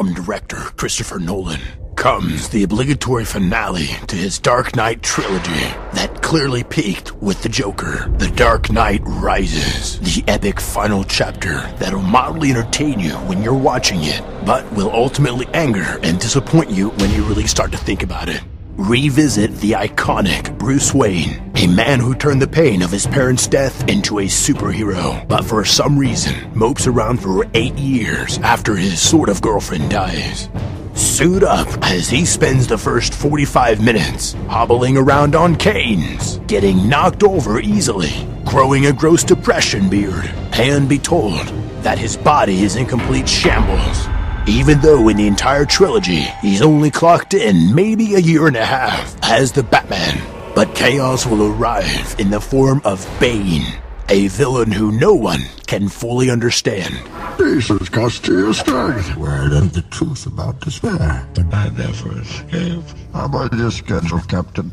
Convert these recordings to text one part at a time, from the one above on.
from director Christopher Nolan comes the obligatory finale to his Dark Knight trilogy that clearly peaked with the Joker. The Dark Knight Rises, the epic final chapter that'll mildly entertain you when you're watching it, but will ultimately anger and disappoint you when you really start to think about it. Revisit the iconic Bruce Wayne, a man who turned the pain of his parents' death into a superhero, but for some reason mopes around for 8 years after his sort of girlfriend dies. Suit up as he spends the first 45 minutes hobbling around on canes, getting knocked over easily, growing a gross depression beard, and be told that his body is in complete shambles. Even though in the entire trilogy, he's only clocked in maybe a year and a half as the Batman. But chaos will arrive in the form of Bane, a villain who no one can fully understand. Jesus, cost to your strength. Word of the truth about despair. The night never escaped. How about your schedule, Captain?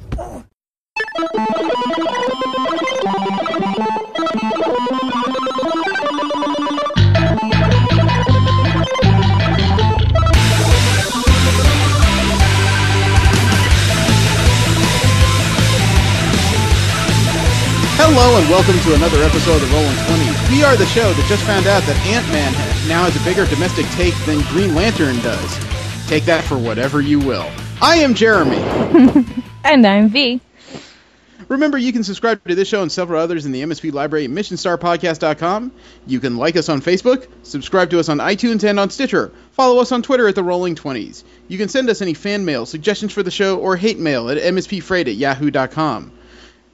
Hello and welcome to another episode of the Rolling 20s. We are the show that just found out that Ant-Man now has a bigger domestic take than Green Lantern does. Take that for whatever you will. I am Jeremy. And I'm V. Remember, you can subscribe to this show and several others in the MSP library at missionstarpodcast.com. You can like us on Facebook, subscribe to us on iTunes and on Stitcher. Follow us on Twitter at the Rolling 20s. You can send us any fan mail, suggestions for the show, or hate mail at mspfreight@yahoo.com.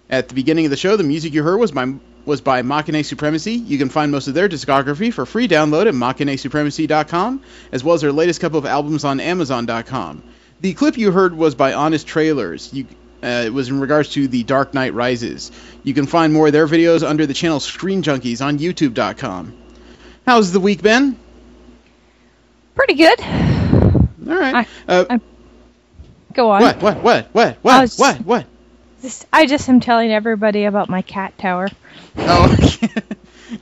At the beginning of the show, the music you heard was by Machine Supremacy. You can find most of their discography for free download at machinesupremacy.com, as well as their latest couple of albums on amazon.com. The clip you heard was by Honest Trailers. It was in regards to The Dark Knight Rises. You can find more of their videos under the channel Screen Junkies on youtube.com. How's the week been? Pretty good. All right. Go on. What? I just am telling everybody about my cat tower. Oh,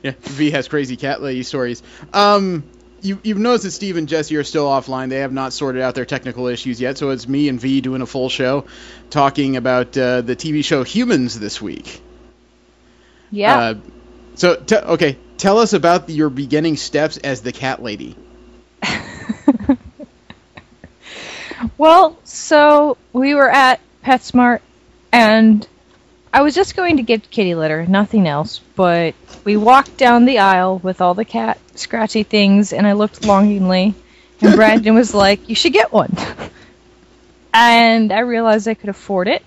yeah. V has crazy cat lady stories. You've noticed that Steve and Jesse are still offline. They have not sorted out their technical issues yet, so it's me and V doing a full show talking about the TV show Humans this week. Yeah. Tell us about your beginning steps as the cat lady. Well, so we were at PetSmart, and I was just going to get kitty litter, nothing else, but we walked down the aisle with all the cat scratchy things, and I looked longingly, and Brandon was like, "You should get one." And I realized I could afford it.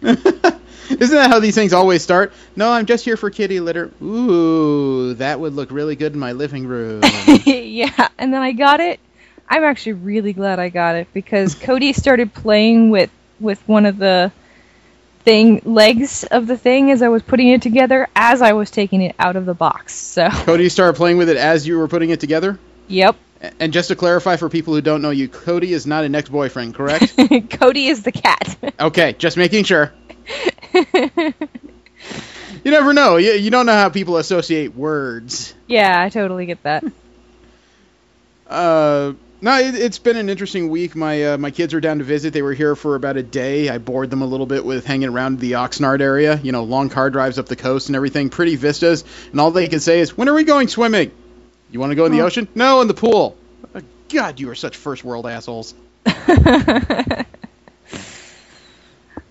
Isn't that how these things always start? No, I'm just here for kitty litter. Ooh, that would look really good in my living room. Yeah, and then I got it. I'm actually really glad I got it, because Cody started playing with one of the legs of the thing as I was putting it together as I was taking it out of the box. So Cody started playing with it as you were putting it together? Yep. And just to clarify for people who don't know you, Cody is not an ex-boyfriend, correct? Cody is the cat. Okay, just making sure. You never know. You don't know how people associate words. Yeah, I totally get that. No, it's been an interesting week. My kids are down to visit. They were here for about a day. I bored them a little bit with hanging around the Oxnard area. You know, long car drives up the coast and everything. Pretty vistas. And all they can say is, "When are we going swimming? You want to go in the ocean?" "No, in the pool." God, you are such first world assholes.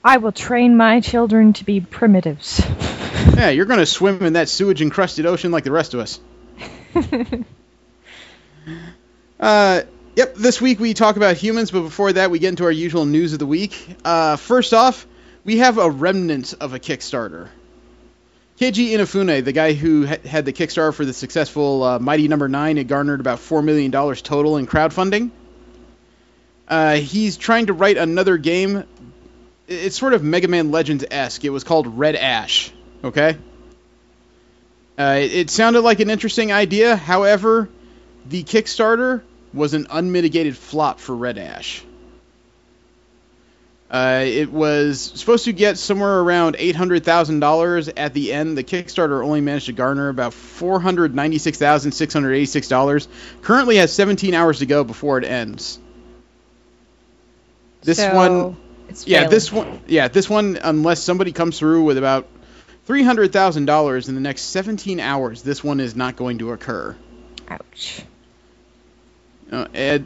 I will train my children to be primitives. Yeah, you're going to swim in that sewage-encrusted ocean like the rest of us. Yep, this week we talk about Humans, but before that we get into our usual news of the week. First off, we have a remnant of a Kickstarter. Keiji Inafune, the guy who had the Kickstarter for the successful Mighty No. 9, had garnered about $4 million total in crowdfunding. He's trying to write another game. It's sort of Mega Man Legends-esque. It was called Red Ash, okay? It sounded like an interesting idea. However, the Kickstarter was an unmitigated flop for Red Ash. It was supposed to get somewhere around $800,000 at the end. The Kickstarter only managed to garner about $496,686. Currently has 17 hours to go before it ends. This one, unless somebody comes through with about $300,000 in the next 17 hours, this one is not going to occur. Ouch. Ed,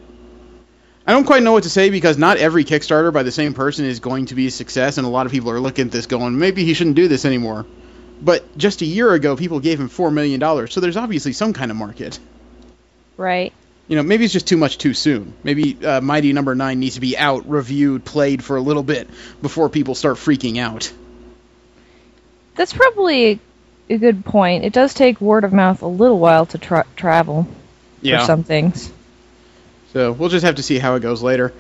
I don't quite know what to say because not every Kickstarter by the same person is going to be a success, and a lot of people are looking at this going, maybe he shouldn't do this anymore. But just a year ago, people gave him $4 million, so there's obviously some kind of market. Right. Maybe it's just too much too soon. Maybe Mighty Number 9 needs to be out, reviewed, played for a little bit before people start freaking out. That's probably a good point. It does take word of mouth a little while to travel for some things. So we'll just have to see how it goes later.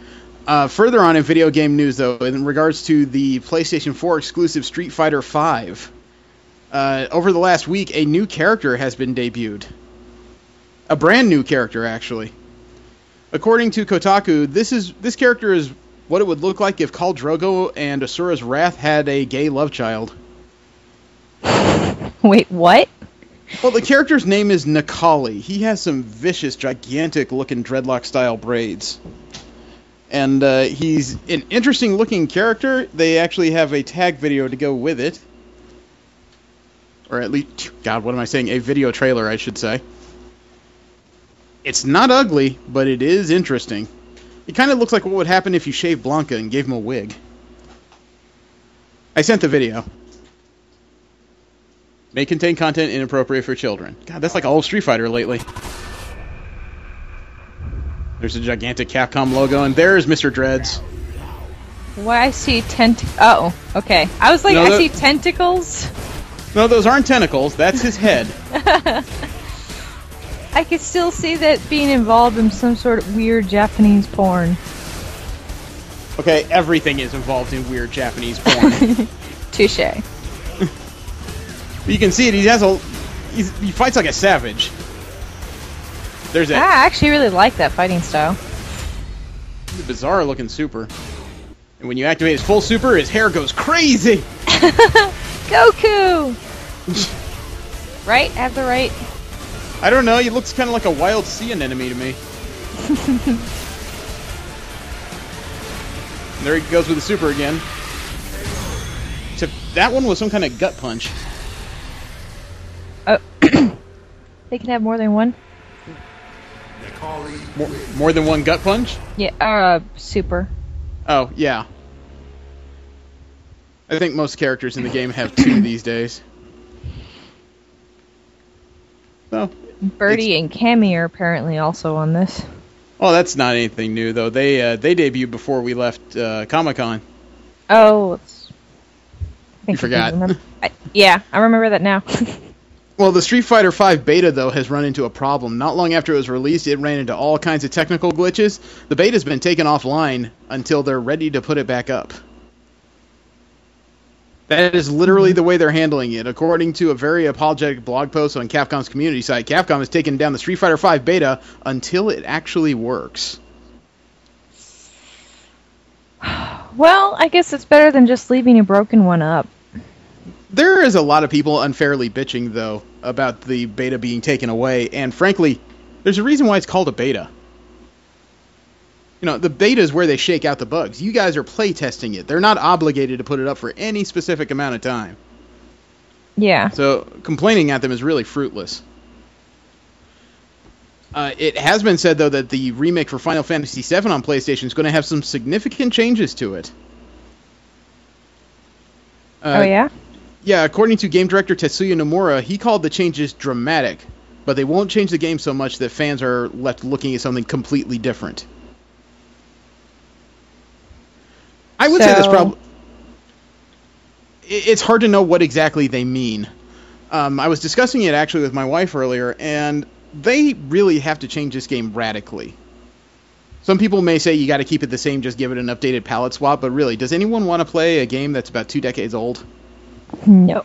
Further on in video game news, though, in regards to the PlayStation 4 exclusive Street Fighter V, over the last week, a new character has been debuted. A brand new character, actually. According to Kotaku, this character is what it would look like if Khal Drogo and Asura's Wrath had a gay love child. Wait, what? Well, the character's name is Nikali. He has some vicious, gigantic-looking dreadlock-style braids. And he's an interesting-looking character. They actually have a tag video to go with it. Or at least, God, what am I saying? A video trailer, I should say. It's not ugly, but it is interesting. It kind of looks like what would happen if you shaved Blanca and gave him a wig. I sent the video. May contain content inappropriate for children. God, that's like all of Street Fighter lately. There's a gigantic Capcom logo, and there's Mr. Dreads. Why I see Oh, okay. I was like, I see tentacles. No, those aren't tentacles. That's his head. I could still see that being involved in some sort of weird Japanese porn. Okay, everything is involved in weird Japanese porn. Touche. You can see it. He fights like a savage. There's that. I actually really like that fighting style. It's a bizarre looking super. And when you activate his full super, his hair goes crazy. Goku. Right? I have the right. I don't know. He looks kind of like a wild sea anemone to me. There he goes with the super again. Except that one was some kind of gut punch. Oh, they can have more than one? More than one gut punch? Yeah, super. Oh, yeah. I think most characters in the game have two these days. So, Birdie and Cammy are apparently also on this. Oh, that's not anything new, though. They debuted before we left Comic-Con. Oh, you forgot. I remember that now. Well, the Street Fighter V beta, though, has run into a problem. Not long after it was released, it ran into all kinds of technical glitches. The beta's been taken offline until they're ready to put it back up. That is literally the way they're handling it. According to a very apologetic blog post on Capcom's community site, Capcom has taken down the Street Fighter V beta until it actually works. Well, I guess it's better than just leaving a broken one up. There is a lot of people unfairly bitching, though, about the beta being taken away, and frankly, there's a reason why it's called a beta. You know, the beta is where they shake out the bugs. You guys are playtesting it. They're not obligated to put it up for any specific amount of time. Yeah. So, complaining at them is really fruitless. It has been said, though, that the remake for Final Fantasy VII on PlayStation is going to have some significant changes to it. Oh, yeah? Yeah, according to game director Tetsuya Nomura, he called the changes dramatic, but they won't change the game so much that fans are left looking at something completely different. I would say this probably... It's hard to know what exactly they mean. I was discussing it actually with my wife earlier, and they really have to change this game radically. Some people may say you got to keep it the same, just give it an updated palette swap, but really, does anyone want to play a game that's about 2 decades old? No.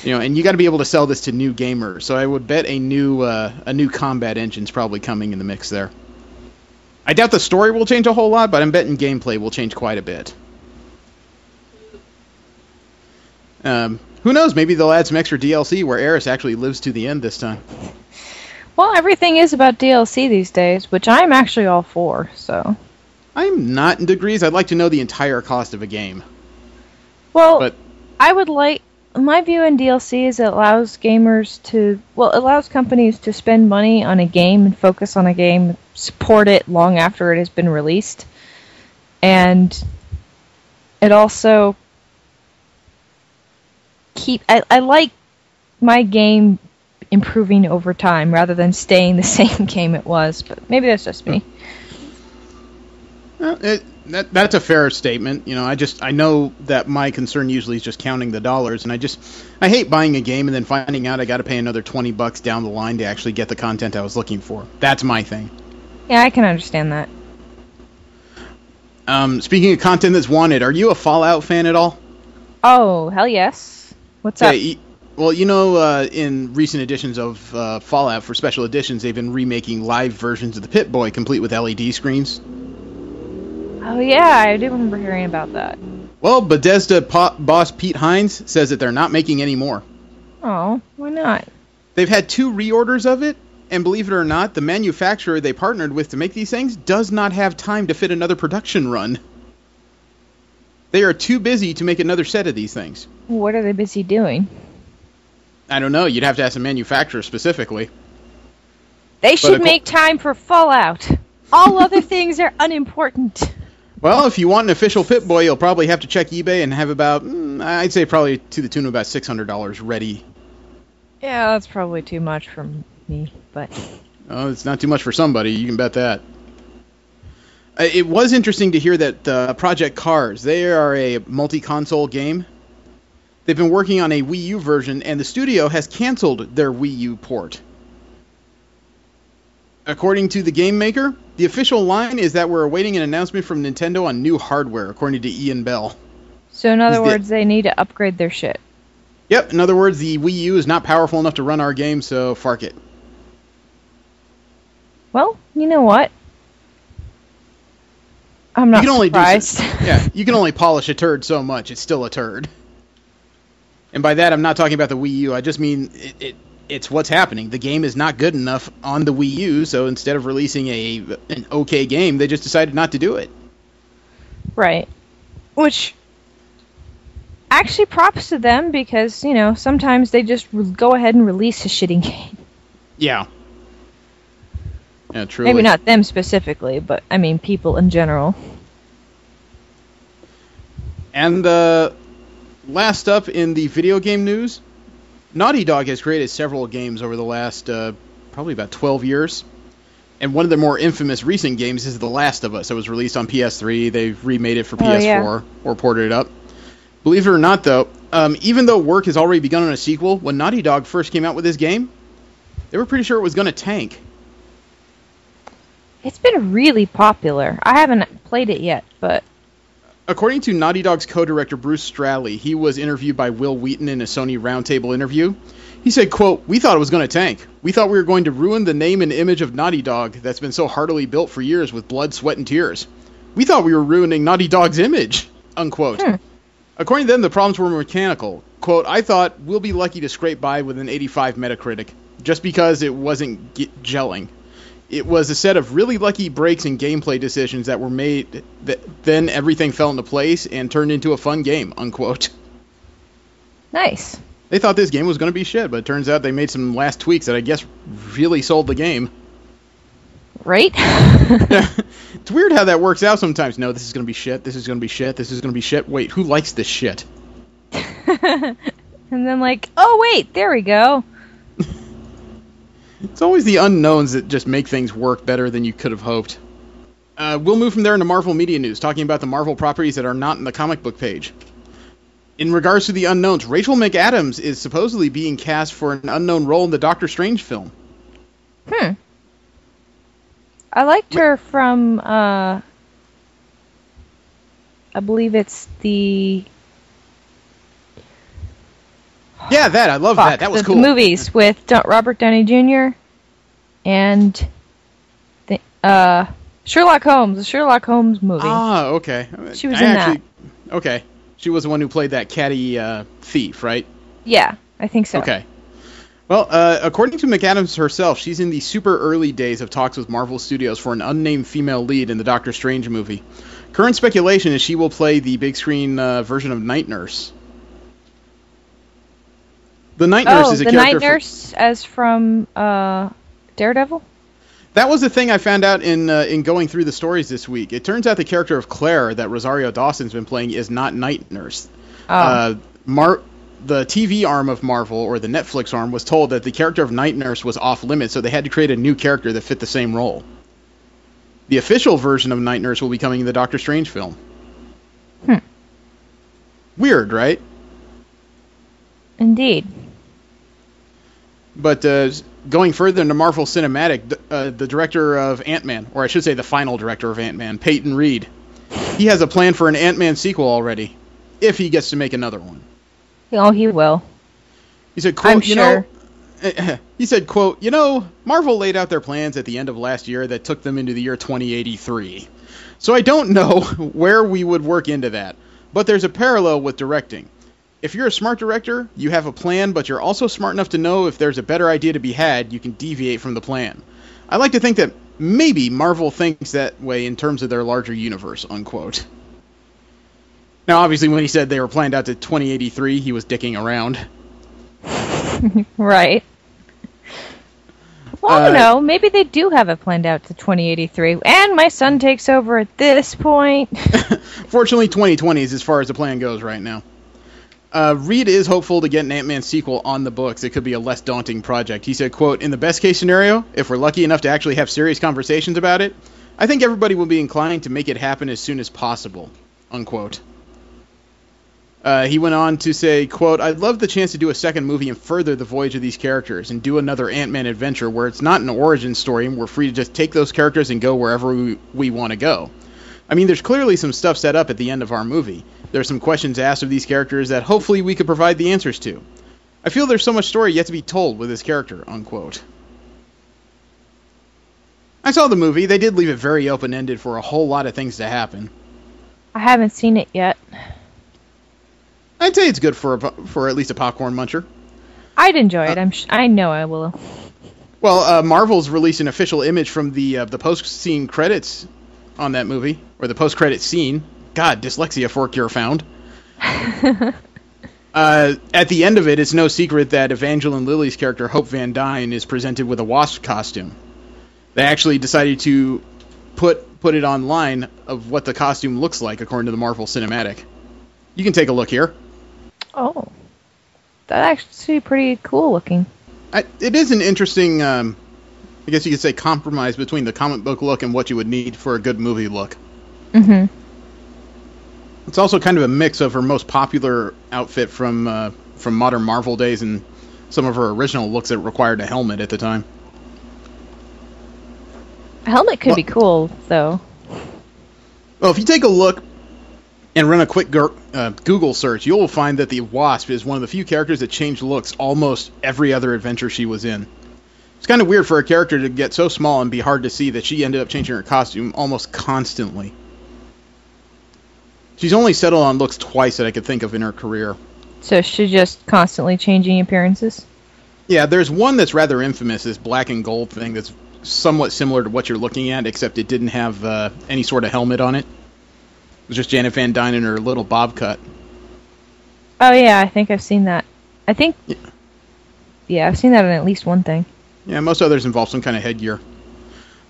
You know, and you got to be able to sell this to new gamers. So I would bet a new combat engine's probably coming in the mix there. I doubt the story will change a whole lot, but I'm betting gameplay will change quite a bit. Who knows? Maybe they'll add some extra DLC where Eris actually lives to the end this time. Well, everything is about DLC these days, which I'm actually all for, so... I'm not in degrees. I'd like to know the entire cost of a game. Well, But I would like... My view in DLC is it allows gamers to... Well, it allows companies to spend money on a game and focus on a game, support it long after it has been released. And it also... I like my game improving over time rather than staying the same game it was, but maybe that's just me. That's a fair statement. You know, I know that my concern usually is just counting the dollars, and I hate buying a game and then finding out I got to pay another $20 down the line to actually get the content I was looking for. That's my thing. Yeah, I can understand that. Speaking of content that's wanted, are you a Fallout fan at all? Oh, hell yes. What's up? Well, you know, in recent editions of Fallout, for special editions, they've been remaking live versions of the Pip-Boy, complete with LED screens. Oh, yeah, I do remember hearing about that. Well, Bethesda boss Pete Hines says that they're not making any more. Oh, why not? They've had 2 reorders of it, and believe it or not, the manufacturer they partnered with to make these things does not have time to fit another production run. They are too busy to make another set of these things. What are they busy doing? I don't know. You'd have to ask the manufacturer specifically. They should make time for Fallout. All other things are unimportant. Well, if you want an official Pip-Boy, you'll probably have to check eBay and have about, I'd say probably to the tune of about $600 ready. Yeah, that's probably too much for me, but... Oh, it's not too much for somebody, you can bet that. It was interesting to hear that Project Cars, they are a multi-console game. They've been working on a Wii U version, and the studio has canceled their Wii U port. According to the game maker, the official line is that we're awaiting an announcement from Nintendo on new hardware, according to Ian Bell. So in other words, they need to upgrade their shit. Yep, in other words, the Wii U is not powerful enough to run our game, so fark it. Well, you know what? I'm not surprised. Yeah, you can only polish a turd so much. It's still a turd. And by that, I'm not talking about the Wii U. I just mean it's what's happening. The game is not good enough on the Wii U, so instead of releasing an okay game, they just decided not to do it. Right. Which, actually props to them, because, you know, sometimes they just go ahead and release a shitty game. Yeah. Yeah, truly. Maybe not them specifically, but, I mean, people in general. And last up in the video game news, Naughty Dog has created several games over the last probably about 12 years. And one of their more infamous recent games is The Last of Us. It was released on PS3. They've remade it for PS4 or ported it up. Believe it or not, though, even though work has already begun on a sequel, when Naughty Dog first came out with this game, they were pretty sure it was going to tank. It's been really popular. I haven't played it yet, but... According to Naughty Dog's co-director Bruce Straley, he was interviewed by Will Wheaton in a Sony Roundtable interview. He said, quote, "We thought it was going to tank. We thought we were going to ruin the name and image of Naughty Dog that's been so heartily built for years with blood, sweat, and tears. We thought we were ruining Naughty Dog's image," unquote. According to them, the problems were mechanical. Quote, "I thought we'll be lucky to scrape by with an 85 Metacritic, just because it wasn't gelling. It was a set of really lucky breaks and gameplay decisions that were made, then everything fell into place and turned into a fun game," unquote. Nice. They thought this game was going to be shit, but it turns out they made some last tweaks that I guess really sold the game. Right? It's weird how that works out sometimes. No, this is going to be shit, this is going to be shit, this is going to be shit. Wait, who likes this shit? And then like, oh wait, there we go. It's always the unknowns that just make things work better than you could have hoped. We'll move from there into Marvel Media News, talking about the Marvel properties that are not in the comic book page. In regards to the unknowns, Rachel McAdams is supposedly being cast for an unknown role in the Doctor Strange film. I liked her from, I believe it's the... Yeah, I love that. That was cool. The movies with Robert Downey Jr. and Sherlock Holmes, the Sherlock Holmes movie. Ah, okay. She was in that. Okay. She was the one who played that catty thief, right? Yeah, I think so. Okay. Well, according to McAdams herself, she's in the super early days of talks with Marvel Studios for an unnamed female lead in the Doctor Strange movie. Current speculation is she will play the big screen version of Night Nurse. The Night Nurse is a character. The Night Nurse, as from Daredevil? That was the thing I found out in going through the stories this week. It turns out the character of Claire that Rosario Dawson's been playing is not Night Nurse. Oh. The TV arm of Marvel, or the Netflix arm, was told that the character of Night Nurse was off limits, so they had to create a new character that fit the same role. The official version of Night Nurse will be coming in the Doctor Strange film. Weird, right? Indeed. But going further into Marvel Cinematic, the director of Ant-Man, or I should say the final director of Ant-Man, Peyton Reed, he has a plan for an Ant-Man sequel already, if he gets to make another one. Oh, he will. He said, quote, I'm sure. He said, quote, Marvel laid out their plans at the end of last year that took them into the year 2083. So I don't know where we would work into that, but there's a parallel with directing. If you're a smart director, you have a plan, but you're also smart enough to know if there's a better idea to be had, you can deviate from the plan. I like to think that maybe Marvel thinks that way in terms of their larger universe, unquote. Now, obviously, when he said they were planned out to 2083, he was dicking around. Right. Well, I don't know. Maybe they do have it planned out to 2083, and my son takes over at this point. Fortunately, 2020 is as far as the plan goes right now. Reed is hopeful to get an Ant-Man sequel on the books. It could be a less daunting project. He said, quote, in the best case scenario, if we're lucky enough to actually have serious conversations about it, I think everybody will be inclined to make it happen as soon as possible, unquote. He went on to say, quote, I'd love the chance to do a second movie and further the voyage of these characters and do another Ant-Man adventure where it's not an origin story and we're free to just take those characters and go wherever we want to go. I mean, there's clearly some stuff set up at the end of our movie. There's some questions asked of these characters that hopefully we could provide the answers to. I feel there's so much story yet to be told with this character, unquote. I saw the movie. They did leave it very open-ended for a whole lot of things to happen. I haven't seen it yet. I'd say it's good for at least a popcorn muncher. I'd enjoy it. I know I will. Well, Marvel's released an official image from the post-scene credits on that movie, or the post-credit scene. God, dyslexia for cure found. At the end of it, it's no secret that Evangeline Lilly's character, Hope Van Dyne, is presented with a wasp costume. They actually decided to put it online of what the costume looks like according to the Marvel Cinematic. You can take a look here. Oh. That's actually pretty cool looking. It is an interesting, I guess you could say, compromise between the comic book look and what you would need for a good movie look. Mm-hmm. It's also kind of a mix of her most popular outfit from modern Marvel days and some of her original looks that required a helmet at the time. A helmet could be cool, though. Well, if you take a look and run a quick Google search, you'll find that the Wasp is one of the few characters that changed looks almost every other adventure she was in. It's kind of weird for a character to get so small and be hard to see that she ended up changing her costume almost constantly. She's only settled on looks twice that I could think of in her career. So she's just constantly changing appearances? Yeah, there's one that's rather infamous, this black and gold thing that's somewhat similar to what you're looking at, except it didn't have any sort of helmet on it. It was just Janet Van Dyne in her little bob cut. Oh, yeah, I think I've seen that. Yeah, I've seen that in at least one thing. Yeah, most others involve some kind of headgear.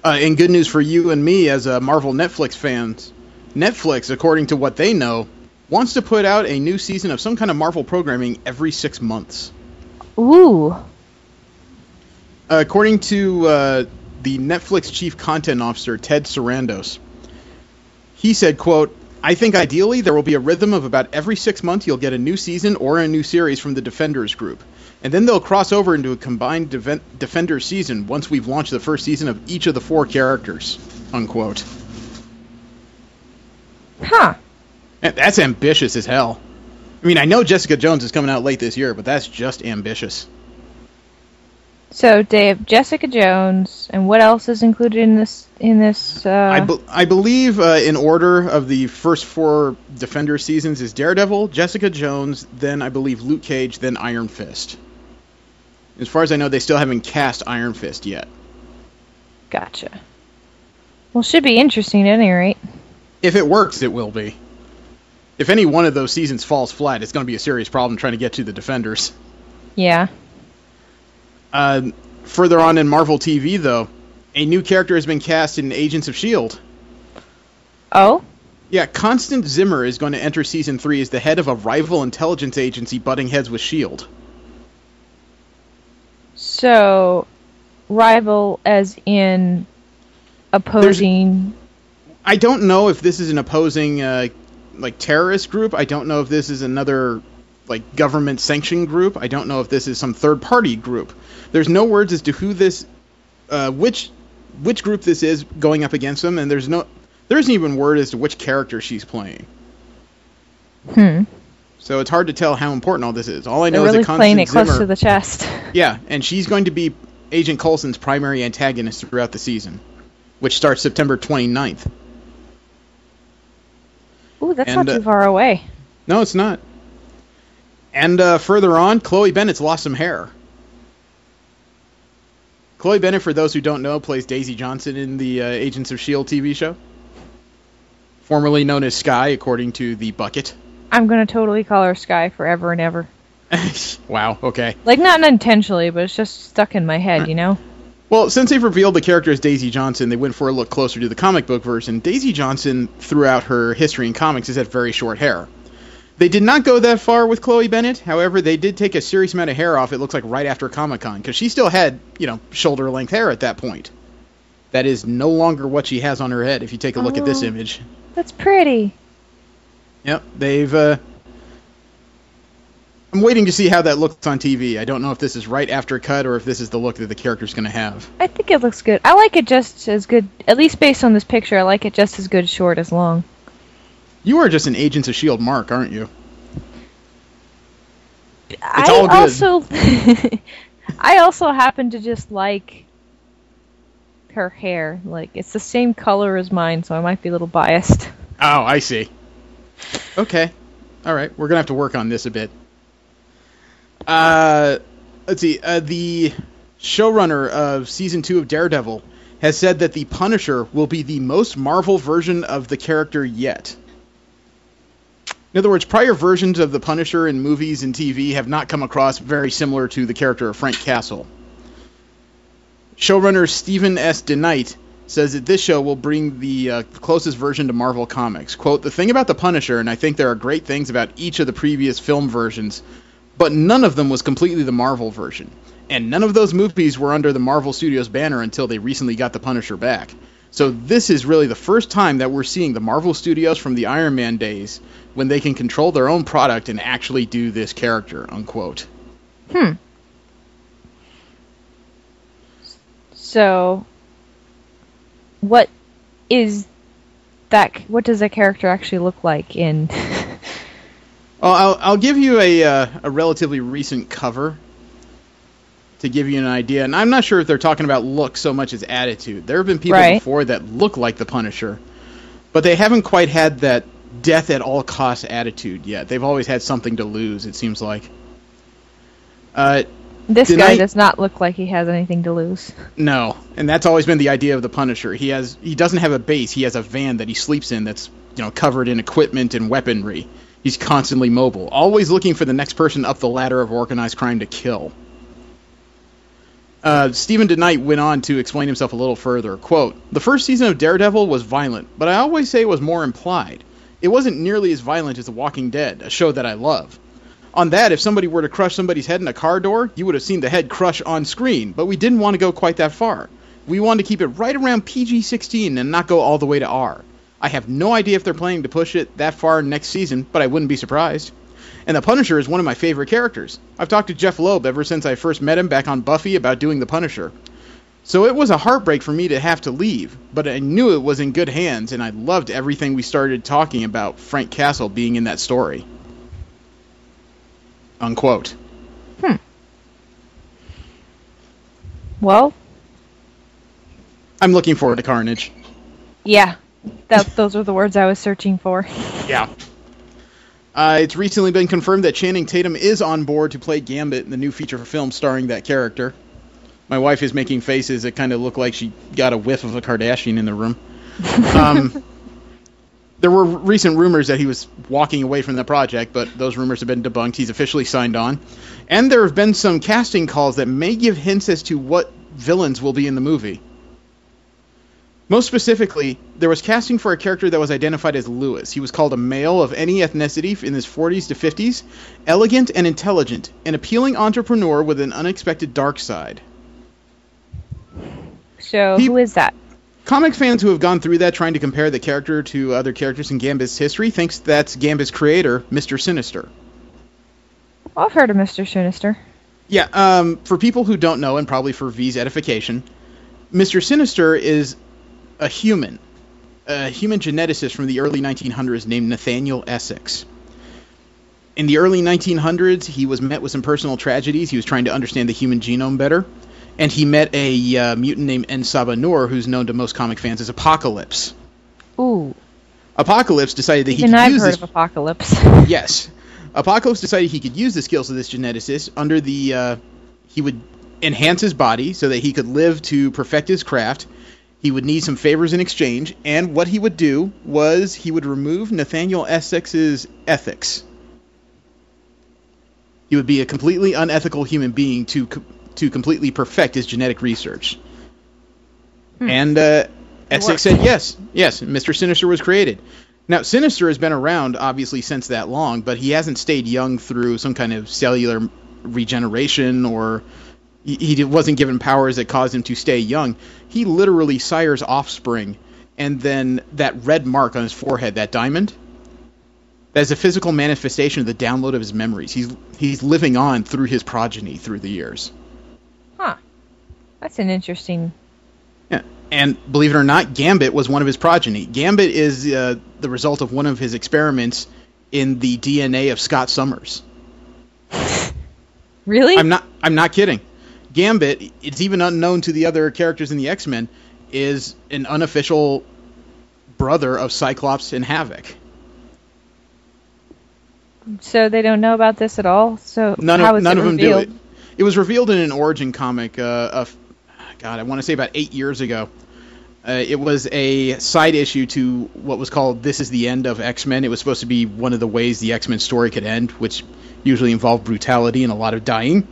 And good news for you and me as Marvel Netflix fans. Netflix, according to what they know, wants to put out a new season of some kind of Marvel programming every 6 months. Ooh. According to the Netflix chief content officer, Ted Sarandos, he said, quote, I think ideally there will be a rhythm of about every 6 months you'll get a new season or a new series from the Defenders group. And then they'll cross over into a combined Defenders season once we've launched the first season of each of the 4 characters, unquote. Huh. That's ambitious as hell. I mean, I know Jessica Jones is coming out late this year, but that's just ambitious. So they have Jessica Jones, and what else is included in this? I believe in order of the first 4 Defender seasons is Daredevil, Jessica Jones, then I believe Luke Cage, then Iron Fist. As far as I know, they still haven't cast Iron Fist yet. Gotcha. Well, should be interesting at any rate. If it works, it will be. If any one of those seasons falls flat, it's going to be a serious problem trying to get to the Defenders. Yeah. Further on in Marvel TV, though, a new character has been cast in Agents of S.H.I.E.L.D. Oh? Yeah, Constance Zimmer is going to enter Season 3 as the head of a rival intelligence agency butting heads with S.H.I.E.L.D. So, rival as in opposing... I don't know if this is an opposing, terrorist group. I don't know if this is another, government-sanctioned group. I don't know if this is some third-party group. There's no words as to who this... which group this is going up against them, and there isn't even word as to which character she's playing. So it's hard to tell how important all this is. All I know is that Constance playing it Zimmer, close to the chest. Yeah, and she's going to be Agent Coulson's primary antagonist throughout the season, which starts September 29th. Ooh, that's not too far away. No, it's not. And further on, Chloe Bennett's lost some hair. Chloe Bennett, for those who don't know, plays Daisy Johnson in the Agents of S.H.I.E.L.D. TV show. Formerly known as Skye, according to The Bucket. I'm going to totally call her Skye forever and ever. Wow, okay. Not intentionally, but it's just stuck in my head, you know? Well, since they've revealed the character as Daisy Johnson, they went for a look closer to the comic book version. Daisy Johnson, throughout her history in comics, has had very short hair. They did not go that far with Chloe Bennett. However, they did take a serious amount of hair off, it looks like, right after Comic-Con, because she still had, shoulder-length hair at that point. That is no longer what she has on her head, if you take a look at this image. That's pretty. Yep, they've... I'm waiting to see how that looks on TV. I don't know if this is right after cut or if this is the look that the character's going to have. I think it looks good. I like it just as good, at least based on this picture, I like it just as good short as long. You are just an Agents of S.H.I.E.L.D. mark, aren't you? It's all good. I also happen to just like her hair. It's the same color as mine, so I might be a little biased. Oh, I see. Okay. All right. We're going to have to work on this a bit. Let's see. The showrunner of Season 2 of Daredevil has said that the Punisher will be the most Marvel version of the character yet. In other words, prior versions of the Punisher in movies and TV have not come across very similar to the character of Frank Castle. Showrunner Stephen S. DeKnight says that this show will bring the closest version to Marvel Comics. Quote, "The thing about the Punisher, and I think there are great things about each of the previous film versions, but none of them was completely the Marvel version. And none of those movies were under the Marvel Studios banner until they recently got the Punisher back. So this is really the first time that we're seeing the Marvel Studios from the Iron Man days when they can control their own product and actually do this character," unquote. So, what does that character actually look like in... Well, I'll give you a relatively recent cover to give you an idea. And I'm not sure if they're talking about look so much as attitude. There have been people before that look like the Punisher, but they haven't quite had that death at all costs attitude yet. They've always had something to lose, it seems like. This guy does not look like he has anything to lose. No, and that's always been the idea of the Punisher. He doesn't have a base. He has a van that he sleeps in that's covered in equipment and weaponry. He's constantly mobile, always looking for the next person up the ladder of organized crime to kill. Stephen DeKnight went on to explain himself a little further. Quote, "The first season of Daredevil was violent, but I always say it was more implied. It wasn't nearly as violent as The Walking Dead, a show that I love. On that, if somebody were to crush somebody's head in a car door, you would have seen the head crush on screen, but we didn't want to go quite that far. We wanted to keep it right around PG-16 and not go all the way to R. I have no idea if they're planning to push it that far next season, but I wouldn't be surprised. And the Punisher is one of my favorite characters. I've talked to Jeff Loeb ever since I first met him back on Buffy about doing the Punisher. So it was a heartbreak for me to have to leave, but I knew it was in good hands, and I loved everything we started talking about Frank Castle being in that story." Unquote. Well, I'm looking forward to Carnage. yeah. Those were the words I was searching for. Yeah. It's recently been confirmed that Channing Tatum is on board to play Gambit in the new feature film starring that character. My wife is making faces that kind of look like she got a whiff of a Kardashian in the room. There were recent rumors that he was walking away from the project, but those rumors have been debunked. He's officially signed on. And there have been some casting calls that may give hints as to what villains will be in the movie. Most specifically, there was casting for a character that was identified as Lewis. He was called a male of any ethnicity in his 40s to 50s, elegant and intelligent, an appealing entrepreneur with an unexpected dark side. So, who is that? Comic fans who have gone through that trying to compare the character to other characters in Gambit's history thinks that's Gambit's creator, Mr. Sinister. I've heard of Mr. Sinister. Yeah, for people who don't know, and probably for V's edification, Mr. Sinister is a human geneticist from the early 1900s named Nathaniel Essex. In the early 1900s, he was met with some personal tragedies. He was trying to understand the human genome better. And he met a mutant named Ensaba Noor, who's known to most comic fans as Apocalypse. Ooh. Apocalypse decided that he could Even I've use heard this... of Apocalypse. Yes. Apocalypse decided he could use the skills of this geneticist under the... he would enhance his body so that he could live to perfect his craft. He would need some favors in exchange. And what he would do was he would remove Nathaniel Essex's ethics. He would be a completely unethical human being to completely perfect his genetic research. And Essex said yes. Yes, Mr. Sinister was created. Now, Sinister has been around, obviously, since that long, but he hasn't stayed young through some kind of cellular regeneration, or he wasn't given powers that caused him to stay young. He literally sires offspring, and then that red mark on his forehead, that diamond, that is a physical manifestation of the download of his memories. He's living on through his progeny through the years. Huh. That's an interesting... Yeah. And believe it or not, Gambit was one of his progeny. Gambit is the result of one of his experiments in the DNA of Scott Summers. Really? I'm not kidding. Gambit, it's even unknown to the other characters in the X-Men, is an unofficial brother of Cyclops and Havoc. So they don't know about this at all? So none how is of it them do revealed? it. It was revealed in an origin comic I want to say about 8 years ago. It was a side issue to what was called This Is the End of X-Men. It was supposed to be one of the ways the X-Men story could end, which usually involved brutality and a lot of dying.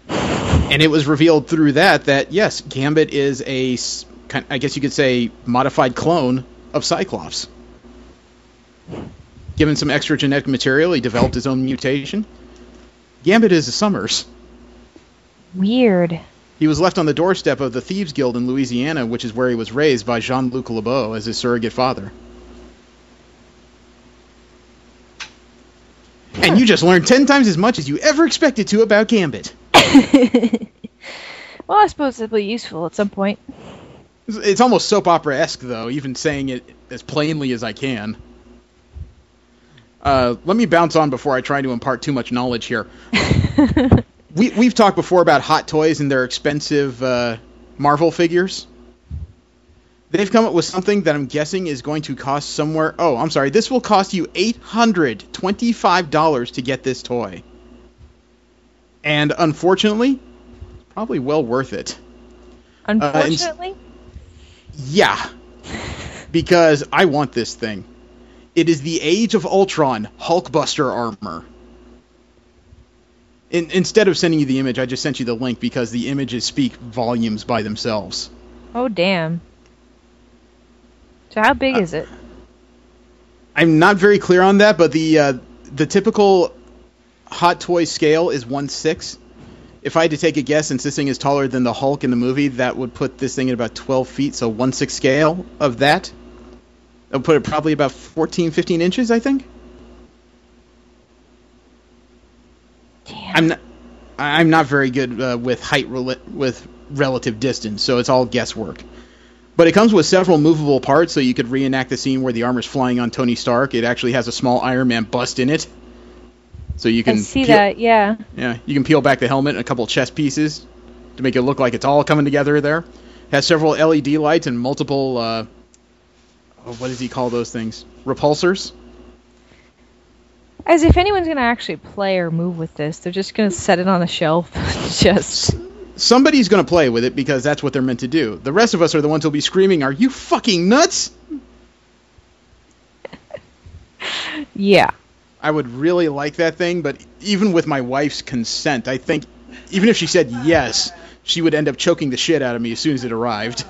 And it was revealed through that yes, Gambit is I guess you could say, modified clone of Cyclops. Given some extra genetic material, he developed his own mutation. Gambit is a Summers. Weird. He was left on the doorstep of the Thieves Guild in Louisiana, which is where he was raised, by Jean-Luc Lebeau as his surrogate father. And you just learned 10 times as much as you ever expected to about Gambit. Well, I suppose it'll be useful at some point. It's almost soap opera-esque, though, even saying it as plainly as I can. Let me bounce on before I try to impart too much knowledge here. We've talked before about Hot Toys and their expensive Marvel figures. They've come up with something that I'm guessing is going to cost somewhere... Oh, I'm sorry. This will cost you $825 to get this toy. And unfortunately, it's probably well worth it. Unfortunately? Yeah. Because I want this thing. It is the Age of Ultron Hulkbuster armor. Instead of sending you the image, I just sent you the link because the images speak volumes by themselves. Oh, damn. So how big is it? I'm not very clear on that, but the typical Hot Toy scale is 1/6. If I had to take a guess, since this thing is taller than the Hulk in the movie, that would put this thing at about 12 feet, so 1/6 scale of that. That would put it probably about 14, 15 inches, I think. Damn. I'm not very good with height with relative distance, so it's all guesswork. But it comes with several movable parts, so you could reenact the scene where the armor's flying on Tony Stark. It actually has a small Iron Man bust in it, so you can I see that, yeah. Yeah, you can peel back the helmet and a couple chest pieces. to make it look like it's all coming together there. Has several LED lights and multiple, what does he call those things? Repulsors? As if anyone's going to actually play or move with this. They're just going to set it on a shelf. Just... Somebody's going to play with it because that's what they're meant to do. The rest of us are the ones who'll be screaming, "Are you fucking nuts?" Yeah. I would really like that thing, but even with my wife's consent, I think even if she said yes, she would end up choking the shit out of me as soon as it arrived.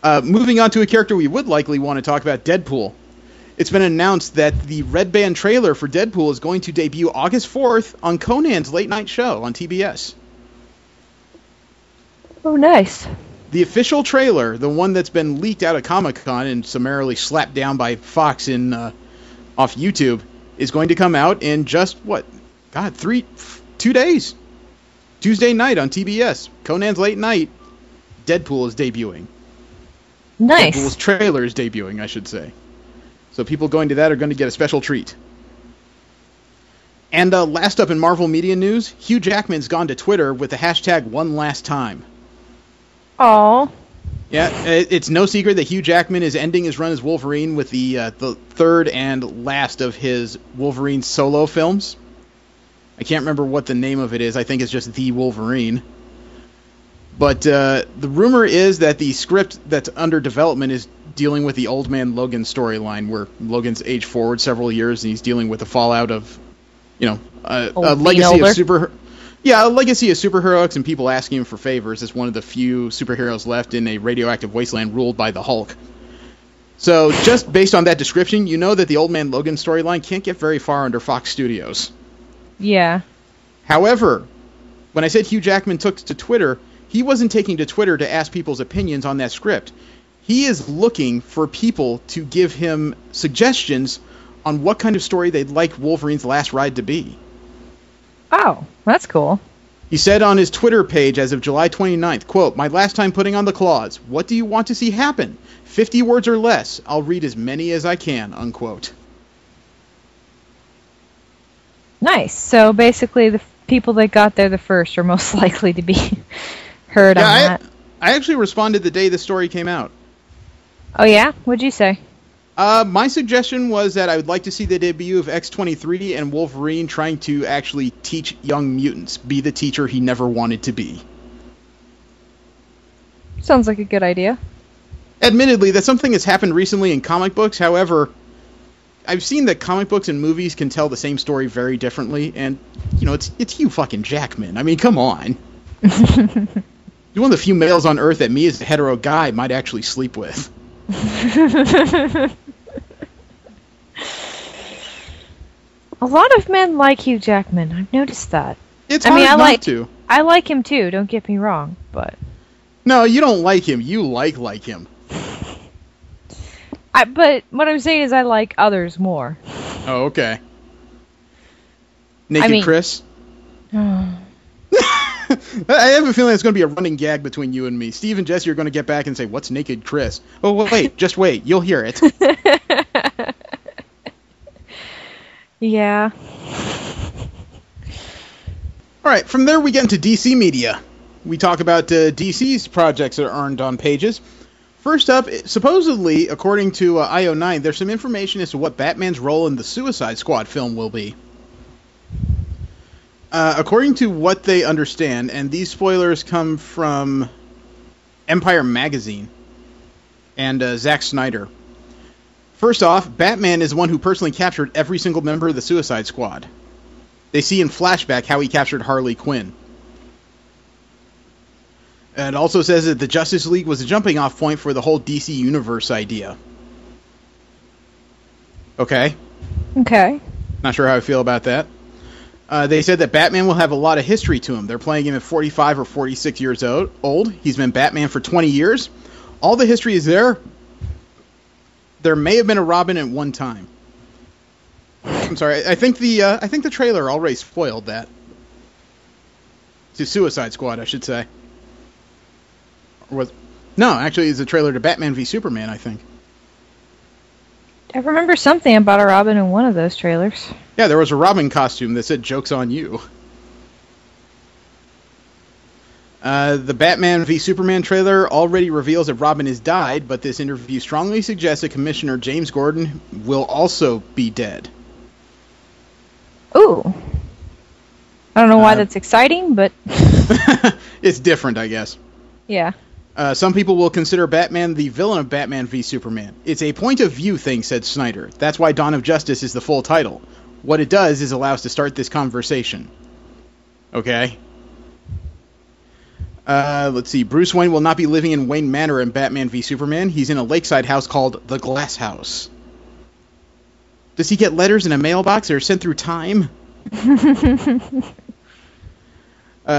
Moving on to a character we would likely want to talk about, Deadpool. It's been announced that the Red Band trailer for Deadpool is going to debut August 4th on Conan's late night show on TBS. Oh, nice. The official trailer, the one that's been leaked out of Comic-Con and summarily slapped down by Fox off YouTube, is going to come out in just, 2 days. Tuesday night on TBS. Conan's late night. Deadpool is debuting. Nice. Deadpool's trailer is debuting, I should say. So people going to that are going to get a special treat. And last up in Marvel media news, Hugh Jackman's gone to Twitter with the hashtag #OneLastTime. Aww. Yeah, it's no secret that Hugh Jackman is ending his run as Wolverine with the third and last of his Wolverine solo films. I can't remember what the name of it is. I think it's just The Wolverine. But the rumor is that the script that's under development is dealing with the Old Man Logan storyline, where Logan's aged forward several years and he's dealing with the fallout of, a legacy of a legacy of superheroics and people asking him for favors as one of the few superheroes left in a radioactive wasteland ruled by the Hulk. So just based on that description, you know that the Old Man Logan storyline can't get very far under Fox Studios. Yeah. However, when I said Hugh Jackman took to Twitter, he wasn't taking to Twitter to ask people's opinions on that script. He is looking for people to give him suggestions on what kind of story they'd like Wolverine's last ride to be. Oh, that's cool. He said on his Twitter page as of July 29th, quote, "My last time putting on the claws. What do you want to see happen? 50 words or less. I'll read as many as I can," unquote. Nice. So basically the people that got there the first are most likely to be heard on that. I actually responded the day the story came out. Oh, yeah? What'd you say? My suggestion was that I would like to see the debut of X-23 and Wolverine trying to actually teach young mutants, be the teacher he never wanted to be. Sounds like a good idea. Admittedly, that's something that's happened recently in comic books. However, I've seen that comic books and movies can tell the same story very differently, and, it's Hugh fucking Jackman. I mean, come on. You're one of the few males on Earth that me as a hetero guy might actually sleep with. A lot of men like Hugh Jackman. I've noticed that. It's hard not to. I like him too, don't get me wrong, but... No, you don't like him. You like him. But what I'm saying is I like others more. Oh, okay. Naked Chris? I have a feeling it's going to be a running gag between you and me. Steve and Jesse are going to get back and say, "What's Naked Chris?" Oh, wait, just wait. You'll hear it. Yeah. All right, from there we get into DC media. We talk about DC's projects that are earned on pages. First up, supposedly, according to IO9, there's some information as to what Batman's role in the Suicide Squad film will be. According to what they understand, and these spoilers come from Empire Magazine and Zack Snyder. First off, Batman is the one who personally captured every single member of the Suicide Squad. They see in flashback how he captured Harley Quinn. It also says that the Justice League was a jumping off point for the whole DC Universe idea. Okay. Okay. Not sure how I feel about that. They said that Batman will have a lot of history to him. They're playing him at 45 or 46 years old. He's been Batman for 20 years. All the history is there. There may have been a Robin at one time. I'm sorry. I think the trailer already spoiled that. To Suicide Squad, I should say. No, actually, it's a trailer to Batman v Superman, I think. I remember something about a Robin in one of those trailers. Yeah, there was a Robin costume that said "Joke's on you." The Batman v Superman trailer already reveals that Robin has died, but this interview strongly suggests that Commissioner James Gordon will also be dead. Ooh. I don't know why that's exciting, but... It's different, I guess. Yeah. Some people will consider Batman the villain of Batman v Superman. It's a point of view thing, said Snyder. That's why Dawn of Justice is the full title. What it does is allow us to start this conversation. Okay? Let's see. Bruce Wayne will not be living in Wayne Manor in Batman v Superman. He's in a lakeside house called the Glass House. Does he get letters in a mailbox that are sent through time?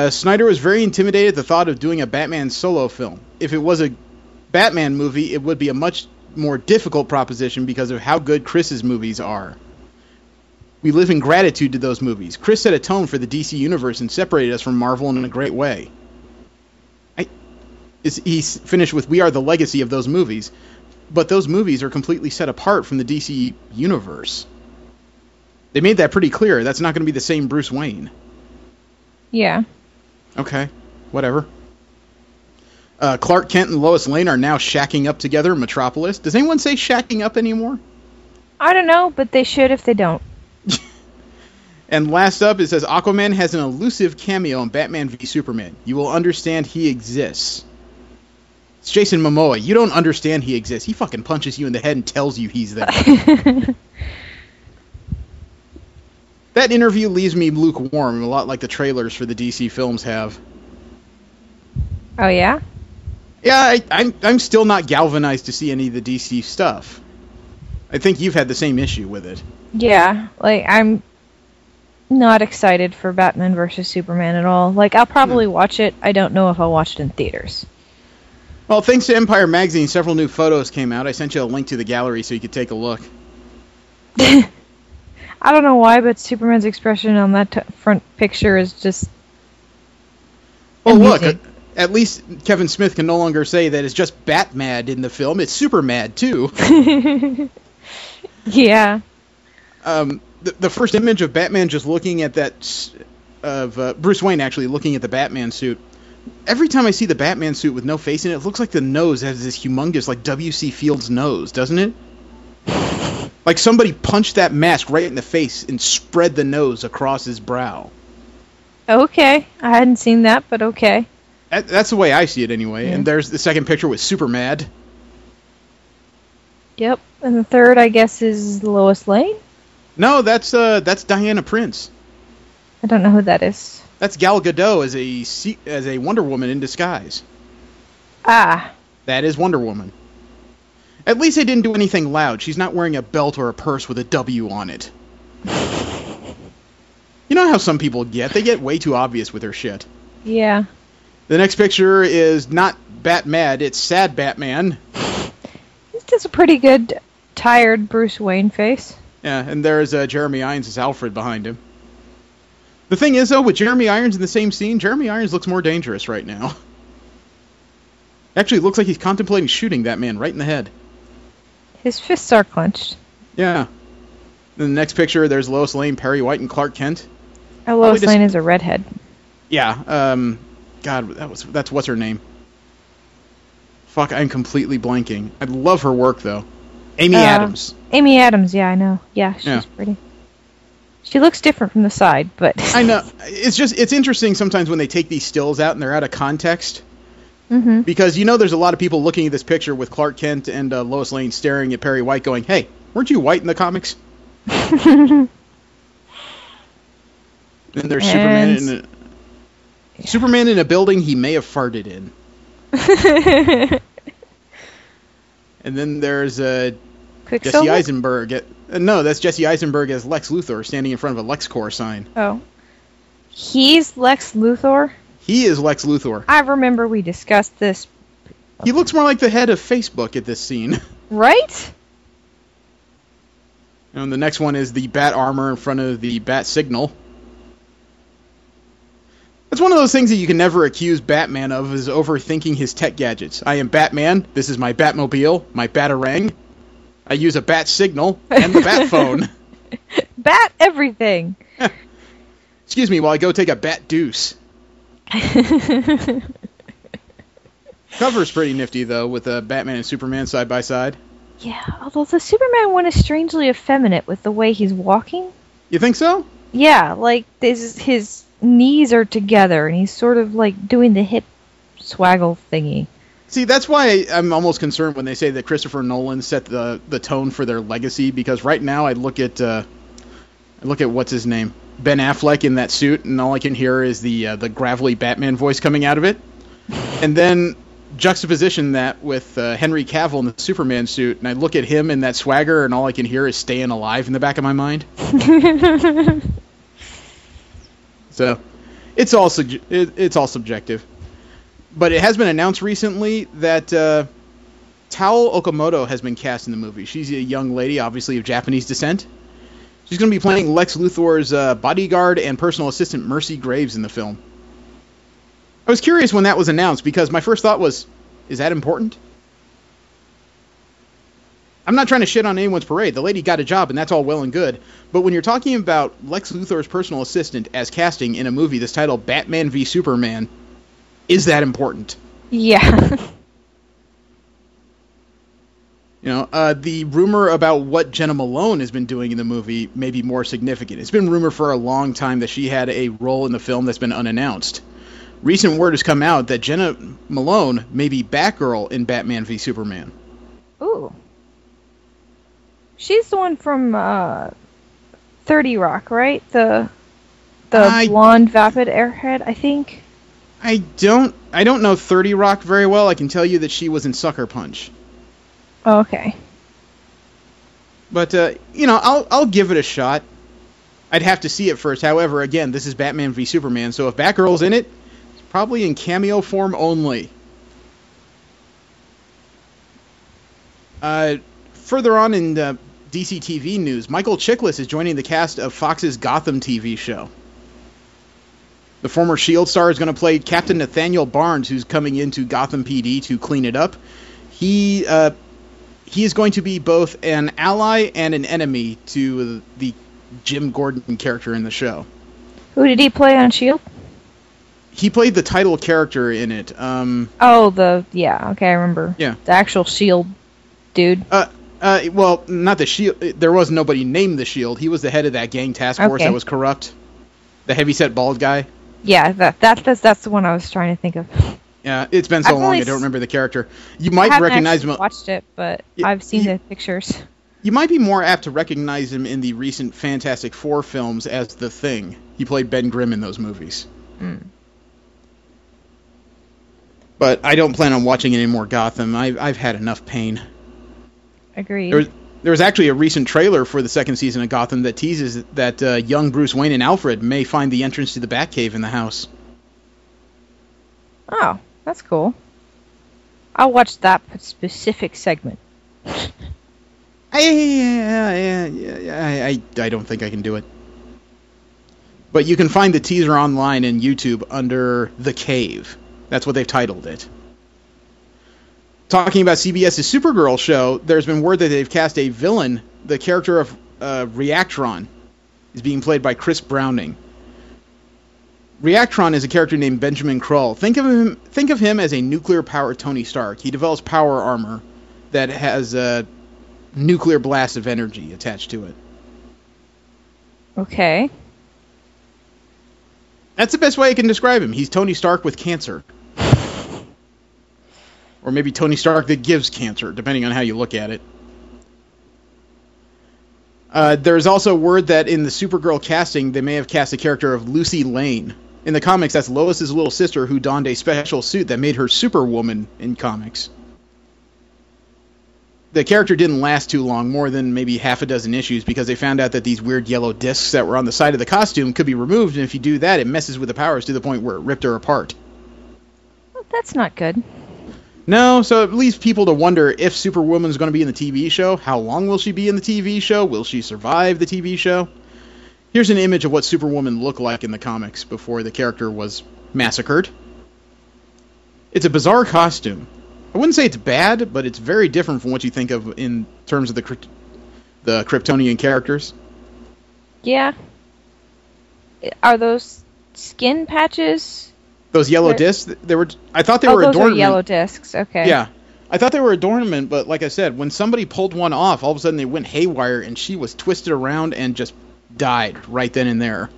Snyder was very intimidated at the thought of doing a Batman solo film. If it was a Batman movie, it would be a much more difficult proposition because of how good Chris's movies are. We live in gratitude to those movies. Chris set a tone for the DC universe and separated us from Marvel in a great way. He's finished with, we are the legacy of those movies, but those movies are completely set apart from the DC universe. They made that pretty clear. That's not going to be the same Bruce Wayne. Yeah. Okay, whatever. Clark Kent and Lois Lane are now shacking up together in Metropolis. Does anyone say shacking up anymore? I don't know, but they should if they don't. And last up, it says Aquaman has an elusive cameo in Batman v Superman. You will understand he exists. It's Jason Momoa. You don't understand he exists. He fucking punches you in the head and tells you he's there. That interview leaves me lukewarm, a lot like the trailers for the DC films have. Oh, yeah? Yeah, I'm still not galvanized to see any of the DC stuff. I think you've had the same issue with it. Yeah, like, I'm not excited for Batman vs. Superman at all. Like, I'll probably watch it. I don't know if I'll watch it in theaters. Well, thanks to Empire Magazine, several new photos came out. I sent you a link to the gallery so you could take a look. I don't know why, but Superman's expression on that front picture is just... Well, look, at least Kevin Smith can no longer say that it's just Bat-mad in the film. It's super-mad, too. Yeah. The first image of Batman just looking at that... of Bruce Wayne, actually, looking at the Batman suit. Every time I see the Batman suit with no face in it, it looks like the nose has this humongous, like, W.C. Fields nose, doesn't it? Like somebody punched that mask right in the face and spread the nose across his brow. Okay. I hadn't seen that, but okay. That's the way I see it anyway. Yeah. And there's the second picture with Supermad. Yep. And the third, I guess, is Lois Lane? No, that's Diana Prince. I don't know who that is. That's Gal Gadot as a Wonder Woman in disguise. Ah. That is Wonder Woman. At least they didn't do anything loud. She's not wearing a belt or a purse with a W on it. You know how some people get? They get way too obvious with their shit. Yeah. The next picture is not Bat-mad, it's Sad Batman. This does a pretty good, tired Bruce Wayne face. Yeah, and there's Jeremy Irons as Alfred behind him. The thing is, though, with Jeremy Irons in the same scene, Jeremy Irons looks more dangerous right now. Actually, it looks like he's contemplating shooting that man right in the head. His fists are clenched. Yeah. In the next picture, there's Lois Lane, Perry White, and Clark Kent. Oh, Lois Lane is a redhead. Yeah. God, that's what's her name? Fuck, I'm completely blanking. I love her work, though. Amy Adams. Amy Adams, yeah, I know. Yeah, she's pretty. She looks different from the side, but... I know. It's interesting sometimes when they take these stills out and they're out of context. Mm-hmm. Because, there's a lot of people looking at this picture with Clark Kent and Lois Lane staring at Perry White going, hey, weren't you white in the comics? And there's Superman in a building he may have farted in. And then there's Jesse Eisenberg. No, that's Jesse Eisenberg as Lex Luthor standing in front of a LexCorp sign. Oh. He's Lex Luthor? He is Lex Luthor. I remember we discussed this. He looks more like the head of Facebook at this scene. Right? And the next one is the Bat armor in front of the Bat signal. That's one of those things that you can never accuse Batman of, is overthinking his tech gadgets. I am Batman. This is my Batmobile, my Batarang. I use a Bat signal and the Bat phone. Bat everything. Excuse me while I go take a Bat deuce. Cover's pretty nifty, though, with Batman and Superman side by side. Yeah, although the Superman one is strangely effeminate with the way he's walking. You think so? Yeah, like his knees are together and he's sort of like doing the hip swaggle thingy. See, that's why I'm almost concerned when they say that Christopher Nolan set the tone for their legacy, because right now I look at what's his name, Ben Affleck in that suit, and all I can hear is the gravelly Batman voice coming out of it. And then juxtaposition that with Henry Cavill in the Superman suit, and I look at him in that swagger, and all I can hear is "Staying Alive" in the back of my mind. So, it's all subjective. But it has been announced recently that Tao Okamoto has been cast in the movie. She's a young lady, obviously of Japanese descent. She's going to be playing Lex Luthor's bodyguard and personal assistant Mercy Graves in the film. I was curious when that was announced, because my first thought was, is that important? I'm not trying to shit on anyone's parade. The lady got a job, and that's all well and good. But when you're talking about Lex Luthor's personal assistant as casting in a movie that's titled Batman v Superman, is that important? Yeah. The rumor about what Jenna Malone has been doing in the movie may be more significant. It's been rumored for a long time that she had a role in the film that's been unannounced. Recent word has come out that Jenna Malone may be Batgirl in Batman v Superman. Ooh. She's the one from 30 Rock, right? The blonde vapid airhead, I think. I don't know 30 Rock very well. I can tell you that she was in Sucker Punch. Oh, okay. But I'll give it a shot. I'd have to see it first. However, again, this is Batman v Superman, so if Batgirl's in it, it's probably in cameo form only. Further on in DC TV news, Michael Chiklis is joining the cast of Fox's Gotham TV show. The former S.H.I.E.L.D. star is going to play Captain Nathaniel Barnes, who's coming into Gotham PD to clean it up. He is going to be both an ally and an enemy to the Jim Gordon character in the show. Who did he play on S.H.I.E.L.D.? He played the title character in it. Okay, I remember. Yeah. The actual S.H.I.E.L.D. dude. Well, not the S.H.I.E.L.D. There was nobody named the S.H.I.E.L.D. He was the head of that gang task force that was corrupt. The heavyset bald guy. Yeah, that's the one I was trying to think of. Yeah, it's been so long I don't remember the character. You might recognize him. I haven't watched it, but I've seen the pictures. You might be more apt to recognize him in the recent Fantastic Four films as the Thing. He played Ben Grimm in those movies. Mm. But I don't plan on watching any more Gotham. I've had enough pain. Agreed. There was actually a recent trailer for the second season of Gotham that teases that young Bruce Wayne and Alfred may find the entrance to the Batcave in the house. Oh, that's cool. I'll watch that specific segment. I don't think I can do it. But you can find the teaser online in YouTube under The Cave. That's what they've titled it. Talking about CBS's Supergirl show, there's been word that they've cast a villain. The character of Reactron is being played by Chris Browning. Reactron is a character named Benjamin Krull. Think of him as a nuclear-powered Tony Stark. He develops power armor that has a nuclear blast of energy attached to it. Okay. That's the best way I can describe him. He's Tony Stark with cancer. Or maybe Tony Stark that gives cancer, depending on how you look at it. There's also word that in the Supergirl casting, they may have cast the character of Lucy Lane. In the comics, that's Lois's little sister who donned a special suit that made her Superwoman in comics. The character didn't last too long, more than maybe half a dozen issues, because they found out that these weird yellow discs that were on the side of the costume could be removed, and if you do that, it messes with the powers to the point where it ripped her apart. Well, that's not good. No, so it leaves people to wonder if Superwoman's going to be in the TV show. How long will she be in the TV show? Will she survive the TV show? Here's an image of what Superwoman looked like in the comics before the character was massacred. It's a bizarre costume. I wouldn't say it's bad, but it's very different from what you think of in terms of the Kryptonian characters. Yeah. Are those skin patches Those yellow discs, I thought they were those adornment. are yellow discs. Okay. Yeah. I thought they were adornment, but like I said, when somebody pulled one off, all of a sudden they went haywire, and she was twisted around and just died right then and there.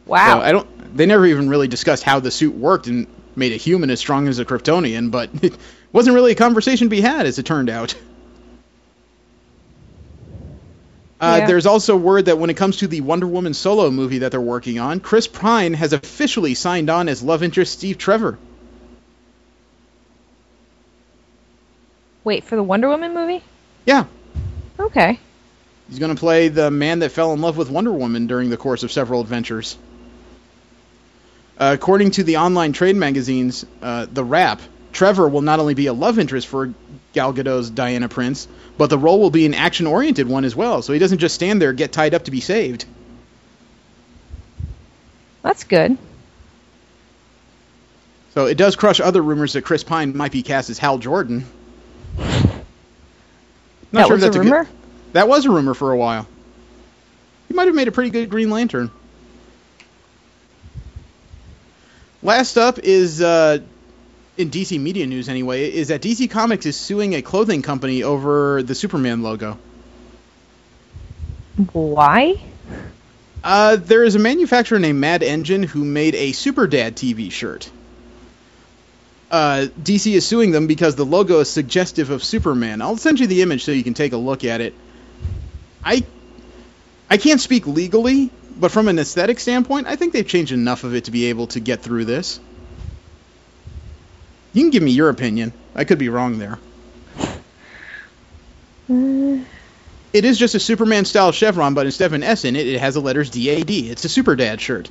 Wow. So they never even really discussed how the suit worked and made a human as strong as a Kryptonian, but it wasn't really a conversation to be had, as it turned out. Yeah. There's also word that when it comes to the Wonder Woman solo movie that they're working on, Chris Pine has officially signed on as love interest Steve Trevor. Wait, for the Wonder Woman movie? Yeah. Okay. He's going to play the man that fell in love with Wonder Woman during the course of several adventures. According to the online trade magazines, The Wrap, Trevor will not only be a love interest for Gal Gadot's Diana Prince, but the role will be an action-oriented one as well, so he doesn't just stand there, get tied up to be saved. That's good. So it does crush other rumors that Chris Pine might be cast as Hal Jordan. That was a rumor? That was a rumor for a while. He might have made a pretty good Green Lantern. Last up is, in DC media news anyway, is that DC Comics is suing a clothing company over the Superman logo. Why? There is a manufacturer named Mad Engine who made a Super Dad TV shirt. DC is suing them because the logo is suggestive of Superman. I'll send you the image so you can take a look at it. I can't speak legally, but from an aesthetic standpoint, I think they've changed enough of it to be able to get through this. You can give me your opinion. I could be wrong there. It is just a Superman-style chevron, but instead of an S in it, it has the letters DAD. It's a Super Dad shirt.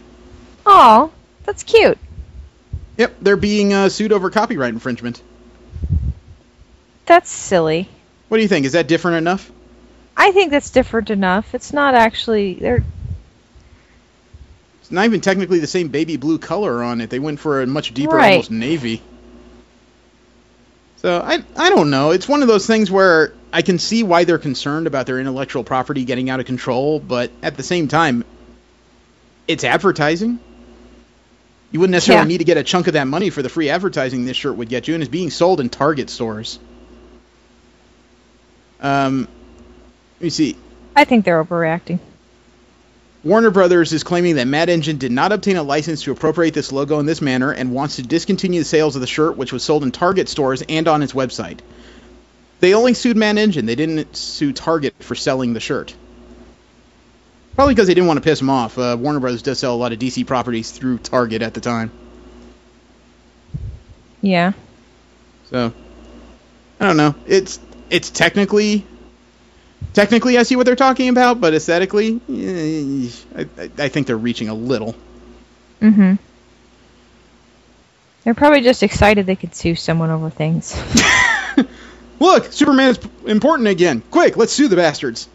Oh, that's cute. Yep, they're being sued over copyright infringement. That's silly. What do you think? Is that different enough? I think that's different enough. It's not actually... It's not even technically the same baby blue color on it. They went for a much deeper, Right. almost navy. So, I don't know. It's one of those things where I can see why they're concerned about their intellectual property getting out of control, but at the same time, it's advertising. You wouldn't necessarily need to get a chunk of that money for the free advertising this shirt would get you, and it's being sold in Target stores. Let me see. I think they're overreacting. Warner Brothers is claiming that Mad Engine did not obtain a license to appropriate this logo in this manner and wants to discontinue the sales of the shirt, which was sold in Target stores and on its website. They only sued Mad Engine. They didn't sue Target for selling the shirt. Probably because they didn't want to piss them off. Warner Brothers does sell a lot of DC properties through Target at the time. Yeah. So, I don't know. It's technically I see what they're talking about, but aesthetically, I think they're reaching a little. Mm-hmm. They're probably just excited they could sue someone over things. Look, Superman is important again. Quick, let's sue the bastards.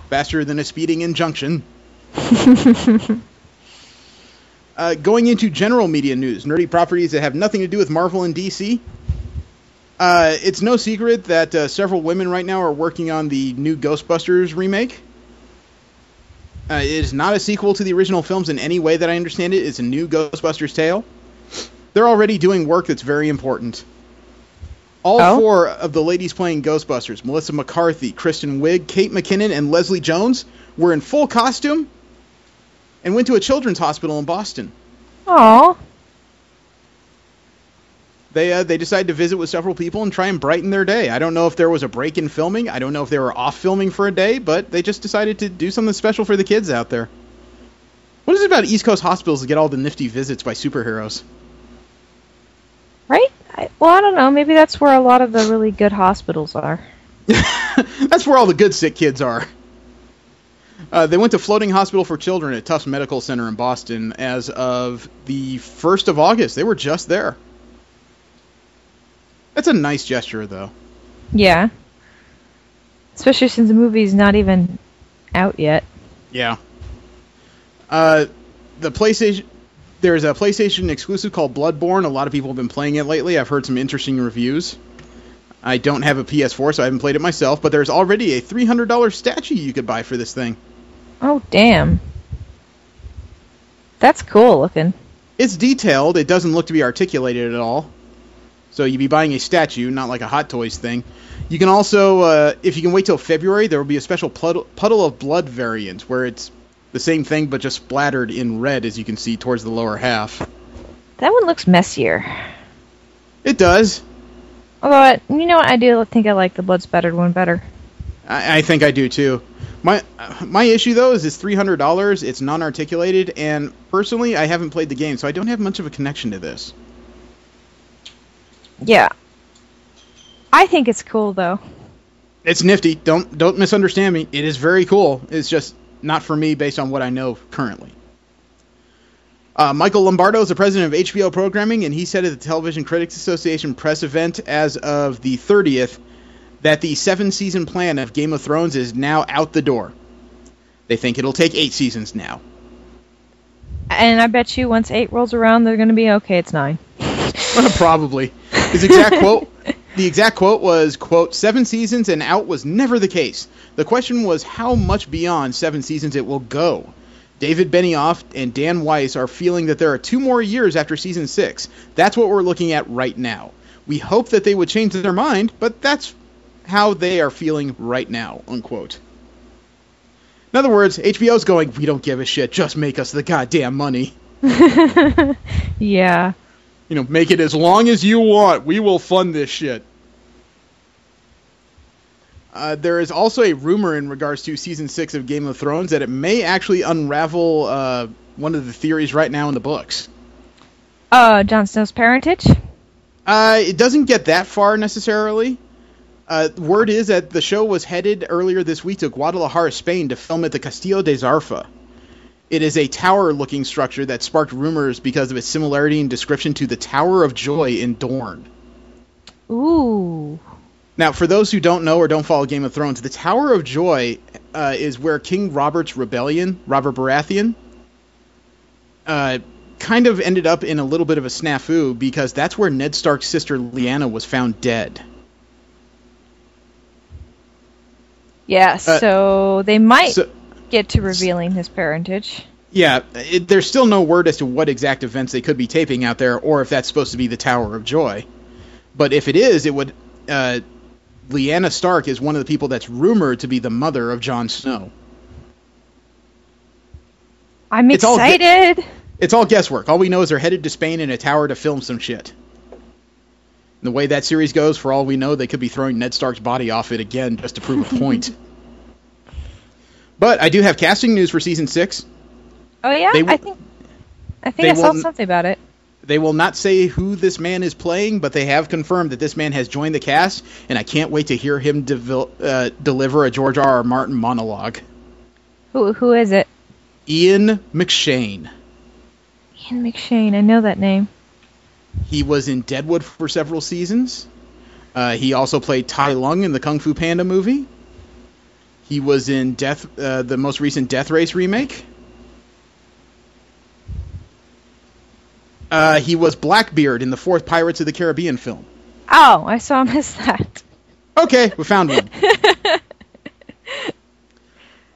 Faster than a speeding injunction. Going into general media news, nerdy properties that have nothing to do with Marvel and DC. It's no secret that several women right now are working on the new Ghostbusters remake. It is not a sequel to the original films in any way that I understand it. It's a new Ghostbusters tale. They're already doing work that's very important. All four of the ladies playing Ghostbusters, Melissa McCarthy, Kristen Wiig, Kate McKinnon, and Leslie Jones, were in full costume and went to a children's hospital in Boston. Aww. They decided to visit with several people and try and brighten their day. I don't know if there was a break in filming. I don't know if they were off filming for a day, but they just decided to do something special for the kids out there. What is it about East Coast hospitals to get all the nifty visits by superheroes? Right? I don't know. Maybe that's where a lot of the really good hospitals are. That's where all the good sick kids are. They went to Floating Hospital for Children at Tufts Medical Center in Boston as of the 1st of August. They were just there. That's a nice gesture, though. Yeah. Especially since the movie's not even out yet. Yeah. There's a PlayStation exclusive called Bloodborne. A lot of people have been playing it lately. I've heard some interesting reviews. I don't have a PS4, so I haven't played it myself, but there's already a $300 statue you could buy for this thing. Oh, damn. That's cool looking. It's detailed. It doesn't look to be articulated at all. So you'd be buying a statue, not like a Hot Toys thing. You can also, if you can wait till February, there will be a special puddle of blood variant, where it's the same thing but just splattered in red, as you can see towards the lower half. That one looks messier. It does. Although, you know what? I do think I like the blood spattered one better. I think I do too. My issue though is it's $300. It's non-articulated, and personally, I haven't played the game, so I don't have much of a connection to this. Yeah. I think it's cool though. It's nifty. Don't misunderstand me. It is very cool. It's just not for me based on what I know currently. Michael Lombardo is the president of HBO Programming, and he said at the Television Critics Association press event as of the 30th that the 7-season plan of Game of Thrones is now out the door. They think it'll take 8 seasons now. And I bet you once 8 rolls around, they're going to be, okay, it's 9. Probably. His exact quote, the exact quote was, quote, 7 seasons and out was never the case. The question was how much beyond 7 seasons it will go. David Benioff and Dan Weiss are feeling that there are 2 more years after season 6. That's what we're looking at right now. We hope that they would change their mind, but that's how they are feeling right now, unquote. In other words, HBO's going, we don't give a shit, just make us the goddamn money. Yeah. You know, make it as long as you want. We will fund this shit. There is also a rumor in regards to Season 6 of Game of Thrones that it may actually unravel one of the theories right now in the books. Jon Snow's parentage? It doesn't get that far necessarily. Word is that the show was headed earlier this week to Guadalajara, Spain to film at the Castillo de Zarfa. It is a tower-looking structure that sparked rumors because of its similarity in description to the Tower of Joy in Dorne. Ooh. Now, for those who don't know or don't follow Game of Thrones, the Tower of Joy is where King Robert's rebellion, Robert Baratheon, kind of ended up in a little bit of a snafu because that's where Ned Stark's sister Lyanna was found dead. Yeah, so they might get to revealing his parentage. Yeah, there's still no word as to what exact events they could be taping out there or if that's supposed to be the Tower of Joy. But if it is, it would... Lyanna Stark is one of the people that's rumored to be the mother of Jon Snow. I'm excited! It's all guesswork. All we know is they're headed to Spain in a tower to film some shit. And the way that series goes, for all we know, they could be throwing Ned Stark's body off it again just to prove a point. But I do have casting news for Season 6. Oh yeah? I think I saw something about it. They will not say who this man is playing, but they have confirmed that this man has joined the cast, and I can't wait to hear him deliver a George R.R. Martin monologue. Who is it? Ian McShane. Ian McShane, I know that name. He was in Deadwood for several seasons. He also played Tai Lung in the Kung Fu Panda movie. He was in the most recent Death Race remake. He was Blackbeard in the 4th Pirates of the Caribbean film. Oh, I saw him as that. Okay, we found one.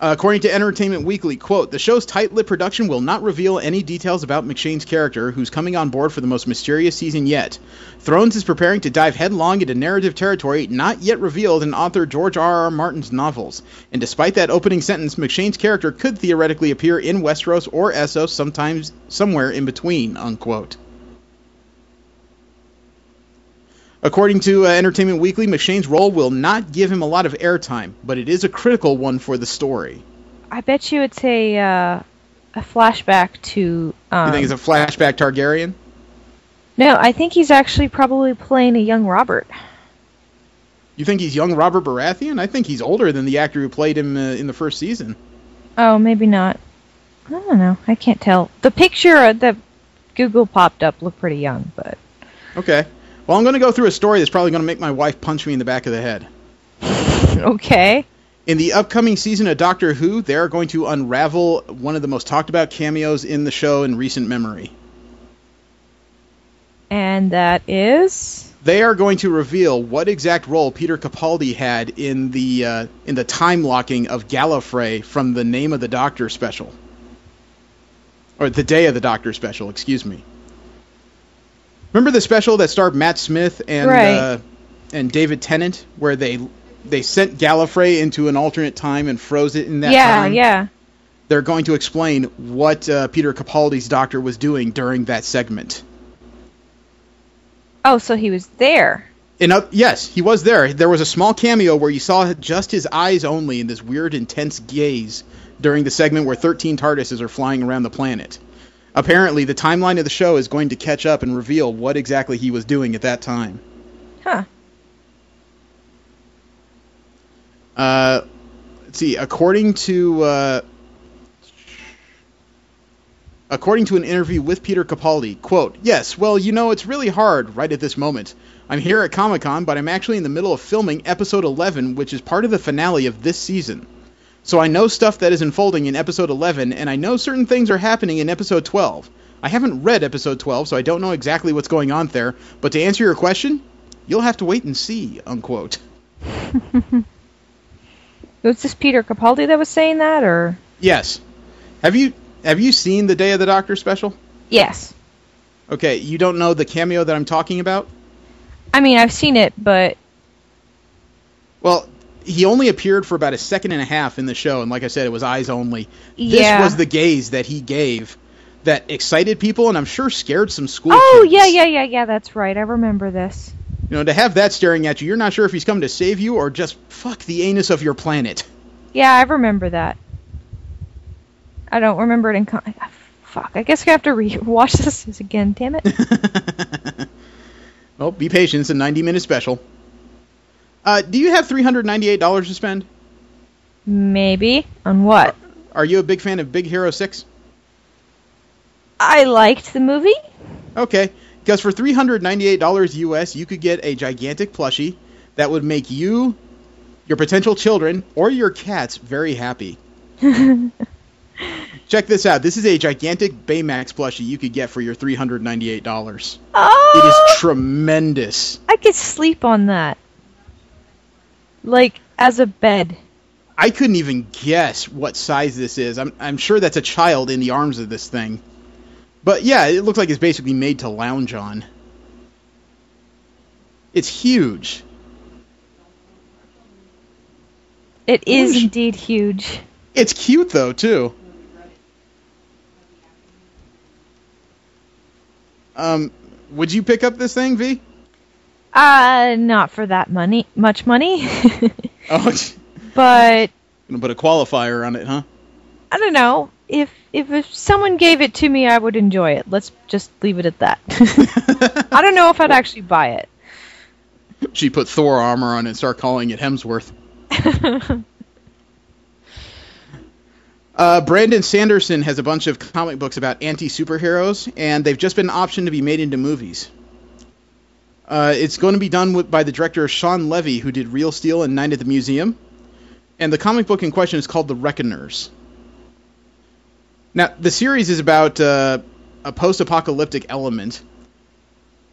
According to Entertainment Weekly, quote, the show's tight-lipped production will not reveal any details about McShane's character, who's coming on board for the most mysterious season yet. Thrones is preparing to dive headlong into narrative territory not yet revealed in author George R.R. Martin's novels. And despite that opening sentence, McShane's character could theoretically appear in Westeros or Essos sometimes somewhere in between, unquote. According to Entertainment Weekly, McShane's role will not give him a lot of airtime, but it is a critical one for the story. I bet you it's a flashback to... You think it's a flashback Targaryen? No, I think he's actually probably playing a young Robert. You think he's young Robert Baratheon? I think he's older than the actor who played him in the first season. Oh, maybe not. I don't know. I can't tell. The picture that Google popped up looked pretty young, but... Okay. Well, I'm going to go through a story that's probably going to make my wife punch me in the back of the head. Okay. In the upcoming season of Doctor Who, they're going to unravel one of the most talked about cameos in the show in recent memory. And And that is? They are going to reveal what exact role Peter Capaldi had in the time locking of Gallifrey from the Name of the Doctor special. Or the Day of the Doctor special, excuse me. Remember the special that starred Matt Smith and David Tennant, where they sent Gallifrey into an alternate time and froze it in that time? Yeah. They're going to explain what Peter Capaldi's Doctor was doing during that segment. Oh, so he was there. Yes, he was there. There was a small cameo where you saw just his eyes only in this weird, intense gaze during the segment where 13 TARDISes are flying around the planet. Apparently, the timeline of the show is going to catch up and reveal what exactly he was doing at that time. Huh. Let's see. According to an interview with Peter Capaldi, quote, "Yes, well, it's really hard right at this moment. I'm here at Comic-Con, but I'm actually in the middle of filming episode 11, which is part of the finale of this season. So I know stuff that is unfolding in episode 11, and I know certain things are happening in episode 12. I haven't read episode 12, so I don't know exactly what's going on there, but to answer your question, you'll have to wait and see," unquote. Was this Peter Capaldi that was saying that, or? Yes. Have you seen the Day of the Doctor special? Yes. Okay, you don't know the cameo that I'm talking about? I mean, I've seen it, but... Well, he only appeared for about a second and a half in the show, and like I said, it was eyes only. Yeah. This was the gaze that he gave that excited people, and I'm sure scared some school kids. Yeah, that's right. I remember this. To have that staring at you, you're not sure if he's coming to save you or just fuck the anus of your planet. Yeah, I remember that. I don't remember it in... Fuck, I guess I have to watch this again, damn it. Well, be patient, it's a 90-minute special. Do you have $398 to spend? Maybe. On what? Are you a big fan of Big Hero 6? I liked the movie. Okay, because for $398 US, you could get a gigantic plushie that would make you, your potential children, or your cats very happy. Check this out. This is a gigantic Baymax plushie you could get for your $398. Oh! It is tremendous. I could sleep on that. Like, as a bed. I couldn't even guess what size this is. I'm sure that's a child in the arms of this thing. But yeah, it looks like it's basically made to lounge on. It's huge. It is indeed huge. It's cute, though, too. Would you pick up this thing, V? Not for that much money. Oh, but gonna put a qualifier on it, huh? I don't know. If someone gave it to me, I would enjoy it. Let's just leave it at that. I don't know if I'd actually buy it. She put Thor armor on it and start calling it Hemsworth. Brandon Sanderson has a bunch of comic books about anti-superheroes, and they've just been optioned to be made into movies. It's going to be done by the director Sean Levy, who did Real Steel and Night at the Museum. And the comic book in question is called The Reckoners. Now, the series is about a post-apocalyptic element.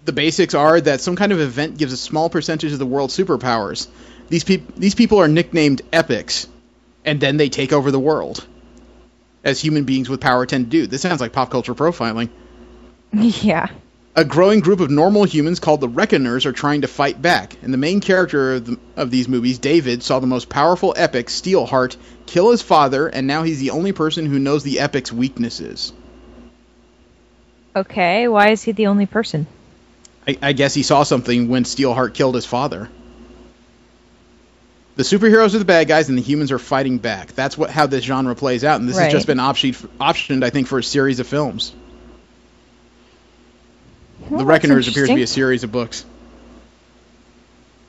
The basics are that some kind of event gives a small percentage of the world's superpowers. These people are nicknamed epics, and then they take over the world, as human beings with power tend to do. This sounds like pop culture profiling. Yeah. A growing group of normal humans called the Reckoners are trying to fight back, and the main character of these movies, David, saw the most powerful epic, Steelheart, kill his father, and now he's the only person who knows the epic's weaknesses. Okay, why is he the only person? I guess he saw something when Steelheart killed his father. The superheroes are the bad guys, and the humans are fighting back. That's how this genre plays out, and this has just been optioned, I think, for a series of films. Well, The Reckoners appears to be a series of books.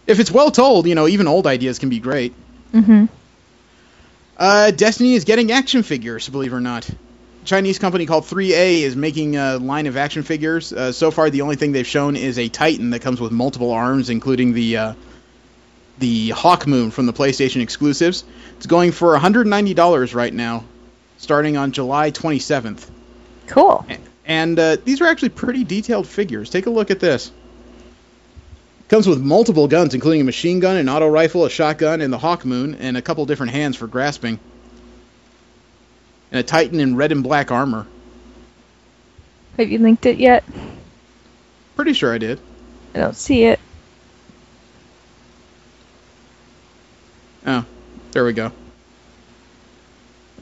If it's well told, even old ideas can be great. Mm-hmm. Destiny is getting action figures, believe it or not. A Chinese company called 3A is making a line of action figures. So far, the only thing they've shown is a Titan that comes with multiple arms, including the Hawk Moon from the PlayStation exclusives. It's going for $190 right now, starting on July 27th. Cool. And these are actually pretty detailed figures. Take a look at this. Comes with multiple guns, including a machine gun, an auto rifle, a shotgun, and the Hawk Moon, and a couple different hands for grasping. And a Titan in red and black armor. Have you linked it yet? Pretty sure I did. I don't see it. Oh, there we go.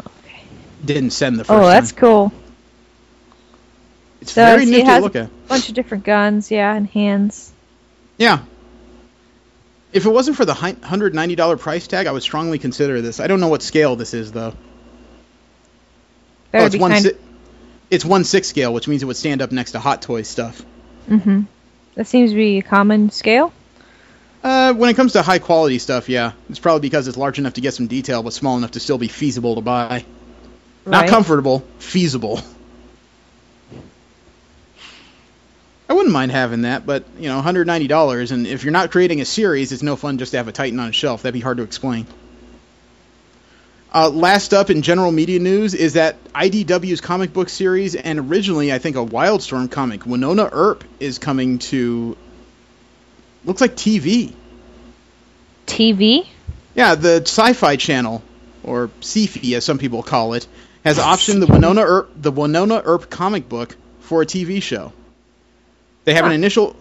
Okay. Didn't send the first time. Oh, that's cool. It's very nifty to look at. A bunch of different guns, yeah, and hands. Yeah. If it wasn't for the $190 price tag, I would strongly consider this. I don't know what scale this is, though. It's 1/6 scale, which means it would stand up next to Hot Toys stuff. Mm-hmm. That seems to be a common scale. When it comes to high quality stuff, yeah. It's probably because it's large enough to get some detail, but small enough to still be feasible to buy. Right. Not comfortable, feasible. I wouldn't mind having that, but, you know, $190, and if you're not creating a series, it's no fun just to have a Titan on a shelf. That'd be hard to explain. Last up in general media news is that IDW's comic book series, and originally, I think, a Wildstorm comic, Winona Earp, is coming to, looks like TV. TV? Yeah, the Sci-Fi Channel, or sci-fi as some people call it, has optioned the Winona Earp comic book for a TV show. They have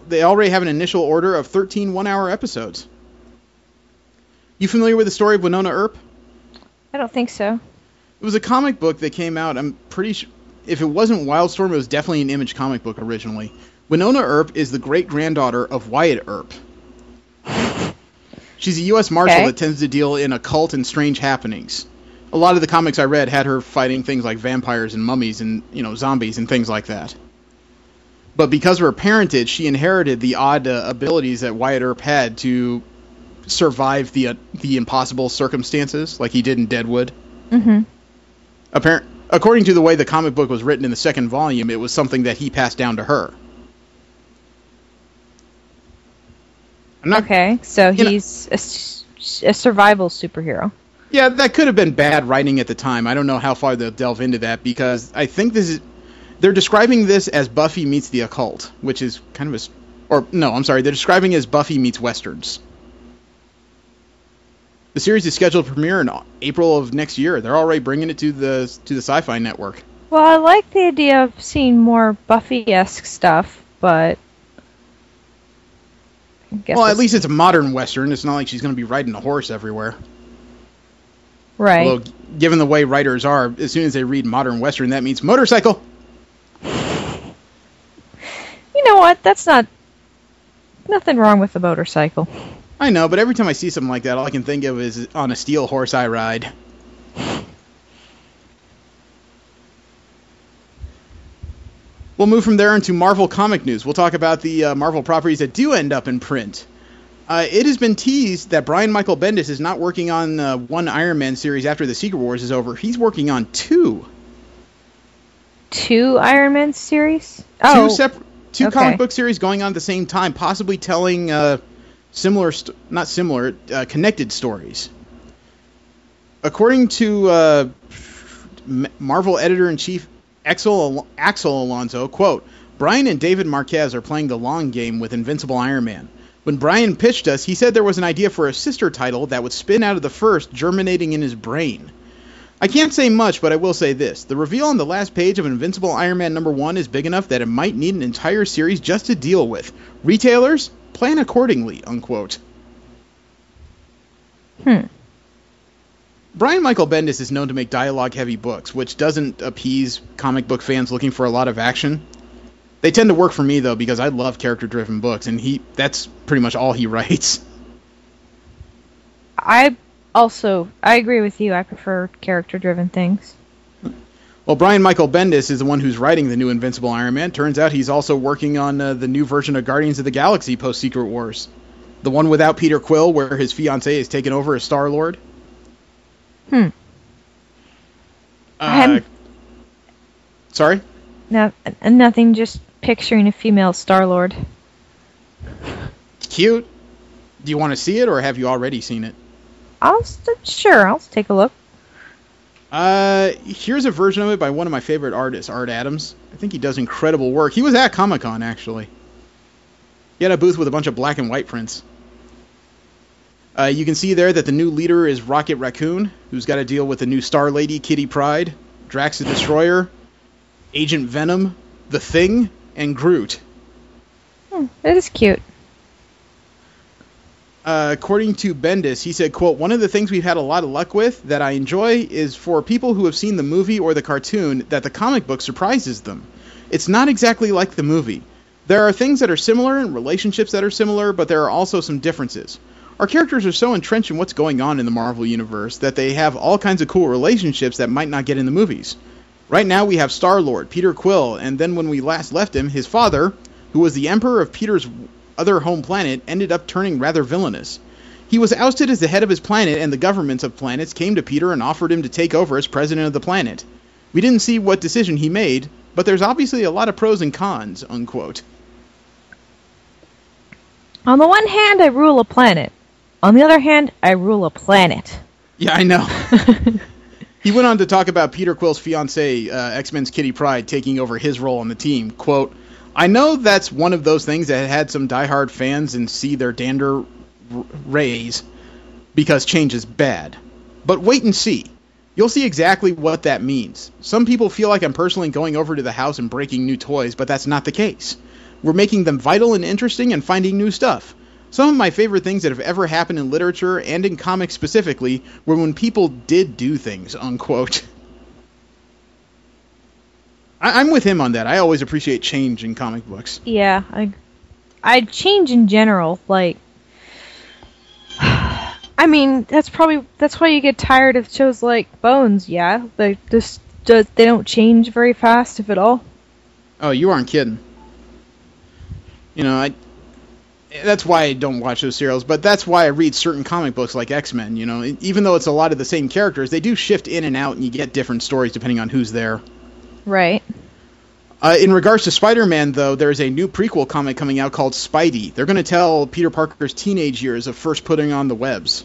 They already have an initial order of 13 one-hour episodes. You familiar with the story of Winona Earp? I don't think so. It was a comic book that came out. I'm pretty sure if it wasn't Wildstorm, it was definitely an Image comic book originally. Winona Earp is the great-granddaughter of Wyatt Earp. She's a U.S. Marshal that tends to deal in occult and strange happenings. A lot of the comics I read had her fighting things like vampires and mummies and, you know, zombies and things like that. But because of her parentage, she inherited the odd abilities that Wyatt Earp had to survive the impossible circumstances, like he did in Deadwood. Mm-hmm. According to the way the comic book was written in the second volume, it was something that he passed down to her. So he's a survival superhero. Yeah, that could have been bad writing at the time. I don't know how far they'll delve into that, because I think they're describing this as Buffy meets the occult, which is kind of they're describing it as Buffy meets Westerns. The series is scheduled to premiere in April of next year. They're already bringing it to the Sci-Fi Network. Well, I like the idea of seeing more Buffy-esque stuff, but at least it's a modern Western. It's not like she's going to be riding a horse everywhere. Right. Although, given the way writers are, as soon as they read modern Western, that means motorcycle. You know what? That's nothing wrong with the motorcycle. I know, but every time I see something like that, all I can think of is on a steel horse I ride. We'll move from there into Marvel comic news. We'll talk about the Marvel properties that do end up in print. It has been teased that Brian Michael Bendis is not working on one Iron Man series after the Secret Wars is over. He's working on two. Two Iron Man series? Two comic book series going on at the same time, possibly telling connected stories. According to Marvel editor-in-chief Axel Alonso, quote, Brian and David Marquez are playing the long game with Invincible Iron Man. When Brian pitched us, he said there was an idea for a sister title that would spin out of the first, germinating in his brain. I can't say much, but I will say this. The reveal on the last page of Invincible Iron Man #1 is big enough that it might need an entire series just to deal with. Retailers, plan accordingly, unquote. Brian Michael Bendis is known to make dialogue-heavy books, which doesn't appease comic book fans looking for a lot of action. They tend to work for me, though, because I love character-driven books, and that's pretty much all he writes. I agree with you. I prefer character-driven things. Well, Brian Michael Bendis is the one who's writing the new Invincible Iron Man. Turns out he's also working on the new version of Guardians of the Galaxy post-Secret Wars. The one without Peter Quill, where his fiancée is taken over as Star-Lord. Sorry? No, nothing, just picturing a female Star-Lord. Cute. Do you want to see it, or have you already seen it? I'll take a look. Here's a version of it by one of my favorite artists, Art Adams. I think he does incredible work. He was at Comic-Con, actually. He had a booth with a bunch of black and white prints. You can see there that the new leader is Rocket Raccoon, who's got to deal with the new Star Lady, Kitty Pryde, Drax the Destroyer, Agent Venom, The Thing, and Groot. That is cute. According to Bendis, he said, quote, "One of the things we've had a lot of luck with that I enjoy is for people who have seen the movie or the cartoon that the comic book surprises them. It's not exactly like the movie. There are things that are similar and relationships that are similar, but there are also some differences. Our characters are so entrenched in what's going on in the Marvel Universe that they have all kinds of cool relationships that might not get in the movies. Right now we have Star-Lord, Peter Quill, and then when we last left him, his father, who was the Emperor of Peter's other home planet, ended up turning rather villainous. He was ousted as the head of his planet, and the governments of planets came to Peter and offered him to take over as president of the planet. We didn't see what decision he made, but there's obviously a lot of pros and cons," unquote. On the one hand, I rule a planet. On the other hand, I rule a planet. Yeah, I know. He went on to talk about Peter Quill's fiancée, X-Men's Kitty Pryde, taking over his role on the team. Quote, "I know that's one of those things that had some diehard fans and see their dander raise because change is bad. But wait and see. You'll see exactly what that means. Some people feel like I'm personally going over to the house and breaking new toys, but that's not the case. We're making them vital and interesting and finding new stuff. Some of my favorite things that have ever happened in literature and in comics specifically were when people did do things," unquote. I'm with him on that. I always appreciate change in comic books. Yeah, I change in general. Like, I mean, that's why you get tired of shows like Bones. Yeah, they don't change very fast, if at all. Oh, you aren't kidding. You know, that's why I don't watch those serials, but that's why I read certain comic books like X-Men. You know, even though it's a lot of the same characters, they do shift in and out, and you get different stories depending on who's there. Right. In regards to Spider-Man, though, there's a new prequel comic coming out called Spidey. They're going to tell Peter Parker's teenage years of first putting on the webs.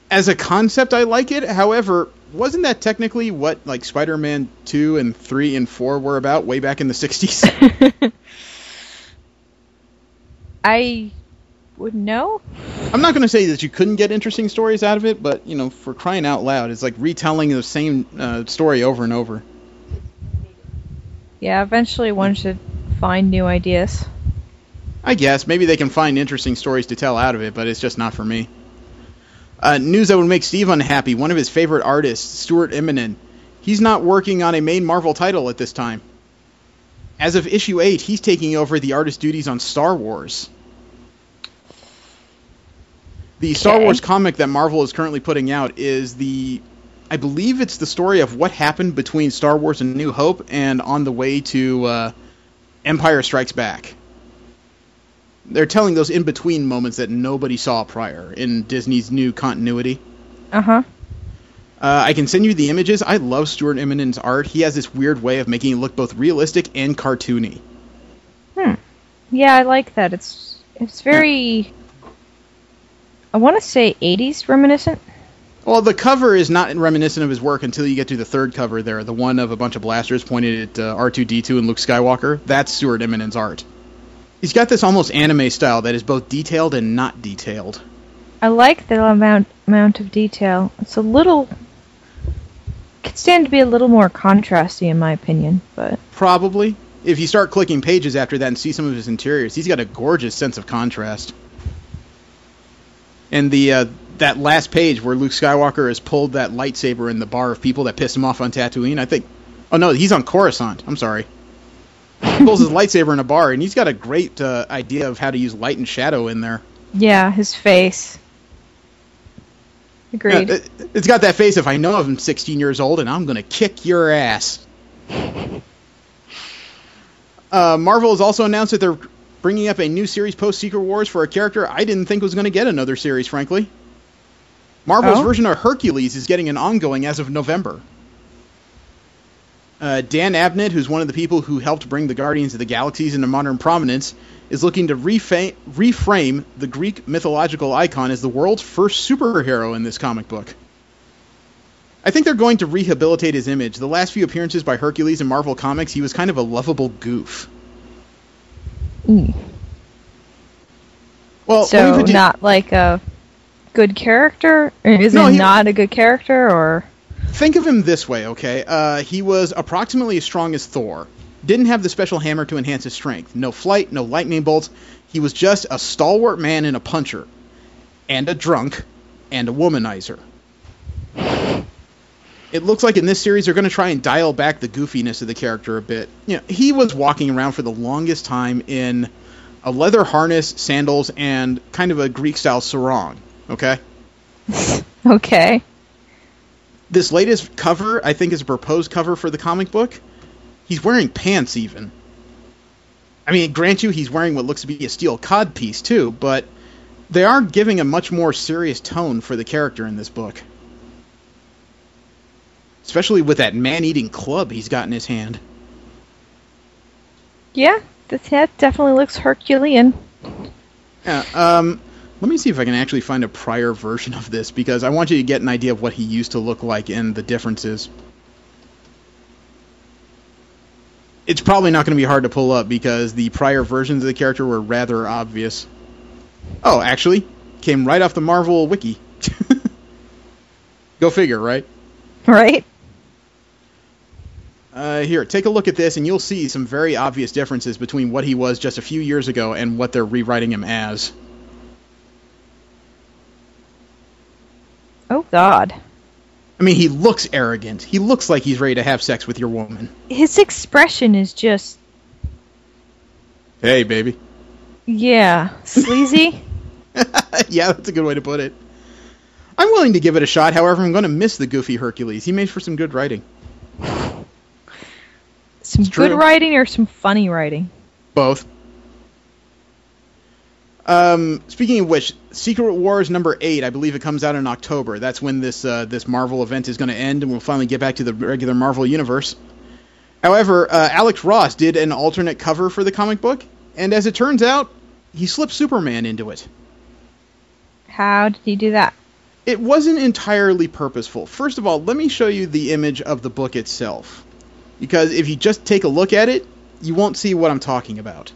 As a concept, I like it. However, wasn't that technically what like Spider-Man 2 and 3 and 4 were about way back in the 60s? I wouldn't know. I'm not going to say that you couldn't get interesting stories out of it, but, you know, for crying out loud, it's like retelling the same story over and over. Yeah, eventually one should find new ideas. I guess. Maybe they can find interesting stories to tell out of it, but it's just not for me. News that would make Steve unhappy. One of his favorite artists, Stuart Immonen, he's not working on a main Marvel title at this time. As of issue 8, he's taking over the artist duties on Star Wars. The Star Wars comic that Marvel is currently putting out is I believe it's the story of what happened between Star Wars and New Hope and on the way to Empire Strikes Back. They're telling those in-between moments that nobody saw prior in Disney's new continuity. Uh-huh. I can send you the images. I love Stuart Immonen's art. He has this weird way of making it look both realistic and cartoony. Yeah, I like that. It's very... I want to say 80s reminiscent. Well, the cover is not reminiscent of his work until you get to the third cover there, the one of a bunch of blasters pointed at R2-D2 and Luke Skywalker. That's Stuart Immonen's art. He's got this almost anime style that is both detailed and not detailed. I like the amount of detail. It's a little... could stand to be a little more contrasty, in my opinion, but... Probably. If you start clicking pages after that and see some of his interiors, he's got a gorgeous sense of contrast. And that last page where Luke Skywalker has pulled that lightsaber in the bar of people that pissed him off on Tatooine, I think... Oh, no, he's on Coruscant. I'm sorry. He pulls his lightsaber in a bar, and he's got a great idea of how to use light and shadow in there. Yeah, his face. Agreed. Yeah, it's got that face of, I know I'm 16 years old, and I'm going to kick your ass. Marvel has also announced that they're bringing up a new series post-Secret Wars for a character I didn't think was going to get another series, frankly. Marvel's version of Hercules is getting an ongoing as of November. Dan Abnett, who's one of the people who helped bring the Guardians of the Galaxies into modern prominence, is looking to reframe the Greek mythological icon as the world's first superhero in this comic book. I think they're going to rehabilitate his image. The last few appearances by Hercules in Marvel Comics, he was kind of a lovable goof. Well, so not like a good character? Or is he not a good character, or? Think of him this way, okay? He was approximately as strong as Thor. Didn't have the special hammer to enhance his strength. No flight, no lightning bolts. He was just a stalwart man and a puncher. And a drunk. And a womanizer. It looks like in this series they're going to try and dial back the goofiness of the character a bit. You know, he was walking around for the longest time in a leather harness, sandals, and kind of a Greek-style sarong, okay? Okay. This latest cover, I think, is a proposed cover for the comic book. He's wearing pants, even. I mean, grant you, he's wearing what looks to be a steel codpiece, too, but they are giving a much more serious tone for the character in this book. Especially with that man-eating club he's got in his hand. Yeah, that definitely looks Herculean. Yeah, let me see if I can actually find a prior version of this, because I want you to get an idea of what he used to look like and the differences. It's probably not going to be hard to pull up, because the prior versions of the character were rather obvious. Oh, actually, came right off the Marvel wiki. Go figure, right? Right. Here, take a look at this, and you'll see some very obvious differences between what he was just a few years ago and what they're rewriting him as. Oh, God. I mean, he looks arrogant. He looks like he's ready to have sex with your woman. His expression is just... Hey, baby. Yeah. Sleazy? Yeah, that's a good way to put it. I'm willing to give it a shot, however, I'm going to miss the goofy Hercules. He made for some good writing. Some good writing or some funny writing? Both. Speaking of which, Secret Wars number 8, I believe it comes out in October. That's when this Marvel event is going to end, and we'll finally get back to the regular Marvel universe. However, Alex Ross did an alternate cover for the comic book, and as it turns out, he slipped Superman into it. How did he do that? It wasn't entirely purposeful. First of all, let me show you the image of the book itself. Because if you just take a look at it, you won't see what I'm talking about.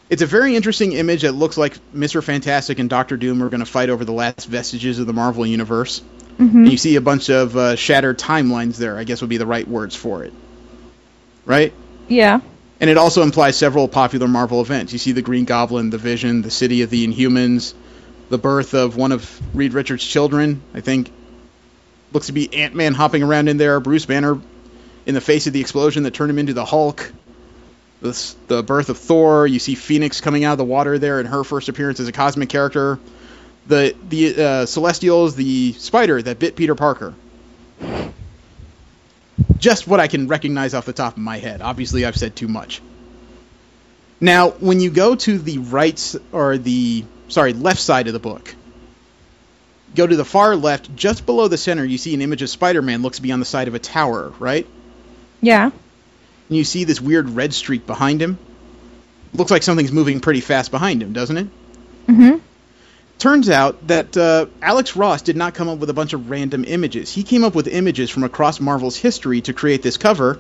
It's a very interesting image that looks like Mr. Fantastic and Doctor Doom are going to fight over the last vestiges of the Marvel Universe. Mm-hmm. And you see a bunch of shattered timelines there, I guess would be the right words for it. Right? Yeah. And it also implies several popular Marvel events. You see the Green Goblin, the Vision, the City of the Inhumans, the birth of one of Reed Richards' children, I think. Looks to be Ant-Man hopping around in there, Bruce Banner in the face of the explosion that turned him into the Hulk. The birth of Thor. You see Phoenix coming out of the water there in her first appearance as a cosmic character. The Celestials, the spider that bit Peter Parker. Just what I can recognize off the top of my head. Obviously, I've said too much. Now, when you go to the left side of the book, go to the far left, just below the center, you see an image of Spider-Man looks to be on the side of a tower, right? Yeah. And you see this weird red streak behind him. Looks like something's moving pretty fast behind him, doesn't it? Mm-hmm. Turns out that Alex Ross did not come up with a bunch of random images. He came up with images from across Marvel's history to create this cover.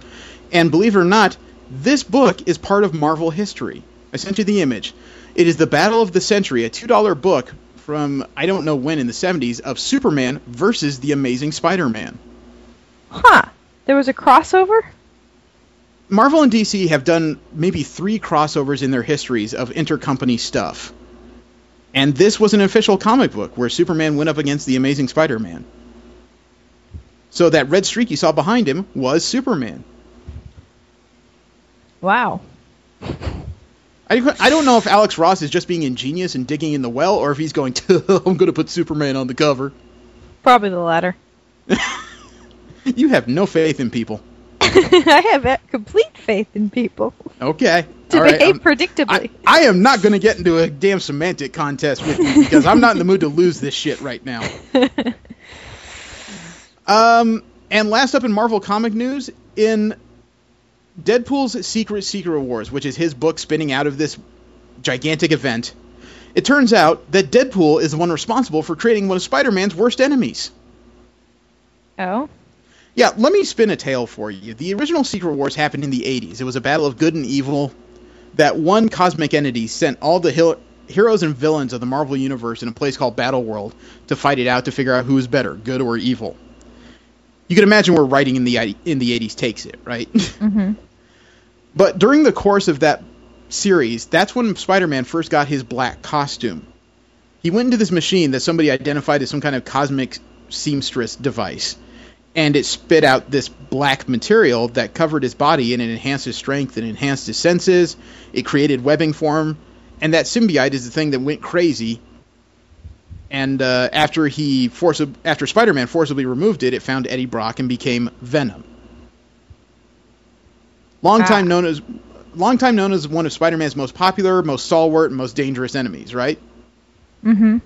And believe it or not, this book is part of Marvel history. I sent you the image. It is the Battle of the Century, a $2 book from I don't know when in the 70s of Superman versus the Amazing Spider-Man. Huh. There was a crossover? Marvel and DC have done maybe 3 crossovers in their histories of intercompany stuff. And this was an official comic book where Superman went up against the Amazing Spider-Man. So that red streak you saw behind him was Superman. Wow. I don't know if Alex Ross is just being ingenious and digging in the well, or if he's going to, I'm going to put Superman on the cover. Probably the latter. You have no faith in people. I have complete faith in people. Okay. To behave predictably. I am not going to get into a damn semantic contest with you, because I'm not in the mood to lose this shit right now. And last up in Marvel comic news, in Deadpool's Secret Wars, which is his book spinning out of this gigantic event, it turns out that Deadpool is the one responsible for creating one of Spider-Man's worst enemies. Oh? Yeah, let me spin a tale for you. The original Secret Wars happened in the 80s. It was a battle of good and evil that one cosmic entity sent all the heroes and villains of the Marvel Universe in a place called Battle World to fight it out to figure out who is better, good or evil. You can imagine where writing in the 80s takes it, right? Mm-hmm. But during the course of that series, that's when Spider-Man first got his black costume. He went into this machine that somebody identified as some kind of cosmic seamstress device, and it spit out this black material that covered his body, and it enhanced his strength and enhanced his senses. It created webbing for him, and that symbiote is the thing that went crazy. And after Spider-Man forcibly removed it, it found Eddie Brock and became Venom. Long time known as one of Spider-Man's most popular, most stalwart, and most dangerous enemies, right? Mm-hmm.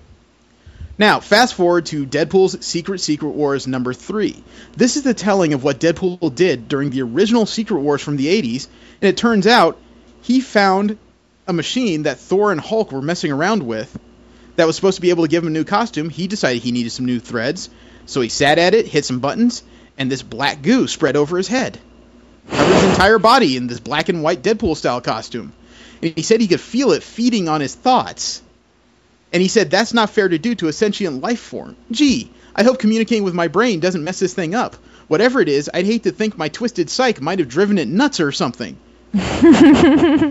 Now, fast forward to Deadpool's Secret Wars number 3. This is the telling of what Deadpool did during the original Secret Wars from the 80s, and it turns out he found a machine that Thor and Hulk were messing around with that was supposed to be able to give him a new costume. He decided he needed some new threads, so he sat at it, hit some buttons, and this black goo spread over his head. Covered his entire body in this black and white Deadpool-style costume. And he said he could feel it feeding on his thoughts. And he said, that's not fair to do to a sentient life form. Gee, I hope communicating with my brain doesn't mess this thing up. Whatever it is, I'd hate to think my twisted psyche might have driven it nuts or something.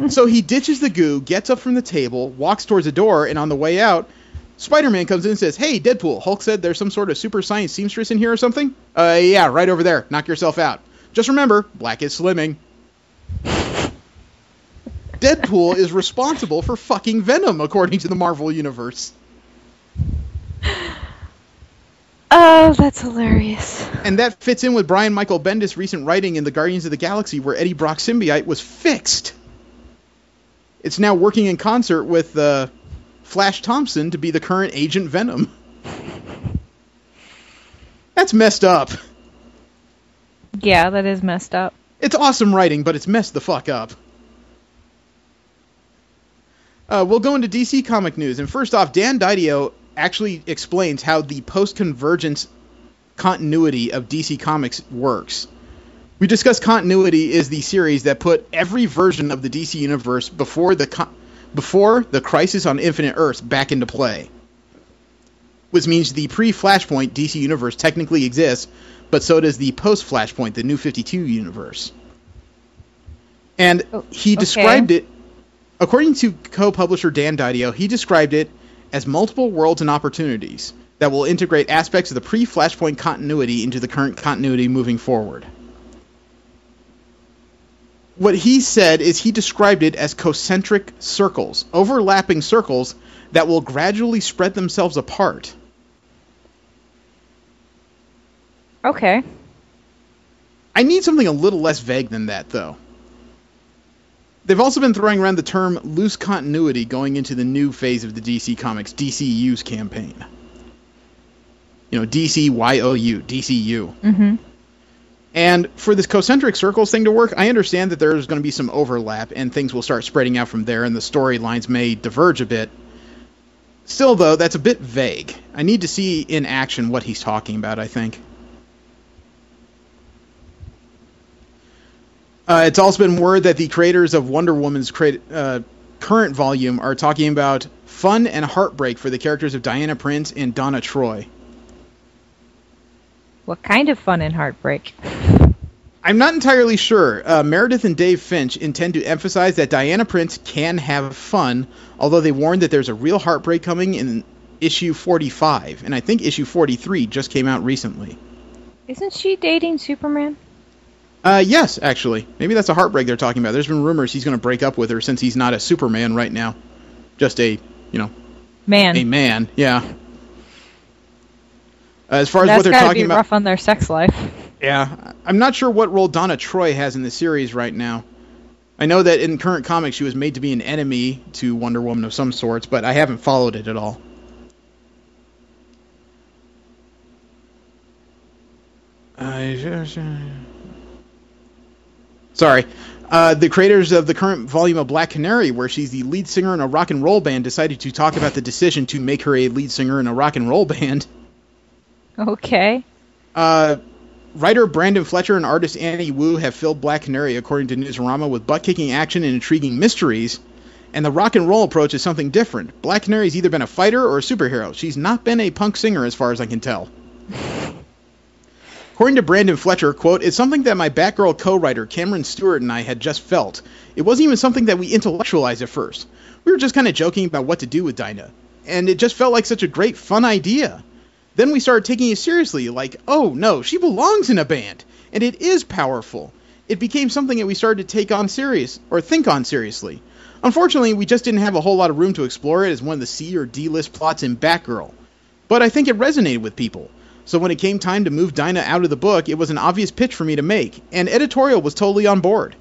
So he ditches the goo, gets up from the table, walks towards the door, and on the way out, Spider-Man comes in and says, hey, Deadpool, Hulk said there's some sort of super science seamstress in here or something? Yeah, right over there. Knock yourself out. Just remember, black is slimming. Deadpool is responsible for fucking Venom, according to the Marvel Universe. Oh, that's hilarious. And that fits in with Brian Michael Bendis' recent writing in the Guardians of the Galaxy, where Eddie Brock's symbiote was fixed. It's now working in concert with Flash Thompson to be the current Agent Venom. That's messed up. Yeah, that is messed up. It's awesome writing, but it's messed the fuck up. We'll go into DC comic news, and first off, Dan Didio actually explains how the post-convergence continuity of DC Comics works. We discussed continuity is the series that put every version of the DC universe before the Crisis on Infinite Earths back into play. Which means the pre-Flashpoint DC universe technically exists, but so does the post-Flashpoint, the New 52 universe. And he described it, according to co-publisher Dan Didio, he described it as multiple worlds and opportunities that will integrate aspects of the pre-Flashpoint continuity into the current continuity moving forward. What he said is he described it as concentric circles, overlapping circles that will gradually spread themselves apart. Okay. I need something a little less vague than that, though. They've also been throwing around the term loose continuity going into the new phase of the DC Comics DCU's campaign. You know, DCYOU, DCU. Mm-hmm. And for this concentric circles thing to work, I understand that there's going to be some overlap and things will start spreading out from there and the storylines may diverge a bit. Still, though, that's a bit vague. I need to see in action what he's talking about, I think. It's also been word that the creators of Wonder Woman's current volume are talking about fun and heartbreak for the characters of Diana Prince and Donna Troy. What kind of fun and heartbreak? I'm not entirely sure. Meredith and Dave Finch intend to emphasize that Diana Prince can have fun, although they warned that there's a real heartbreak coming in issue 45, and I think issue 43 just came out recently. Isn't she dating Superman? Yes, actually. Maybe that's a heartbreak they're talking about. There's been rumors he's going to break up with her since he's not a Superman right now. Just a, man. A man, yeah. As far as that's what they're talking about, rough on their sex life. Yeah, I'm not sure what role Donna Troy has in the series right now. I know that in current comics she was made to be an enemy to Wonder Woman of some sorts, but I haven't followed it at all. Sorry. The creators of the current volume of Black Canary, where she's the lead singer in a rock and roll band, decided to talk about the decision to make her a lead singer in a rock and roll band. Okay. Writer Brandon Fletcher and artist Annie Wu have filled Black Canary, according to Newsarama, with butt-kicking action and intriguing mysteries. And the rock and roll approach is something different. Black Canary's either been a fighter or a superhero. She's not been a punk singer, as far as I can tell. According to Brandon Fletcher, quote, "It's something that my Batgirl co-writer Cameron Stewart and I had just felt. It wasn't even something that we intellectualized at first. We were just kind of joking about what to do with Dinah. And it just felt like such a great, fun idea. Then we started taking it seriously, like, oh no, she belongs in a band. And it is powerful. It became something that we started to think on seriously. Unfortunately, we just didn't have a whole lot of room to explore it as one of the C or D list plots in Batgirl. But I think it resonated with people. So when it came time to move Dinah out of the book, it was an obvious pitch for me to make, and editorial was totally on board.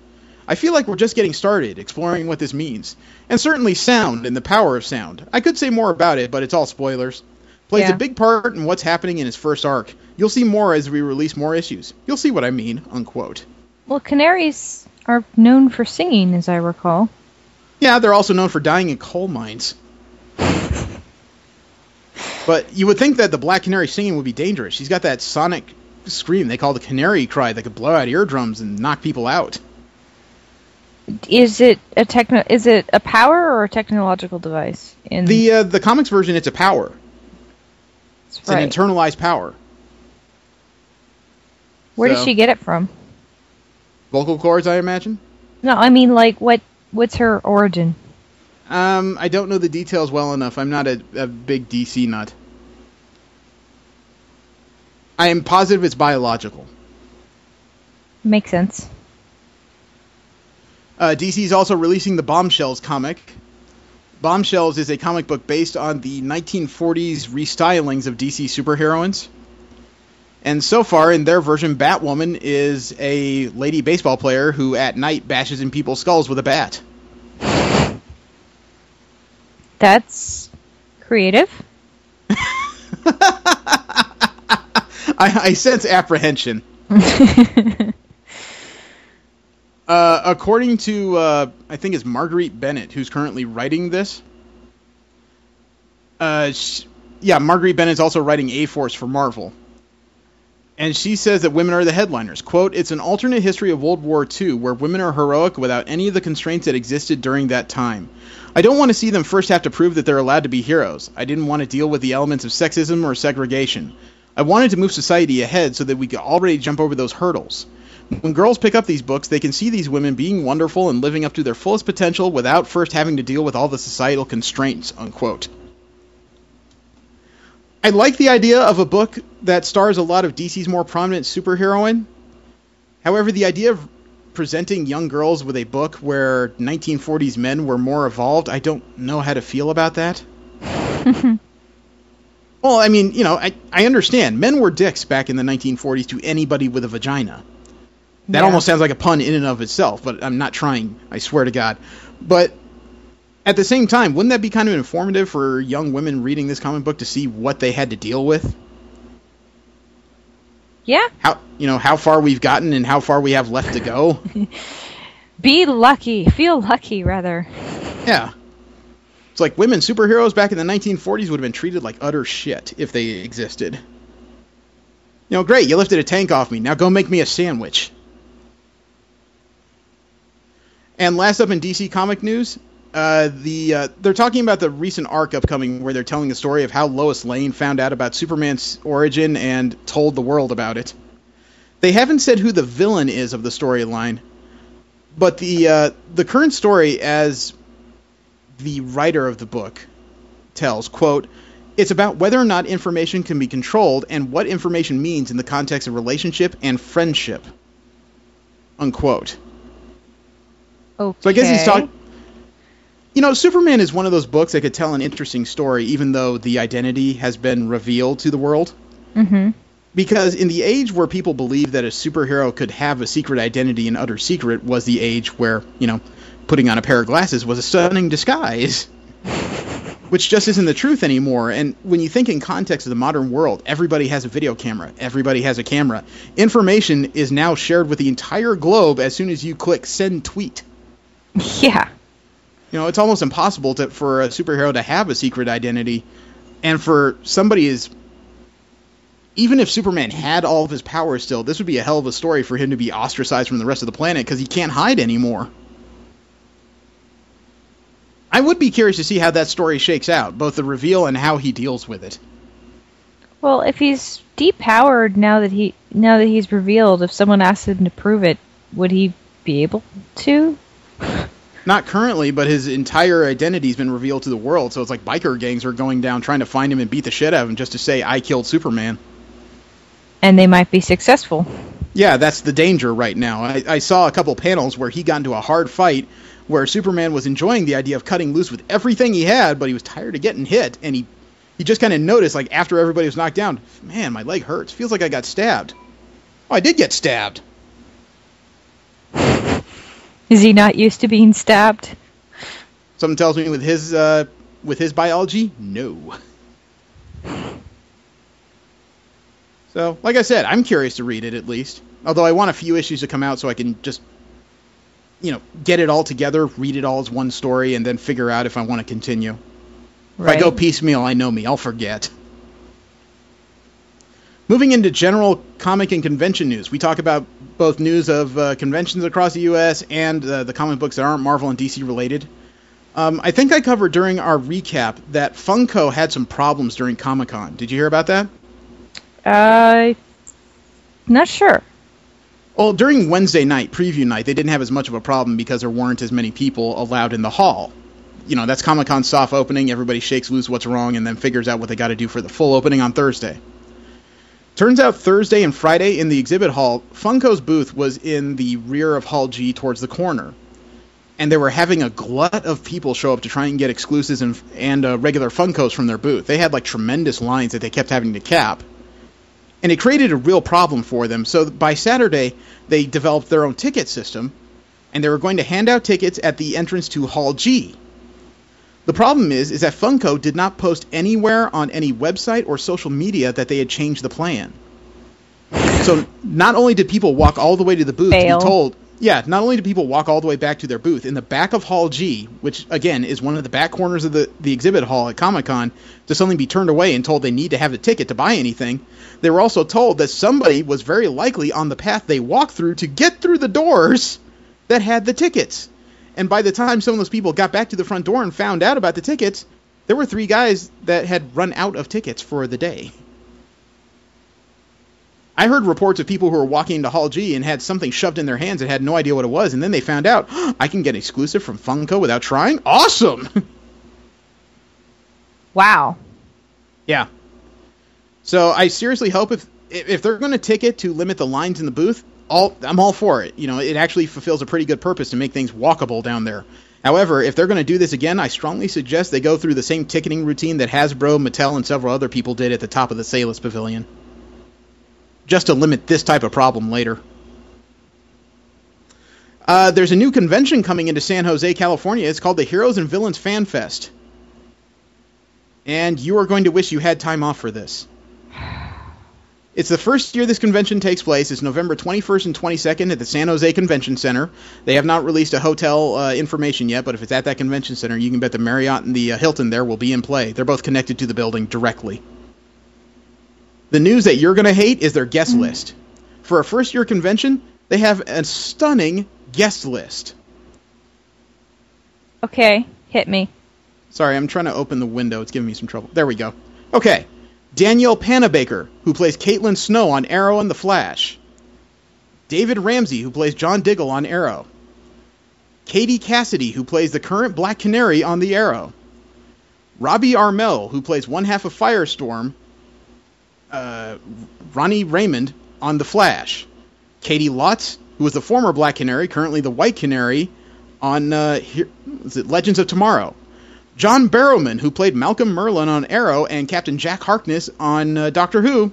I feel like we're just getting started, exploring what this means. And certainly sound and the power of sound. I could say more about it, but it's all spoilers. Plays a big part in what's happening in his first arc. You'll see more as we release more issues. You'll see what I mean," unquote. Well, canaries are known for singing, as I recall. Yeah, they're also known for dying in coal mines. But you would think that the Black Canary singing would be dangerous. She's got that sonic scream they call the canary cry that could blow out eardrums and knock people out. Is it a power or a technological device? In The comics version, it's a power. It's right. an internalized power. Where did she get it from? Vocal cords, I imagine? No, I mean, like, what's her origin? I don't know the details well enough. I'm not a big DC nut. I am positive it's biological. Makes sense. DC's also releasing the Bombshells comic. Bombshells is a comic book based on the 1940s restylings of DC superheroines. And so far, in their version, Batwoman is a lady baseball player who at night bashes in people's skulls with a bat. That's creative. I sense apprehension. According to, I think it's Marguerite Bennett, who's currently writing this. Marguerite Bennett's also writing A-Force for Marvel. And she says that women are the headliners. Quote, "It's an alternate history of World War II where women are heroic without any of the constraints that existed during that time. I don't want to see them first have to prove that they're allowed to be heroes. I didn't want to deal with the elements of sexism or segregation. I wanted to move society ahead so that we could already jump over those hurdles. When girls pick up these books, they can see these women being wonderful and living up to their fullest potential without first having to deal with all the societal constraints," unquote. I like the idea of a book that stars a lot of DC's more prominent superheroine. However, the idea of presenting young girls with a book where 1940s men were more evolved, I don't know how to feel about that. Well, I mean, I understand. Men were dicks back in the 1940s to anybody with a vagina. That almost sounds like a pun in and of itself, but I'm not trying, I swear to God. But at the same time, wouldn't that be kind of informative for young women reading this comic book to see what they had to deal with? Yeah. How far we've gotten and how far we have left to go. Feel lucky, rather. Yeah. It's like women superheroes back in the 1940s would have been treated like utter shit if they existed. Great, you lifted a tank off me. Now go make me a sandwich. And last up in DC comic news, they're talking about the recent arc upcoming where they're telling the story of how Lois Lane found out about Superman's origin and told the world about it. They haven't said who the villain is of the storyline, but the current story, as the writer of the book tells, quote, "It's about whether or not information can be controlled and what information means in the context of relationship and friendship," unquote. Okay. So I guess he's talking... Superman is one of those books that could tell an interesting story even though the identity has been revealed to the world. Mm-hmm. Because in the age where people believed that a superhero could have a secret identity and utter secret was the age where, putting on a pair of glasses was a stunning disguise. which just isn't the truth anymore. And when you think in context of the modern world, everybody has a video camera. Everybody has a camera. Information is now shared with the entire globe as soon as you click send tweet. Yeah. You know, it's almost impossible for a superhero to have a secret identity. And for somebody even if Superman had all of his powers still, this would be a hell of a story for him to be ostracized from the rest of the planet because he can't hide anymore. I would be curious to see how that story shakes out, both the reveal and how he deals with it. Well, if he's depowered now that he's revealed, if someone asked him to prove it, would he be able to? Not currently, but his entire identity's been revealed to the world, so it's like biker gangs are going down trying to find him and beat the shit out of him just to say, I killed Superman. And they might be successful. Yeah, that's the danger right now. I saw a couple panels where he got into a hard fight where Superman was enjoying the idea of cutting loose with everything he had, but he was tired of getting hit, and he just kind of noticed, like, after everybody was knocked down, man, my leg hurts. Feels like I got stabbed. Oh, I did get stabbed. Is he not used to being stabbed? Something tells me with his biology, no. So, like I said, I'm curious to read it at least. Although I want a few issues to come out so I can just, get it all together, read it all as one story, and then figure out if I want to continue. Right. If I go piecemeal, I know me. I'll forget. Moving into general comic and convention news, we talk about both news of conventions across the U.S. and the comic books that aren't Marvel and DC related. I think I covered during our recap that Funko had some problems during Comic-Con. Did you hear about that? Not sure. Well, during Wednesday night, preview night, they didn't have as much of a problem because there weren't as many people allowed in the hall. That's Comic-Con's soft opening. Everybody shakes loose what's wrong and then figures out what they got to do for the full opening on Thursday. Turns out Thursday and Friday in the exhibit hall, Funko's booth was in the rear of Hall G towards the corner. And they were having a glut of people show up to try and get exclusives and regular Funkos from their booth. They had tremendous lines that they kept having to cap. And it created a real problem for them. So by Saturday, they developed their own ticket system, and they were going to hand out tickets at the entrance to Hall G. The problem is that Funko did not post anywhere on any website or social media that they had changed the plan. So not only did people walk all the way to the booth to be told... Yeah, not only do people walk all the way back to their booth, in the back of Hall G, which, again, is one of the back corners of the exhibit hall at Comic-Con, to suddenly be turned away and told they need to have a ticket to buy anything, they were also told that somebody was very likely on the path they walked through to get through the doors that had the tickets. And by the time some of those people got back to the front door and found out about the tickets, there were 3 guys that had run out of tickets for the day. I heard reports of people who were walking into Hall G and had something shoved in their hands and had no idea what it was, and then they found out, I can get exclusive from Funko without trying? Awesome! Wow. Yeah. So I seriously hope if they're going to ticket to limit the lines in the booth, I'm all for it. It actually fulfills a pretty good purpose to make things walkable down there. However, if they're going to do this again, I strongly suggest they go through the same ticketing routine that Hasbro, Mattel, and several other people did at the top of the Salus Pavilion. Just to limit this type of problem later. There's a new convention coming into San Jose, California. It's called the Heroes and Villains Fan Fest. And you are going to wish you had time off for this. It's the first year this convention takes place. It's November 21st and 22nd at the San Jose Convention Center. They have not released a hotel information yet, but if it's at that convention center, you can bet the Marriott and the Hilton there will be in play. They're both connected to the building directly. The news that you're going to hate is their guest list. For a first-year convention, they have a stunning guest list. Okay, hit me. Sorry, I'm trying to open the window. It's giving me some trouble. There we go. Okay. Danielle Panabaker, who plays Caitlin Snow on Arrow and The Flash. David Ramsey, who plays John Diggle on Arrow. Katie Cassidy, who plays the current Black Canary on The Arrow. Robbie Armel, who plays one half of Firestorm. Ronnie Raymond on The Flash. Katie Lotz, who was the former Black Canary, currently the White Canary on Legends of Tomorrow. John Barrowman, who played Malcolm Merlin on Arrow and Captain Jack Harkness on Doctor Who.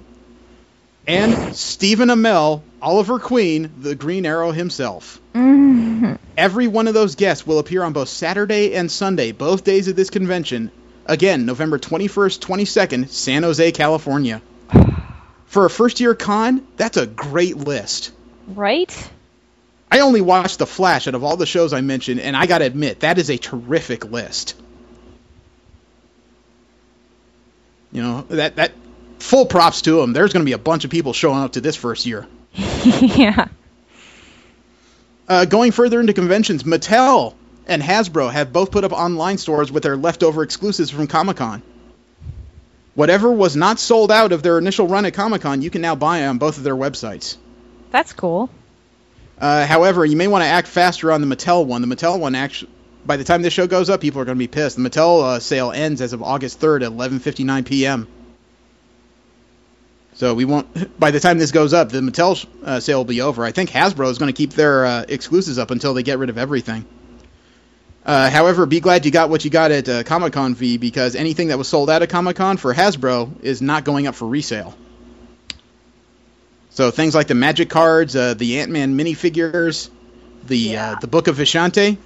And Stephen Amell, Oliver Queen, the Green Arrow himself. Mm-hmm. Every one of those guests will appear on both Saturday and Sunday, both days of this convention, Again, November 21st, 22nd, San Jose, California. For a first-year con, that's a great list. Right? I only watched The Flash out of all the shows I mentioned, and I gotta admit, that is a terrific list. You know, that full props to them. There's going to be a bunch of people showing up to this first year. Yeah. Going further into conventions, Mattel and Hasbro have both put up online stores with their leftover exclusives from Comic-Con. Whatever was not sold out of their initial run at Comic-Con, you can now buy on both of their websites. That's cool. However, you may want to act faster on the Mattel one. The Mattel one, actually, by the time this show goes up, people are going to be pissed. The Mattel sale ends as of August 3rd at 11:59 p.m. So we won't. By the time this goes up, the Mattel sale will be over. I think Hasbro is going to keep their exclusives up until they get rid of everything. However, be glad you got what you got at Comic-Con, V, because anything that was sold out at Comic-Con for Hasbro is not going up for resale. So things like the Magic cards, the Ant-Man minifigures, the Book of Vishante,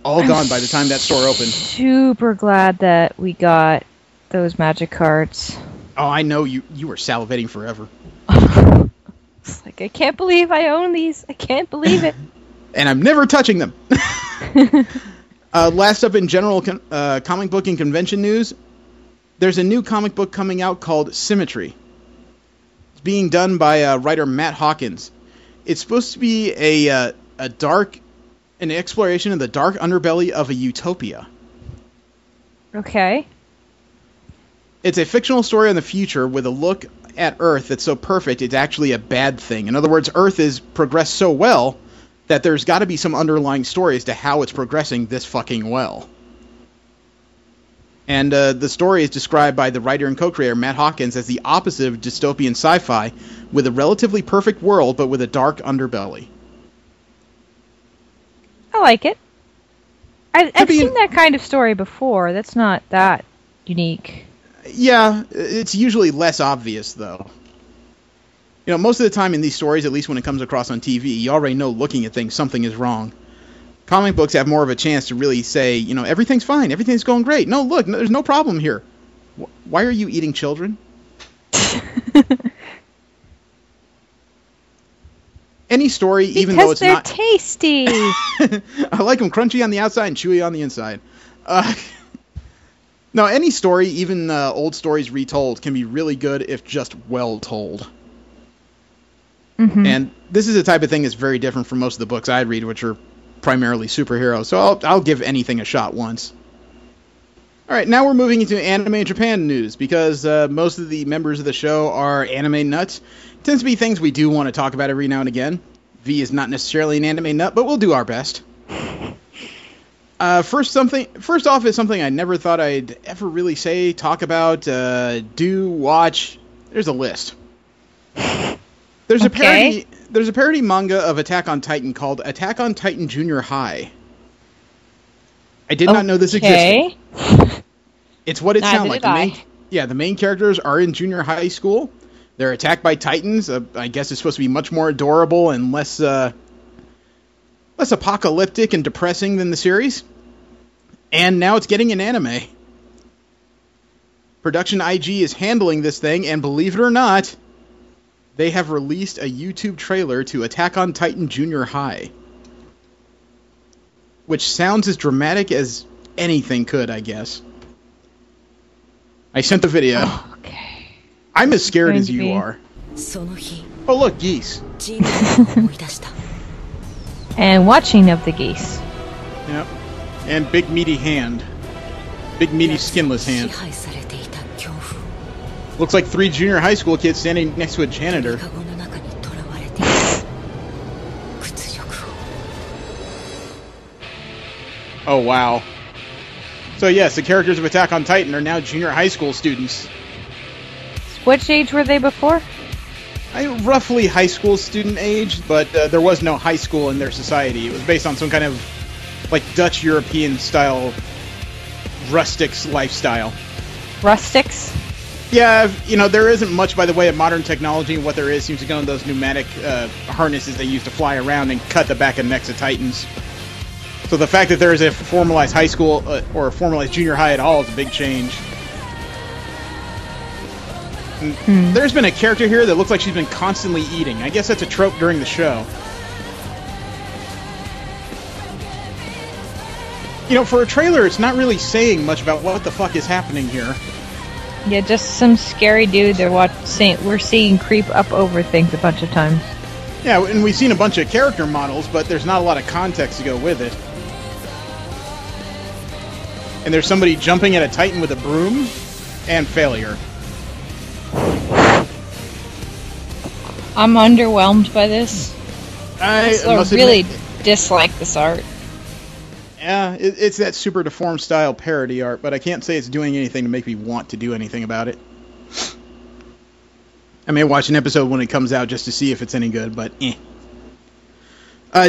all gone by the time that store opened. Super glad that we got those Magic cards. Oh, I know you were salivating forever. It's like, I can't believe I own these. I can't believe it. And I'm never touching them. Last up in general comic book and convention news, there's a new comic book coming out called Symmetry. It's being done by writer Matt Hawkins. It's supposed to be an exploration of the dark underbelly of a utopia. Okay. It's a fictional story on the future with a look at Earth that's so perfect it's actually a bad thing. In other words, Earth has progressed so well that there's got to be some underlying story as to how it's progressing this fucking well. And the story is described by the writer and co-creator Matt Hawkins as the opposite of dystopian sci-fi, with a relatively perfect world but with a dark underbelly. I like it. I've seen that kind of story before. That's not that unique. Yeah, it's usually less obvious, though. You know, most of the time in these stories, at least when it comes across on TV, you already know looking at things something is wrong. Comic books have more of a chance to really say, you know, everything's fine, everything's going great. No, look, there's no problem here. Why are you eating children? Any story, even though it's not... Because they're tasty! I like them crunchy on the outside and chewy on the inside. No, any story, even old stories retold, can be really good if just well told. Mm-hmm. And this is the type of thing that's very different from most of the books I read, which are primarily superheroes. So I'll give anything a shot once. All right, now we're moving into Anime Japan news, because most of the members of the show are anime nuts. It tends to be things we do want to talk about every now and again. V is not necessarily an anime nut, but we'll do our best. First off is something I never thought I'd ever really talk about, do, watch. There's a list. There's a parody manga of Attack on Titan called Attack on Titan Junior High. I did not know this existed. It's what it sounds like. The main characters are in junior high school. They're attacked by Titans. I guess it's supposed to be much more adorable and less apocalyptic and depressing than the series. And now it's getting an anime. Production IG is handling this thing, and believe it or not, they have released a YouTube trailer to Attack on Titan Junior High. Which sounds as dramatic as anything could, I guess. I sent the video. Oh, okay. I'm as scared as you are. Oh, look, geese. And watching of the geese. Yep. And big meaty hand. Big meaty skinless hand. Looks like 3 junior high school kids standing next to a janitor. Oh, wow. So yes, the characters of Attack on Titan are now junior high school students. Which age were they before? Roughly high school student age, but there was no high school in their society. It was based on some kind of like Dutch European style rustics lifestyle. Rustics? Yeah, you know, there isn't much by the way of modern technology. What there is seems to go in those pneumatic harnesses they use to fly around and cut the back and necks of Titans. So the fact that there is a formalized high school or a formalized junior high at all is a big change. There's been a character here that looks like she's been constantly eating. I guess that's a trope during the show. You know, for a trailer, it's not really saying much about what the fuck is happening here. Yeah, just some scary dude we're seeing creep up over things a bunch of times. Yeah, and we've seen a bunch of character models, but there's not a lot of context to go with it. And there's somebody jumping at a Titan with a broom, and failure. I'm underwhelmed by this. I really dislike this art. Yeah, it's that super deformed style parody art, but I can't say it's doing anything to make me want to do anything about it. I may watch an episode when it comes out just to see if it's any good, but eh.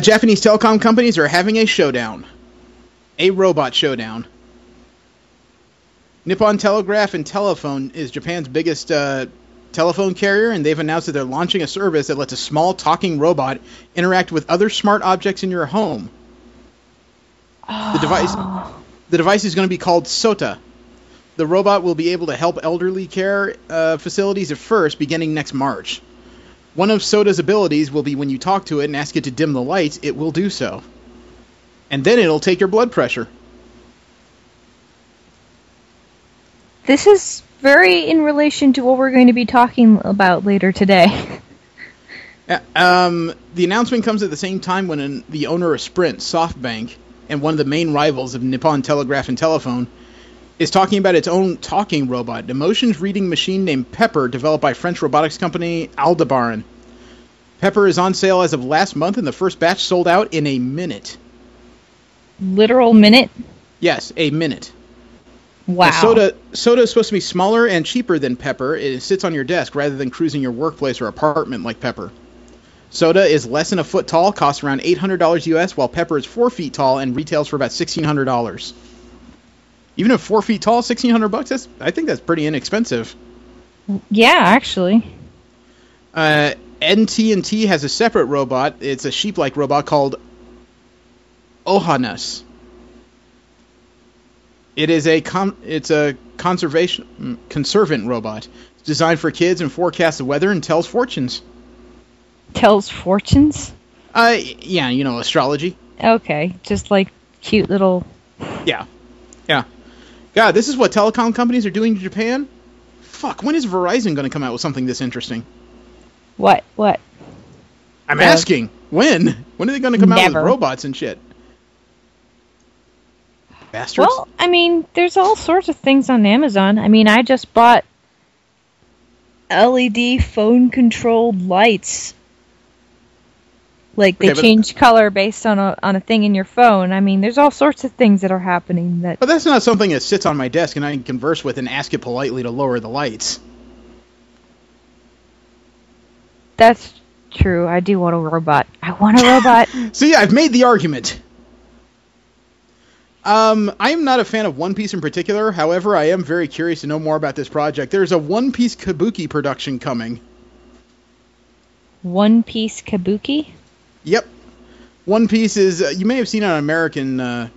Japanese telecom companies are having a showdown. A robot showdown. Nippon Telegraph and Telephone is Japan's biggest telephone carrier, and they've announced that they're launching a service that lets a small talking robot interact with other smart objects in your home. The device is going to be called SOTA. The robot will be able to help elderly care facilities at first, beginning next March. One of SOTA's abilities will be when you talk to it and ask it to dim the lights, it will do so. And then it'll take your blood pressure. This is very in relation to what we're going to be talking about later today. The announcement comes at the same time when the owner of Sprint, SoftBank, and one of the main rivals of Nippon Telegraph and Telephone, is talking about its own talking robot, an emotions-reading machine named Pepper, developed by French robotics company Aldebaran. Pepper is on sale as of last month, and the first batch sold out in a minute. Literal minute? Yes, a minute. Wow. SOTA is supposed to be smaller and cheaper than Pepper. It sits on your desk rather than cruising your workplace or apartment like Pepper. SOTA is less than a foot tall, costs around $800 US, while Pepper is 4 feet tall and retails for about $1,600. Even if 4 feet tall, $1,600, I think that's pretty inexpensive. Yeah, actually. NT&T has a separate robot. It's a sheep-like robot called Ohanus. It's a conservant robot. It's designed for kids and forecasts the weather and tells fortunes. Tells fortunes? Yeah, you know, astrology. Okay, just like cute little... Yeah. God, this is what telecom companies are doing to Japan? Fuck, when is Verizon going to come out with something this interesting? What? I'm asking. When? When are they going to come out with robots and shit? Bastards. Well, I mean, there's all sorts of things on Amazon. I mean, I just bought LED phone-controlled lights. Like, they change color based on a thing in your phone. I mean, there's all sorts of things that are happening that... But that's not something that sits on my desk and I can converse with and ask it politely to lower the lights. That's true. I do want a robot. I want a robot. See, I've made the argument. I am not a fan of One Piece in particular. However, I am very curious to know more about this project. There's a One Piece Kabuki production coming. One Piece Kabuki? Yep. One Piece is, you may have seen it on American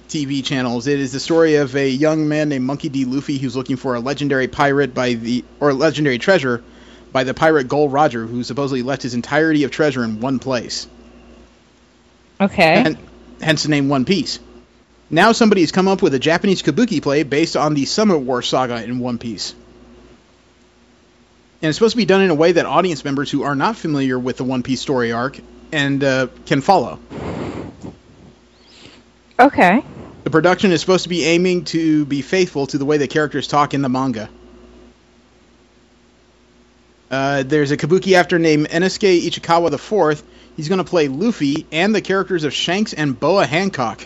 TV channels. It is the story of a young man named Monkey D. Luffy who's looking for a legendary legendary treasure by the pirate Gold Roger, who supposedly left his entirety of treasure in one place. Okay. And hence the name One Piece. Now somebody's come up with a Japanese kabuki play based on the Summit War saga in One Piece. And it's supposed to be done in a way that audience members who are not familiar with the One Piece story arc and can follow. Okay. The production is supposed to be aiming to be faithful to the way the characters talk in the manga. There's a kabuki actor named Enosuke Ichikawa IV. He's going to play Luffy and the characters of Shanks and Boa Hancock.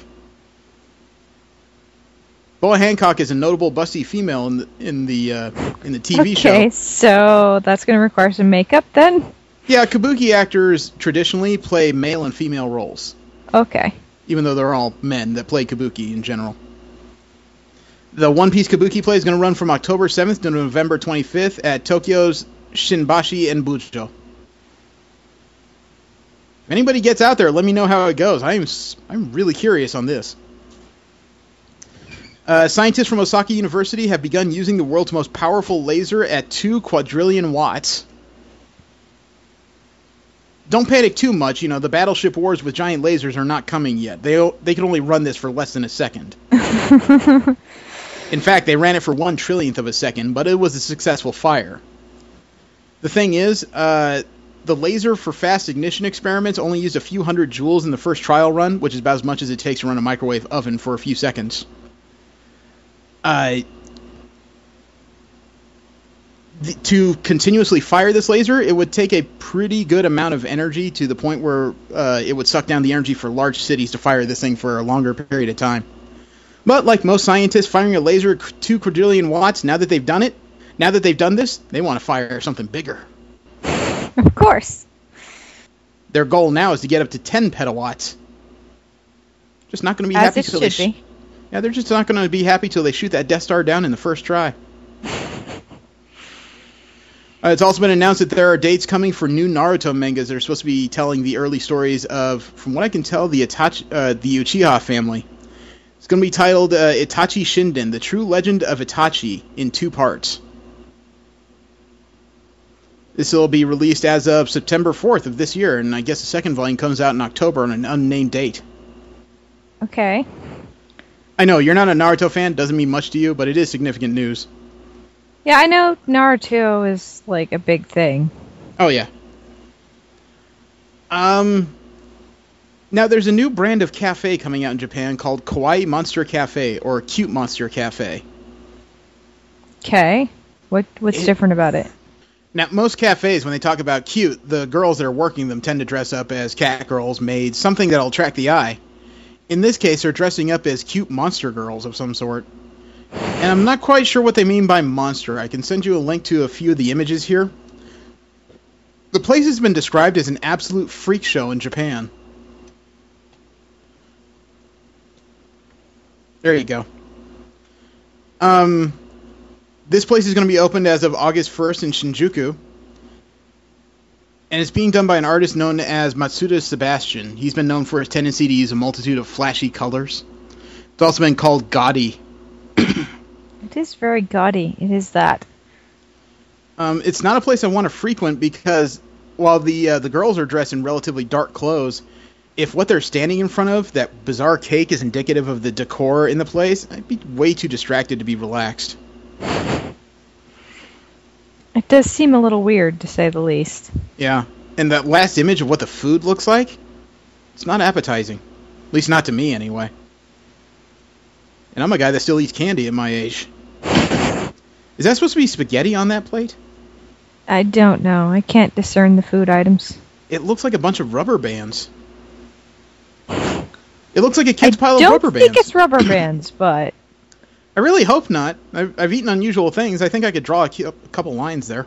Boa Hancock is a notable busty female in the TV show. Okay, so that's going to require some makeup then? Yeah, kabuki actors traditionally play male and female roles. Okay. Even though they're all men that play kabuki in general. The One Piece Kabuki play is going to run from October 7th to November 25th at Tokyo's Shinbashi and Bujo. If anybody gets out there, let me know how it goes. I'm really curious on this. Scientists from Osaka University have begun using the world's most powerful laser at 2 quadrillion watts. Don't panic too much. You know, the battleship wars with giant lasers are not coming yet. They can only run this for less than a second. In fact, they ran it for 1/1,000,000th of a second, but it was a successful fire. The thing is, the laser for fast ignition experiments only used a few hundred joules in the first trial run, which is about as much as it takes to run a microwave oven for a few seconds. To continuously fire this laser, it would take a pretty good amount of energy to the point where it would suck down the energy for large cities to fire this thing for a longer period of time. But like most scientists, firing a laser at 2 quadrillion watts, now that they've done this, they want to fire something bigger. Of course. Their goal now is to get up to 10 petawatts. Just not going to be happy till they Yeah, they're just not going to be happy till they shoot that Death Star down in the first try. It's also been announced that there are dates coming for new Naruto mangas that are supposed to be telling the early stories of, from what I can tell, the Uchiha family. It's going to be titled Itachi Shinden, The True Legend of Itachi, in 2 parts. This will be released as of September 4th of this year, and I guess the second volume comes out in October on an unnamed date. Okay. I know, you're not a Naruto fan, doesn't mean much to you, but it is significant news. Yeah, I know Naruto is, like, a big thing. Oh, yeah. Now, there's a new brand of cafe coming out in Japan called Kawaii Monster Cafe, or Cute Monster Cafe. Okay. What's different about it? Now, most cafes, when they talk about cute, the girls that are working them tend to dress up as cat girls, maids, something that'll attract the eye. In this case, they're dressing up as cute monster girls of some sort. And I'm not quite sure what they mean by monster. I can send you a link to a few of the images here. The place has been described as an absolute freak show in Japan. There you go. This place is going to be opened as of August 1st in Shinjuku. And it's being done by an artist known as Matsuda Sebastian. He's been known for his tendency to use a multitude of flashy colors. It's also been called gaudy. It is very gaudy. It is that. It's not a place I want to frequent because while the girls are dressed in relatively dark clothes, if what they're standing in front of, that bizarre cake, is indicative of the decor in the place, I'd be way too distracted to be relaxed. It does seem a little weird, to say the least. Yeah, and that last image of what the food looks like, it's not appetizing. At least not to me, anyway. And I'm a guy that still eats candy at my age. Is that supposed to be spaghetti on that plate? I don't know. I can't discern the food items. It looks like a bunch of rubber bands. It looks like a kid's pile of rubber bands. I don't think it's rubber bands, but... I really hope not. I've eaten unusual things. I think I could draw a couple lines there.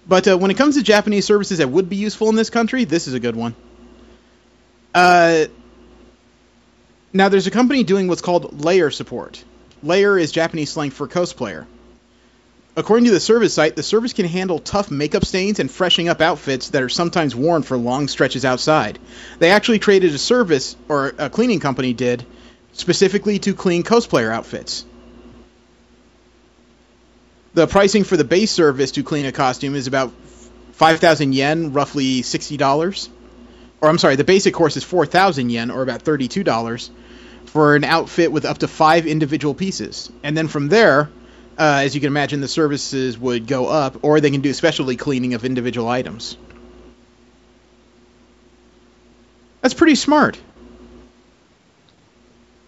But when it comes to Japanese services that would be useful in this country, this is a good one. Now, there's a company doing what's called layer support. Layer is Japanese slang for cosplayer. According to the service site, the service can handle tough makeup stains and freshening up outfits that are sometimes worn for long stretches outside. They actually created a service, or a cleaning company did, specifically to clean cosplayer outfits. The pricing for the base service to clean a costume is about 5,000 yen, roughly $60. Or I'm sorry, the basic course is 4,000 yen, or about $32, for an outfit with up to 5 individual pieces. And then from there, as you can imagine, the services would go up, or they can do specialty cleaning of individual items. That's pretty smart.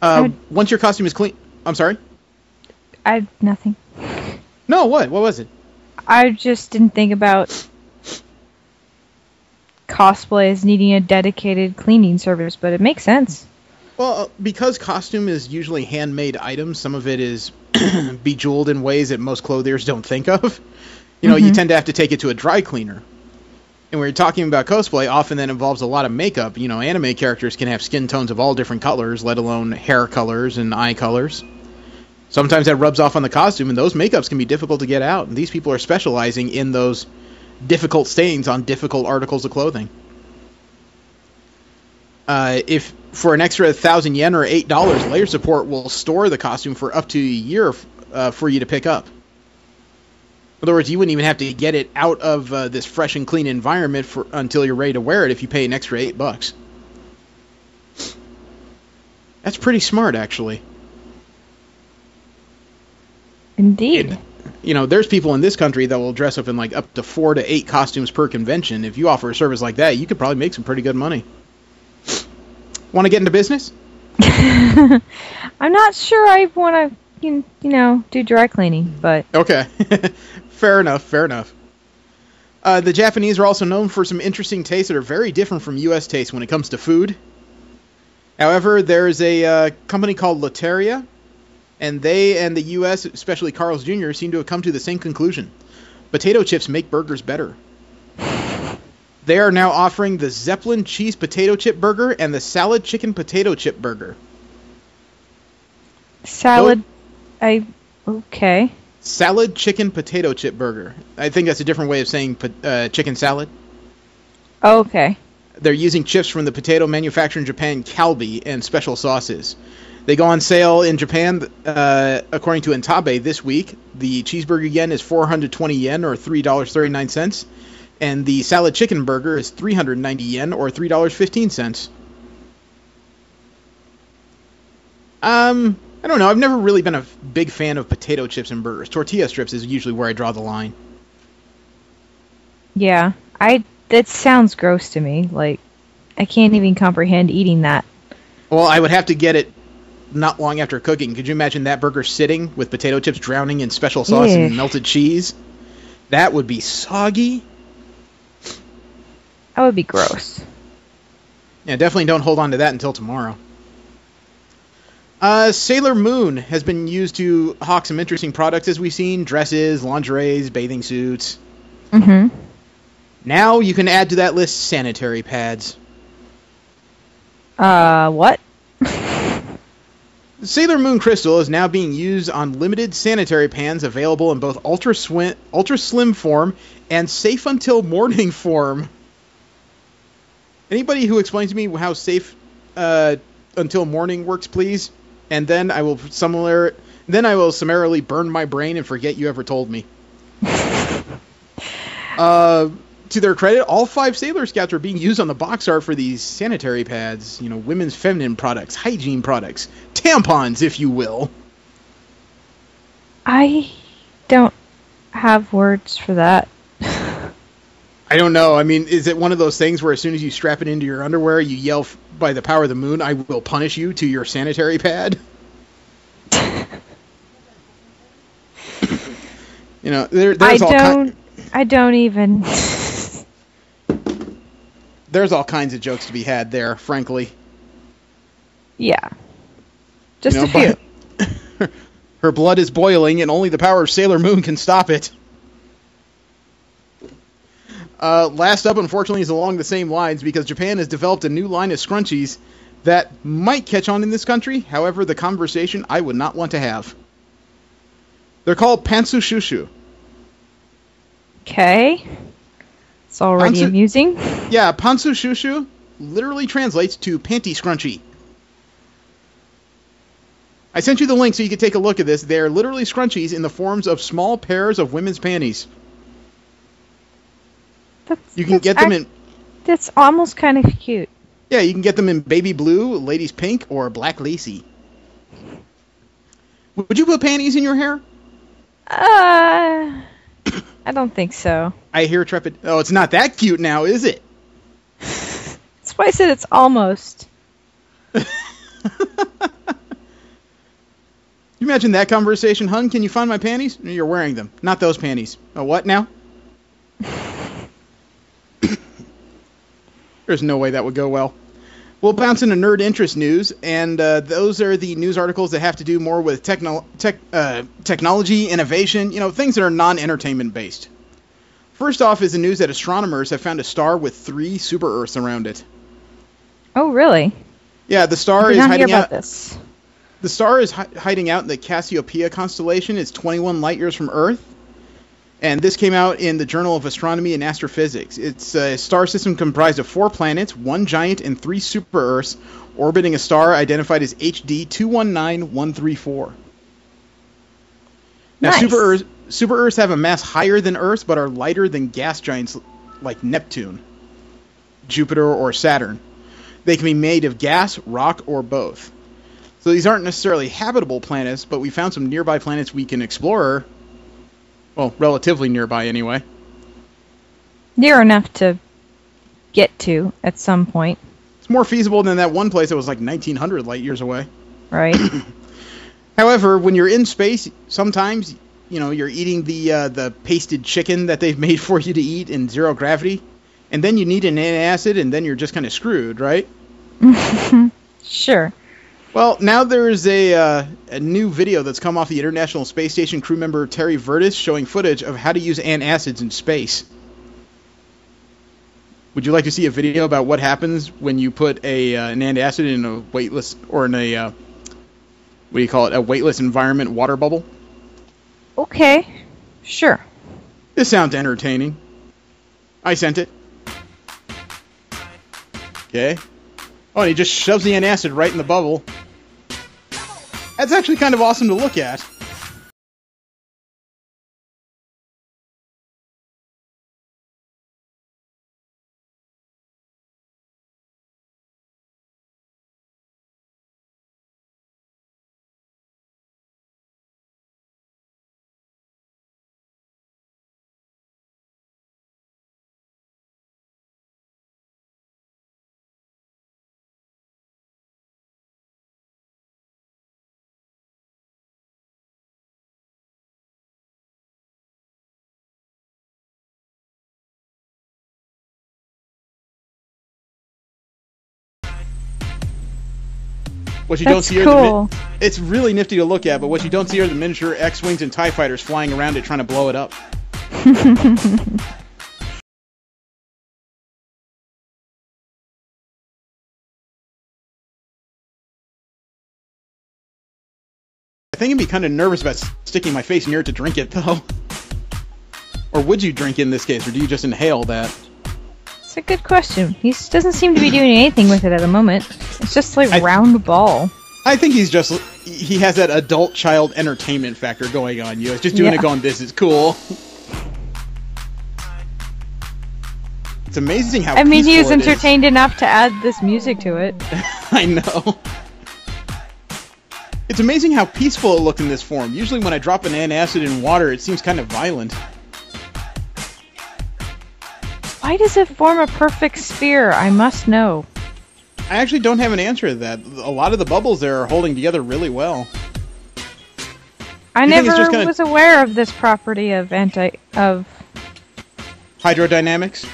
Once your costume is clean... I'm sorry? Nothing. No, what? What was it? I just didn't think about cosplay as needing a dedicated cleaning service, but it makes sense. Well, because costume is usually handmade items, some of it is bejeweled in ways that most clothiers don't think of. You know, you tend to have to take it to a dry cleaner. And when you're talking about cosplay, often that involves a lot of makeup. You know, anime characters can have skin tones of all different colors, let alone hair colors and eye colors. Sometimes that rubs off on the costume, and those makeups can be difficult to get out. And these people are specializing in those difficult stains on difficult articles of clothing. If For an extra 1,000 yen or $8, Layer Support will store the costume for up to a year for you to pick up. In other words, you wouldn't even have to get it out of this fresh and clean environment until you're ready to wear it if you pay an extra $8. That's pretty smart, actually. Indeed. There's people in this country that will dress up in like up to 4 to 8 costumes per convention. If you offer a service like that, you could probably make some pretty good money. Want to get into business? I'm not sure I want to, do dry cleaning, but... Okay. Fair enough. The Japanese are also known for some interesting tastes that are very different from U.S. tastes when it comes to food. However, there's a company called Loteria, and they and the U.S., especially Carl's Jr., seem to have come to the same conclusion. Potato chips make burgers better. They are now offering the Zeppelin cheese potato chip burger and the salad chicken potato chip burger. Salad... Okay. Salad chicken potato chip burger. I think that's a different way of saying chicken salad. Oh, okay. They're using chips from the potato manufacturer in Japan, Calbee, and special sauces. They go on sale in Japan, according to Intabe, this week. The cheeseburger yen is 420 yen, or $3.39. And the salad chicken burger is 390 yen, or $3.15. I don't know. I've never really been a big fan of potato chips and burgers. Tortilla strips is usually where I draw the line. Yeah, that sounds gross to me. Like, I can't even comprehend eating that. Well, I would have to get it not long after cooking. Could you imagine that burger sitting with potato chips drowning in special sauce and melted cheese? That would be soggy. That would be gross. Yeah, definitely don't hold on to that until tomorrow. Sailor Moon has been used to hawk some interesting products, as we've seen. Dresses, lingeries, bathing suits. Mm-hmm. Now you can add to that list sanitary pads. What? Sailor Moon Crystal is now being used on limited sanitary pads available in both ultra slim form and safe until morning form. Anybody who explains to me how safe until morning works, please? And then I will summarily burn my brain and forget you ever told me. To their credit, all 5 Sailor Scouts are being used on the box art for these sanitary pads. Women's feminine products, hygiene products, tampons, if you will. I don't have words for that. I don't know. I mean, is it one of those things where as soon as you strap it into your underwear, you yell, by the power of the moon, I will punish you to your sanitary pad? There's I don't even... There's all kinds of jokes to be had there, frankly. Yeah. Just a few. Her blood is boiling, and only the power of Sailor Moon can stop it. Last up, unfortunately, is along the same lines, because Japan has developed a new line of scrunchies that might catch on in this country. However, the conversation I would not want to have. They're called pantsu shushu. Okay. It's already amusing. Yeah, pantsu shushu literally translates to panty scrunchie. I sent you the link so you could take a look at this. They are literally scrunchies in the forms of small pairs of women's panties. You can get them in... That's almost kind of cute. Yeah, you can get them in baby blue, ladies pink, or black lacy. Would you put panties in your hair? I don't think so. I hear trepid... Oh, it's not that cute now, is it? That's why I said it's almost. You imagine that conversation? Hun, can you find my panties? You're wearing them. Not those panties. Oh, what now? There's no way that would go well. We'll bounce into nerd interest news, and those are the news articles that have to do more with technology, innovation, things that are non-entertainment based. First off is the news that astronomers have found a star with 3 super-Earths around it. Oh, really? Yeah, the star I is did not hiding hear out. about this. The star is hiding out in the Cassiopeia constellation. It's 21 light years from Earth. And this came out in the Journal of Astronomy and Astrophysics. It's a star system comprised of 4 planets, 1 giant, and 3 super-Earths, orbiting a star identified as HD 219134. Now, Nice. super-Earths have a mass higher than Earth, but are lighter than gas giants like Neptune, Jupiter, or Saturn. They can be made of gas, rock, or both. So these aren't necessarily habitable planets, but we found some nearby planets we can explore. Well, relatively nearby anyway. Near enough to get to at some point, It's more feasible than that one place that was like 1,900 light years away. right? However, when you're in space, sometimes, you're eating the pasted chicken that they've made for you to eat in zero gravity, and then you need an antacid, and then you're just kind of screwed, right? Sure. Well, now there's a new video that's come off the International Space Station crew member Terry Vertis showing footage of how to use antacids in space. Would you like to see a video about what happens when you put an antacid in a weightless, or in a, what do you call it, a weightless environment water bubble? Okay. Sure. This sounds entertaining. I sent it. Okay. Oh, and he just shoves the antacid right in the bubble. That's actually kind of awesome to look at. What you don't That's see are cool. it's really nifty to look at, but what you don't see are the miniature X-Wings and TIE fighters flying around it trying to blow it up. I think I'd be kind of nervous about sticking my face near it to drink it, though. Or would you drink in this case, or do you just inhale that? It's a good question. He doesn't seem to be doing anything with it at the moment. It's just like round ball. I think he has that adult-child entertainment factor going on. He's just doing it going, this is cool. It's amazing how I mean, he peaceful is it entertained enough to add this music to it. I know. It's amazing how peaceful it looked in this form. Usually when I drop an antacid in water, it seems kind of violent. Why does it form a perfect sphere? I must know. I actually don't have an answer to that. A lot of the bubbles there are holding together really well. I You think it's never just gonna- was aware of this property of Hydrodynamics?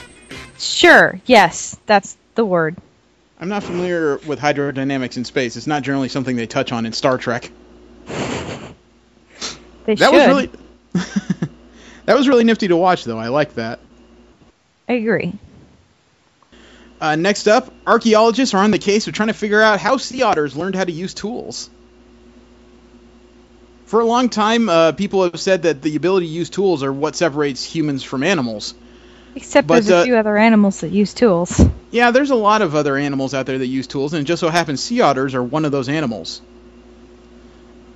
Sure, yes, that's the word. I'm not familiar with hydrodynamics in space. It's not generally something they touch on in Star Trek. They That should. was really that was really nifty to watch, though. I like that. I agree. Next up, archaeologists are on the case of trying to figure out how sea otters learned how to use tools. For a long time, people have said that the ability to use tools are what separates humans from animals. Except But, there's a few other animals that use tools. Yeah, there's a lot of other animals out there that use tools, and it just so happens sea otters are one of those animals.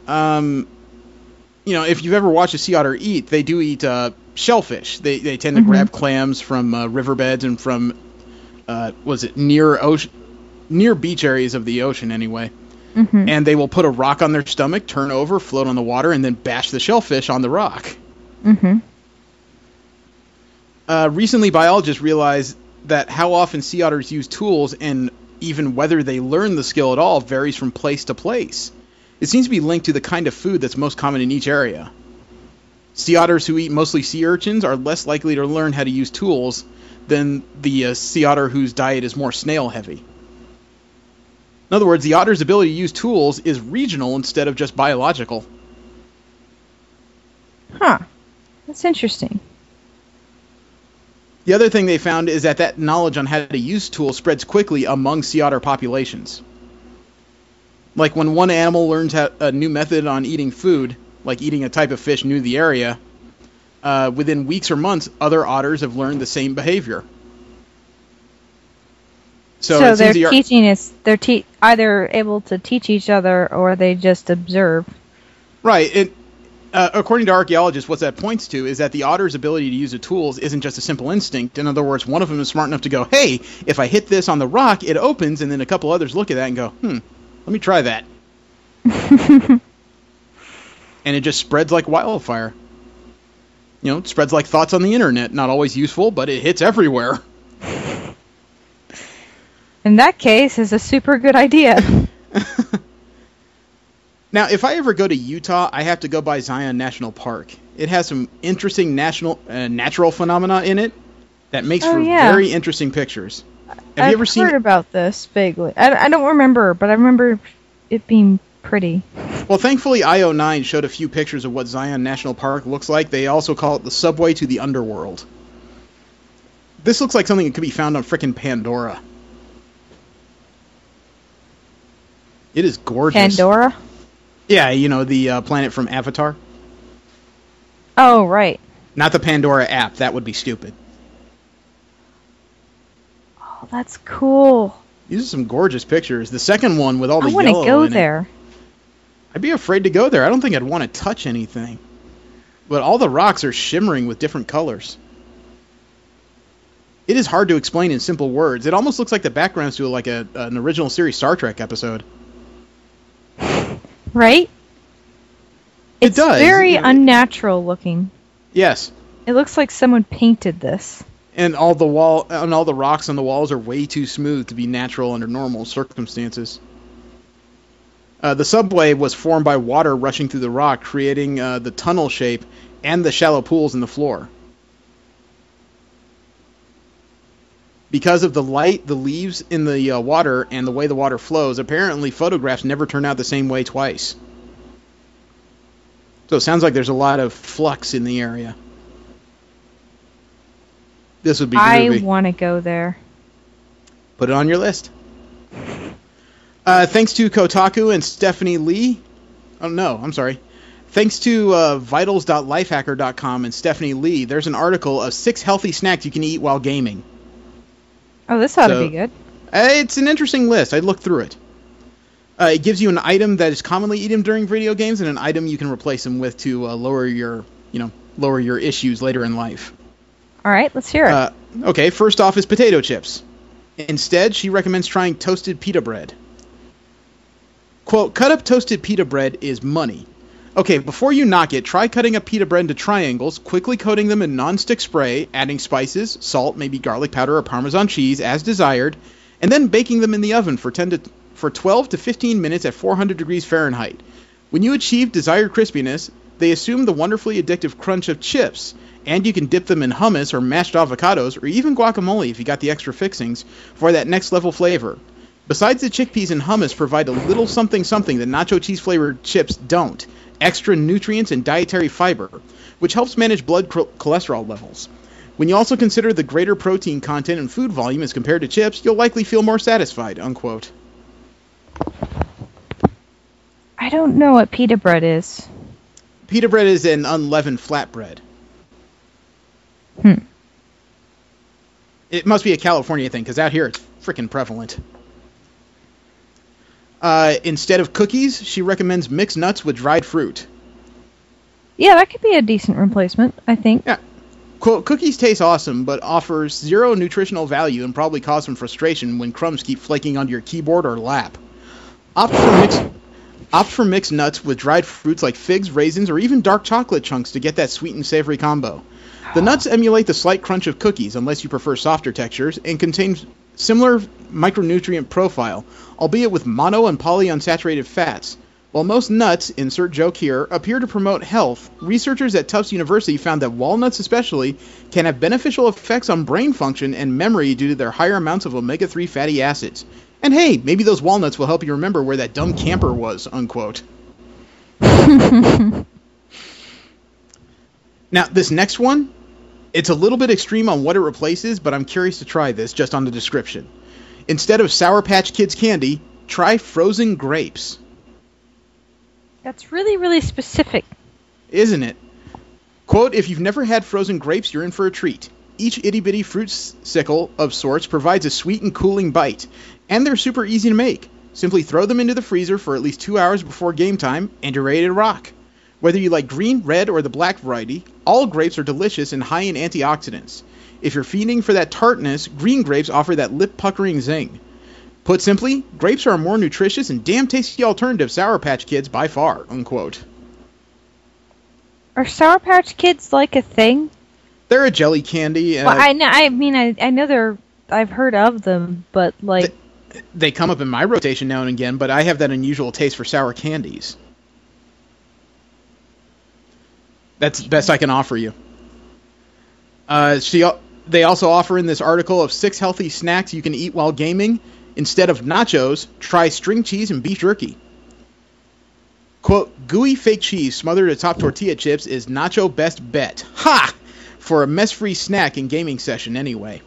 If you've ever watched a sea otter eat, they do eat shellfish. They tend to grab clams from riverbeds and from near beach areas of the ocean anyway. Mm-hmm. And they will put a rock on their stomach, turn over, float on the water, and then bash the shellfish on the rock. Mm-hmm. Recently, biologists realized that how often sea otters use tools and even whether they learn the skill at all varies from place to place. It seems to be linked to the kind of food that's most common in each area. Sea otters who eat mostly sea urchins are less likely to learn how to use tools than the sea otter whose diet is more snail-heavy. In other words, the otter's ability to use tools is regional instead of just biological. Huh. That's interesting. The other thing they found is that knowledge on how to use tools spreads quickly among sea otter populations. Like when one animal learns a new method on eating food, like eating a type of fish new to the area, within weeks or months, other otters have learned the same behavior. So they're teaching us. They're either able to teach each other or they just observe. Right. According to archaeologists, what that points to is that the otter's ability to use the tools isn't just a simple instinct. In other words, one of them is smart enough to go, hey, if I hit this on the rock, it opens, and then a couple others look at that and go, let me try that. And it just spreads like wildfire. It spreads like thoughts on the internet. Not always useful, but it hits everywhere. In that case, it's a super good idea. Now, if I ever go to Utah, I have to go by Zion National Park. It has some interesting natural phenomena in it that makes for very interesting pictures. Have you ever seen? I've heard about this vaguely. I don't remember, but I remember it being pretty. Well, thankfully, IO9 showed a few pictures of what Zion National Park looks like. They also call it the subway to the underworld. This looks like something that could be found on frickin' Pandora. It is gorgeous. Pandora? Yeah, the planet from Avatar. Oh, right. Not the Pandora app. That would be stupid. Oh, that's cool. These are some gorgeous pictures. The second one with all the yellow I want to go there. I'd be afraid to go there. I don't think I'd want to touch anything. But all the rocks are shimmering with different colors. It is hard to explain in simple words. It almost looks like the backgrounds to like an original series Star Trek episode. Right? It does. It's very unnatural looking. Yes. It looks like someone painted this. And all the rocks on the walls are way too smooth to be natural under normal circumstances. The subway was formed by water rushing through the rock, creating the tunnel shape and the shallow pools in the floor. Because of the light, the leaves in the water, and the way the water flows, apparently photographs never turn out the same way twice. So it sounds like there's a lot of flux in the area. This would be groovy. I want to go there. Put it on your list. Thanks to Kotaku and Stephanie Lee. Oh, no, I'm sorry. Thanks to vitals.lifehacker.com and Stephanie Lee, there's an article of 6 healthy snacks you can eat while gaming. Oh, this ought to be good. It's an interesting list. I looked through it. It gives you an item that is commonly eaten during video games and an item you can replace them with to lower your issues later in life. All right, let's hear it. Okay, first off is potato chips. Instead, she recommends trying toasted pita bread. Quote, cut up toasted pita bread is money. Okay, before you knock it, try cutting up pita bread into triangles, quickly coating them in non-stick spray, adding spices, salt, maybe garlic powder or Parmesan cheese as desired, and then baking them in the oven for 12 to 15 minutes at 400 degrees Fahrenheit. When you achieve desired crispiness, they assume the wonderfully addictive crunch of chips, and you can dip them in hummus or mashed avocados or even guacamole if you got the extra fixings for that next level flavor. Besides, the chickpeas and hummus provide a little something that nacho cheese flavored chips don't. Extra nutrients and dietary fiber, which helps manage blood cholesterol levels. When you also consider the greater protein content and food volume as compared to chips, you'll likely feel more satisfied, unquote. I don't know what pita bread is. Pita bread is an unleavened flatbread. It must be a California thing, because out here it's freaking prevalent. Instead of cookies, she recommends mixed nuts with dried fruit. Yeah, that could be a decent replacement, I think. Yeah. Quote, cookies taste awesome, but offers zero nutritional value and probably cause some frustration when crumbs keep flaking onto your keyboard or lap. Opt for mixed nuts with dried fruits like figs, raisins, or even dark chocolate chunks to get that sweet and savory combo. The nuts emulate the slight crunch of cookies, unless you prefer softer textures, and contain similar micronutrient profile, albeit with mono and polyunsaturated fats. While most nuts, insert joke here, appear to promote health, researchers at Tufts University found that walnuts especially can have beneficial effects on brain function and memory due to their higher amounts of omega-3 fatty acids. And hey, maybe those walnuts will help you remember where that dumb camper was, unquote. Now, this next one, it's a little bit extreme on what it replaces, but I'm curious to try this just on the description. Instead of Sour Patch Kids candy, try frozen grapes. That's really, really specific. Isn't it? Quote, if you've never had frozen grapes, you're in for a treat. Each itty-bitty fruit sickle of sorts provides a sweet and cooling bite, and they're super easy to make. Simply throw them into the freezer for at least 2 hours before game time, and you're ready to rock. Whether you like green, red, or the black variety, all grapes are delicious and high in antioxidants. If you're feeding for that tartness, green grapes offer that lip-puckering zing. Put simply, grapes are a more nutritious and damn tasty alternative to Sour Patch Kids by far, unquote. Are Sour Patch Kids like a thing? They're a jelly candy. Well, I know they're. I've heard of them, but like they come up in my rotation now and again. But I have that unusual taste for sour candies. That's the best I can offer you. They also offer in this article of 6 healthy snacks you can eat while gaming. Instead of nachos, try string cheese and beef jerky. Quote, gooey fake cheese smothered atop tortilla chips is nacho best bet. Ha! For a mess-free snack in gaming session anyway.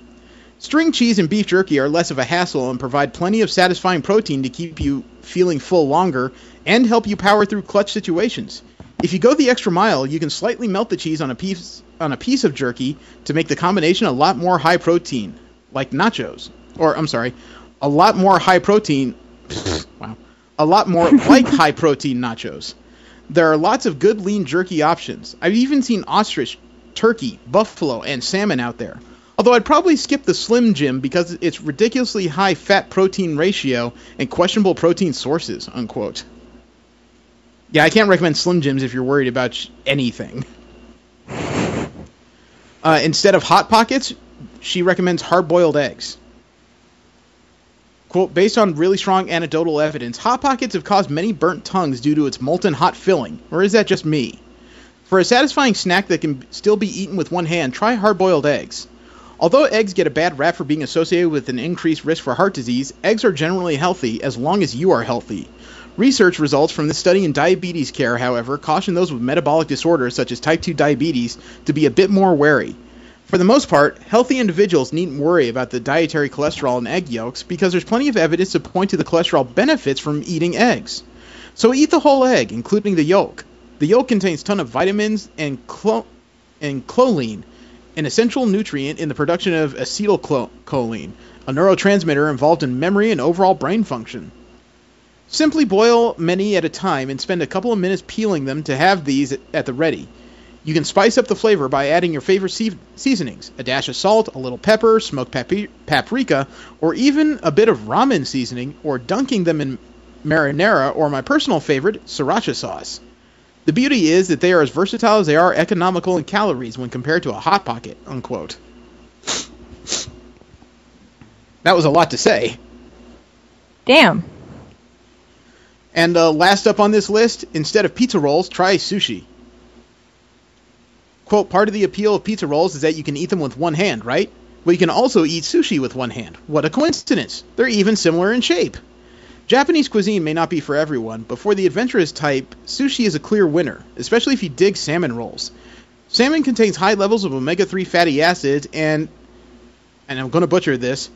String cheese and beef jerky are less of a hassle and provide plenty of satisfying protein to keep you feeling full longer and help you power through clutch situations. If you go the extra mile, you can slightly melt the cheese on a piece of jerky to make the combination a lot more high protein, like nachos. Or, I'm sorry, a lot more high protein... wow. A lot more like high protein nachos. There are lots of good lean jerky options. I've even seen ostrich, turkey, buffalo, and salmon out there. Although I'd probably skip the Slim Jim because it's ridiculously high fat protein ratio and questionable protein sources, unquote. Yeah, I can't recommend Slim Jims if you're worried about anything. Instead of Hot Pockets, she recommends hard-boiled eggs. Quote, based on really strong anecdotal evidence, Hot Pockets have caused many burnt tongues due to its molten hot filling. Or is that just me? For a satisfying snack that can still be eaten with one hand, try hard-boiled eggs. Although eggs get a bad rap for being associated with an increased risk for heart disease, eggs are generally healthy as long as you are healthy. Research results from this study in diabetes care, however, caution those with metabolic disorders such as type 2 diabetes to be a bit more wary. For the most part, healthy individuals needn't worry about the dietary cholesterol in egg yolks because there's plenty of evidence to point to the cholesterol benefits from eating eggs. So eat the whole egg, including the yolk. The yolk contains a ton of vitamins and choline, an essential nutrient in the production of acetylcholine, a neurotransmitter involved in memory and overall brain function. Simply boil many at a time and spend a couple of minutes peeling them to have these at the ready. You can spice up the flavor by adding your favorite seasonings, a dash of salt, a little pepper, smoked paprika, or even a bit of ramen seasoning, or dunking them in marinara, or my personal favorite, sriracha sauce. The beauty is that they are as versatile as they are economical in calories when compared to a Hot Pocket, unquote. That was a lot to say. Damn. And last up on this list, instead of pizza rolls, try sushi. Quote, part of the appeal of pizza rolls is that you can eat them with one hand, right? Well, you can also eat sushi with one hand. What a coincidence. They're even similar in shape. Japanese cuisine may not be for everyone, but for the adventurous type, sushi is a clear winner, especially if you dig salmon rolls. Salmon contains high levels of omega-3 fatty acids and I'm going to butcher this,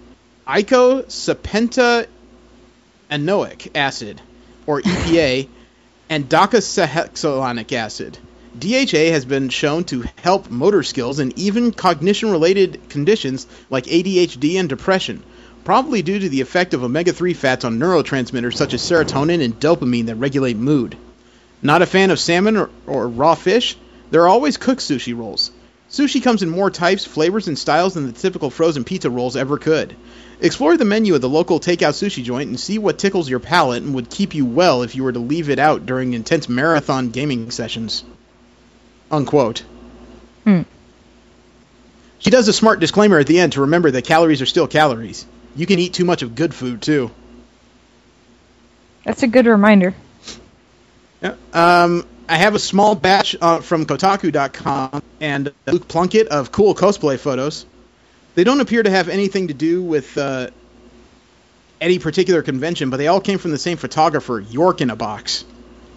eicosapentaenoic acid, or EPA, and docosahexaenoic acid. DHA has been shown to help motor skills and even cognition-related conditions like ADHD and depression, probably due to the effect of omega-3 fats on neurotransmitters such as serotonin and dopamine that regulate mood. Not a fan of salmon or raw fish? There are always cooked sushi rolls. Sushi comes in more types, flavors, and styles than the typical frozen pizza rolls ever could. Explore the menu of the local takeout sushi joint and see what tickles your palate and would keep you well if you were to leave it out during intense marathon gaming sessions. Unquote. She does a smart disclaimer at the end to remember that calories are still calories. You can eat too much of good food, too. That's a good reminder. Yeah. I have a small batch from Kotaku.com and Luke Plunkett of cool cosplay photos. They don't appear to have anything to do with any particular convention, but they all came from the same photographer, York in a Box.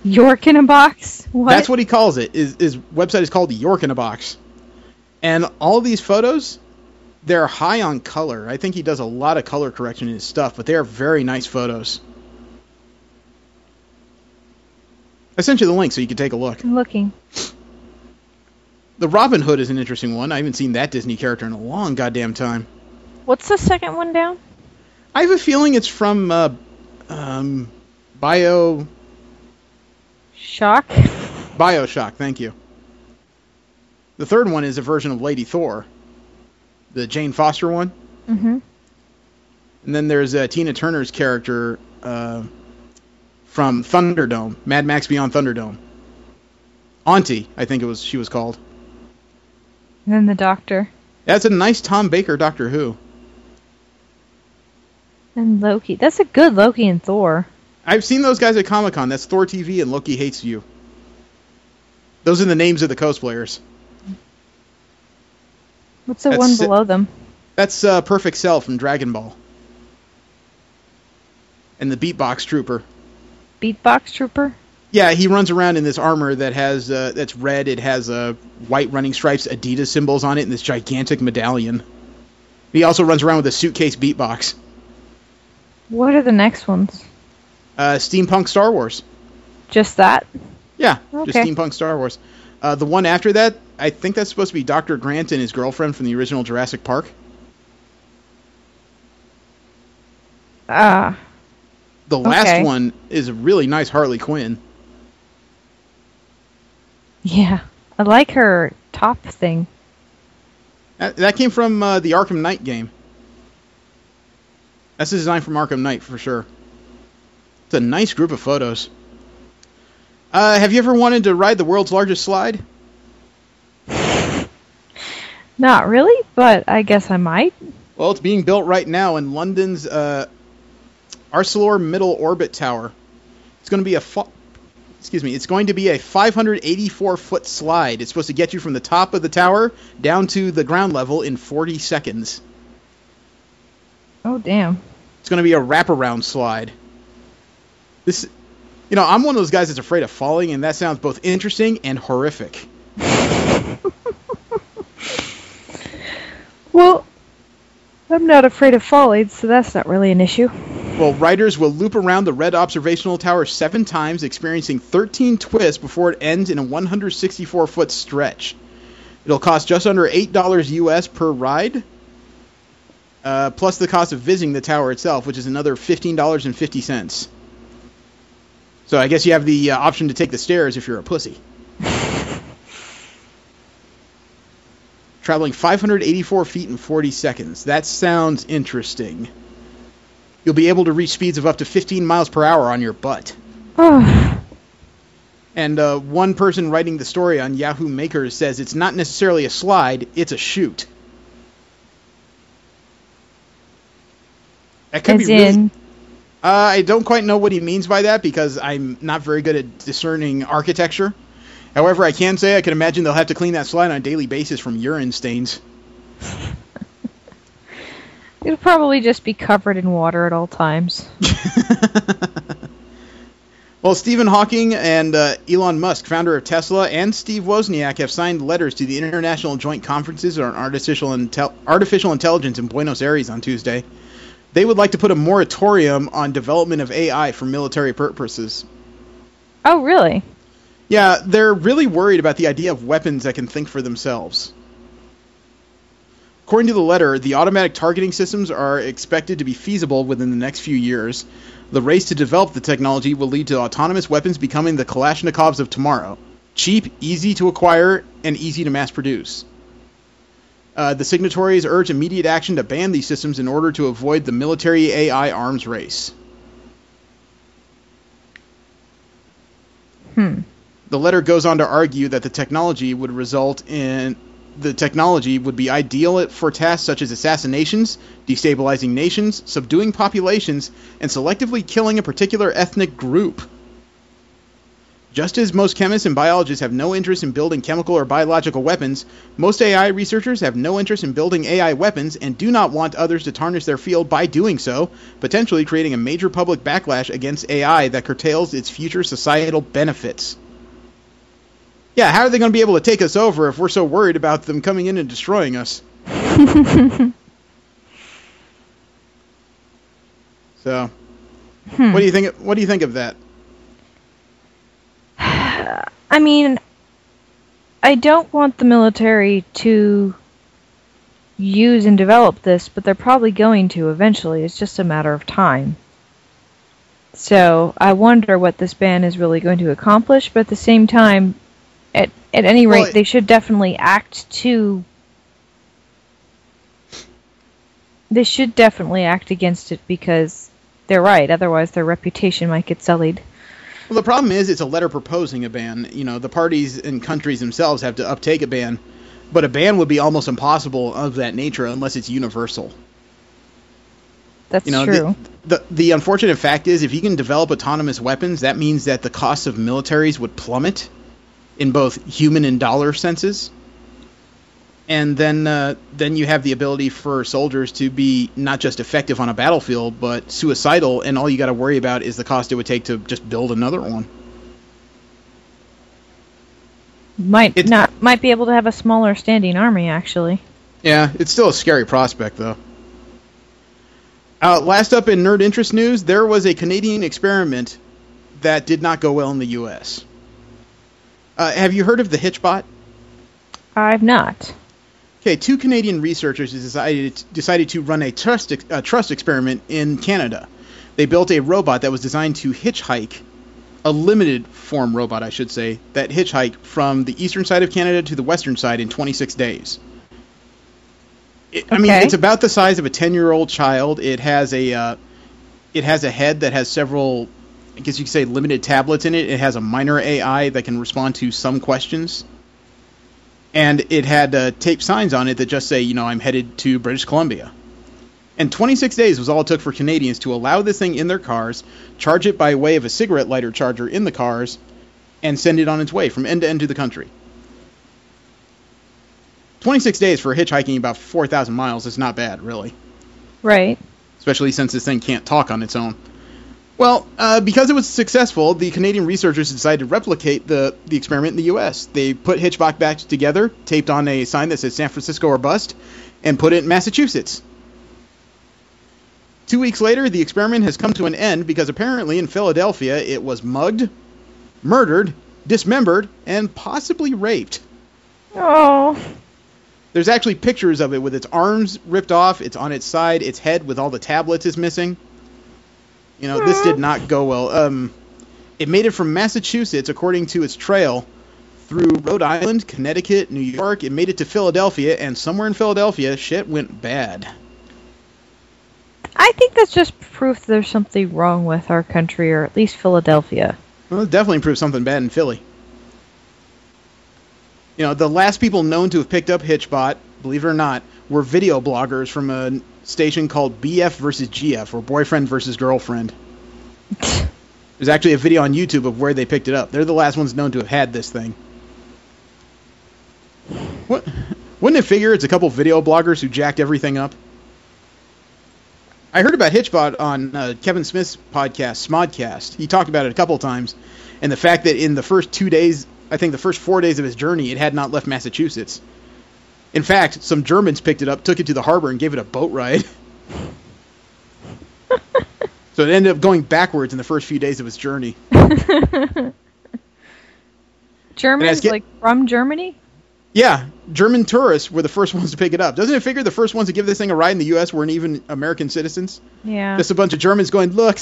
York in a Box? What? That's what he calls it. His website is called York in a Box. And all these photos, they're high on color. I think he does a lot of color correction in his stuff, but they are very nice photos. I sent you the link so you can take a look. I'm looking. The Robin Hood is an interesting one. I haven't seen that Disney character in a long goddamn time. What's the second one down? I have a feeling it's from Bioshock. Bioshock, thank you. The third one is a version of Lady Thor. The Jane Foster one. Mm-hmm. And then there's Tina Turner's character from Thunderdome. Mad Max Beyond Thunderdome. Auntie, I think she was called. And then the Doctor. That's a nice Tom Baker Doctor Who. And Loki. That's a good Loki and Thor. I've seen those guys at Comic-Con. That's Thor TV and Loki Hates You. Those are the names of the cosplayers. What's the one below them? That's Perfect Cell from Dragon Ball. And the Beatbox Trooper. Beatbox Trooper? Yeah, he runs around in this armor that has that's red. It has white running stripes, Adidas symbols on it, and this gigantic medallion. He also runs around with a suitcase beatbox. What are the next ones? Steampunk Star Wars. Just that? Yeah, okay. Just Steampunk Star Wars. The one after that, I think that's supposed to be Dr. Grant and his girlfriend from the original Jurassic Park. The last one is a really nice Harley Quinn. Yeah, I like her top thing. That came from the Arkham Knight game. That's the design from Arkham Knight, for sure. It's a nice group of photos. Have you ever wanted to ride the world's largest slide? Not really, but I guess I might. Well, it's being built right now in London's Arcelor Middle Orbit Tower. It's going to be it's going to be a 584-foot slide. It's supposed to get you from the top of the tower down to the ground level in 40 seconds. Oh, damn. It's going to be a wraparound slide. I'm one of those guys that's afraid of falling, and that sounds both interesting and horrific. Well, I'm not afraid of falling, so that's not really an issue. Well, riders will loop around the red observational tower 7 times, experiencing 13 twists before it ends in a 164-foot stretch. It'll cost just under $8 US per ride, plus the cost of visiting the tower itself, which is another $15.50. So I guess you have the option to take the stairs if you're a pussy. Traveling 584 feet in 40 seconds. That sounds interesting. You'll be able to reach speeds of up to 15 miles per hour on your butt. And one person writing the story on Yahoo Makers says it's not necessarily a slide, it's a chute. That could be really... I don't quite know what he means by that because I'm not very good at discerning architecture. However, I can say I can imagine they'll have to clean that slide on a daily basis from urine stains. It'll probably just be covered in water at all times. Well, Stephen Hawking and Elon Musk, founder of Tesla, and Steve Wozniak have signed letters to the International Joint Conferences on Artificial Intelligence in Buenos Aires on Tuesday. They would like to put a moratorium on development of AI for military purposes. Oh, really? Yeah, they're really worried about the idea of weapons that can think for themselves. According to the letter, the automatic targeting systems are expected to be feasible within the next few years. The race to develop the technology will lead to autonomous weapons becoming the Kalashnikovs of tomorrow. Cheap, easy to acquire, and easy to mass produce. The signatories urge immediate action to ban these systems in order to avoid the military AI arms race. The letter goes on to argue that the technology would be ideal for tasks such as assassinations, destabilizing nations, subduing populations, and selectively killing a particular ethnic group. Just as most chemists and biologists have no interest in building chemical or biological weapons, most AI researchers have no interest in building AI weapons and do not want others to tarnish their field by doing so, potentially creating a major public backlash against AI that curtails its future societal benefits. Yeah, how are they going to be able to take us over if we're so worried about them coming in and destroying us? So, what do you think? What do you think of that? I mean, I don't want the military to use and develop this, but they're probably going to eventually. It's just a matter of time. So I wonder what this ban is really going to accomplish, but at the same time, at any rate, they should definitely act against it, because they're right. Otherwise, their reputation might get sullied. Well, the problem is it's a letter proposing a ban. You know, the parties and countries themselves have to uptake a ban, but a ban would be almost impossible of that nature unless it's universal. That's true. The unfortunate fact is, if you can develop autonomous weapons, that means that the cost of militaries would plummet in both human and dollar senses. And then you have the ability for soldiers to be not just effective on a battlefield, but suicidal, and all you got to worry about is the cost it would take to just build another one. Might be able to have a smaller standing army, actually. Yeah, it's still a scary prospect, though. Last up in nerd interest news, there was a Canadian experiment that did not go well in the U.S. Have you heard of the Hitchbot? I've not. Okay, 2 Canadian researchers decided to run a trust experiment in Canada. They built a robot that was designed to hitchhike, a limited form robot, I should say, that hitchhiked from the eastern side of Canada to the western side in 26 days. I mean, it's about the size of a 10-year-old child. It has a head that has several, I guess you could say, limited tablets in it. It has a minor AI that can respond to some questions. And it had tape signs on it that just say, I'm headed to British Columbia. And 26 days was all it took for Canadians to allow this thing in their cars, charge it by way of a cigarette lighter charger in the cars, and send it on its way from end to end to the country. 26 days for hitchhiking about 4,000 miles is not bad, really. Right. Especially since this thing can't talk on its own. Well, because it was successful, the Canadian researchers decided to replicate the experiment in the U.S. They put Hitchbot back together, taped on a sign that said San Francisco or bust, and put it in Massachusetts. 2 weeks later, the experiment has come to an end because apparently in Philadelphia it was mugged, murdered, dismembered, and possibly raped. Oh. There's actually pictures of it with its arms ripped off, it's on its side, its head with all the tablets is missing. This did not go well. It made it from Massachusetts, according to its trail, through Rhode Island, Connecticut, New York. It made it to Philadelphia, and somewhere in Philadelphia, shit went bad. I think that's just proof there's something wrong with our country, or at least Philadelphia. Well, it definitely proves something bad in Philly. The last people known to have picked up Hitchbot, believe it or not, were video bloggers from a station called BF versus GF, or Boyfriend versus Girlfriend. There's actually a video on YouTube of where they picked it up. They're the last ones known to have had this thing. Wouldn't it figure it's a couple video bloggers who jacked everything up? I heard about Hitchbot on Kevin Smith's podcast, Smodcast. He talked about it a couple times, and the fact that in the first 2 days, I think the first 4 days of his journey, it had not left Massachusetts. In fact, some Germans picked it up, took it to the harbor, and gave it a boat ride. So it ended up going backwards in the first few days of its journey. Germans, like from Germany? Yeah, German tourists were the first ones to pick it up. Doesn't it figure the first ones to give this thing a ride in the U.S. weren't even American citizens? Yeah. Just a bunch of Germans going, look,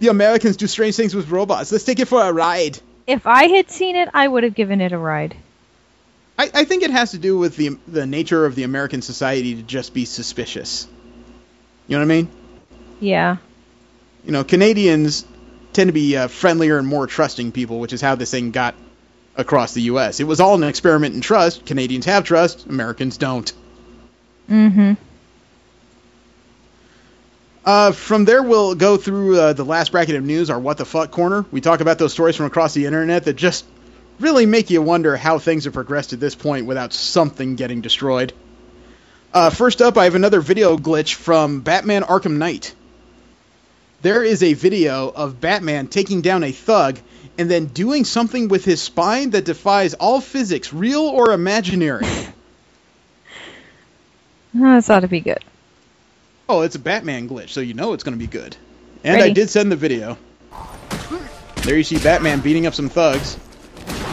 the Americans do strange things with robots. Let's take it for a ride. If I had seen it, I would have given it a ride. I think it has to do with the nature of the American society to just be suspicious. You know what I mean? Yeah. Canadians tend to be friendlier and more trusting people, which is how this thing got across the U.S. It was all an experiment in trust. Canadians have trust. Americans don't. Mm-hmm. From there, we'll go through the last bracket of news, our What the Fuck corner. We talk about those stories from across the internet that just really make you wonder how things have progressed to this point without something getting destroyed. First up, I have another video glitch from Batman Arkham Knight. There is a video of Batman taking down a thug and then doing something with his spine that defies all physics, real or imaginary. That's ought to be good. Oh, it's a Batman glitch, so you know it's going to be good. And Ready. I did send the video. There you see Batman beating up some thugs.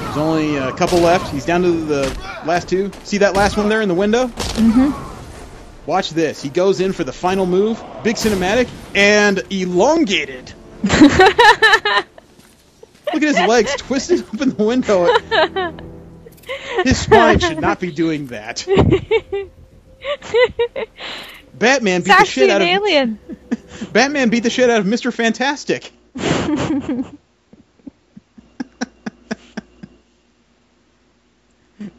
There's only a couple left. He's down to the last two. See that last one there in the window? Mm-hmm. Watch this. He goes in for the final move. Big cinematic. And elongated. Look at his legs twisted up in the window. His spine should not be doing that. Batman beat the shit out of alien. Batman beat the shit out of Mr. Fantastic.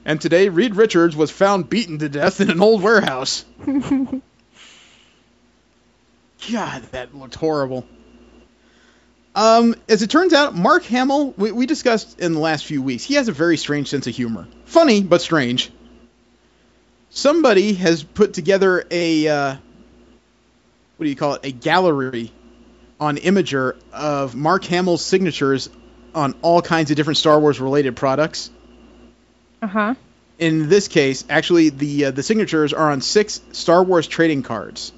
And today, Reed Richards was found beaten to death in an old warehouse. God, that looked horrible. As it turns out, Mark Hamill, we discussed in the last few weeks, he has a very strange sense of humor. Funny, but strange. Somebody has put together a, a gallery on Imgur of Mark Hamill's signatures on all kinds of different Star Wars related products. Uh-huh. In this case, actually, the signatures are on 6 Star Wars trading cards.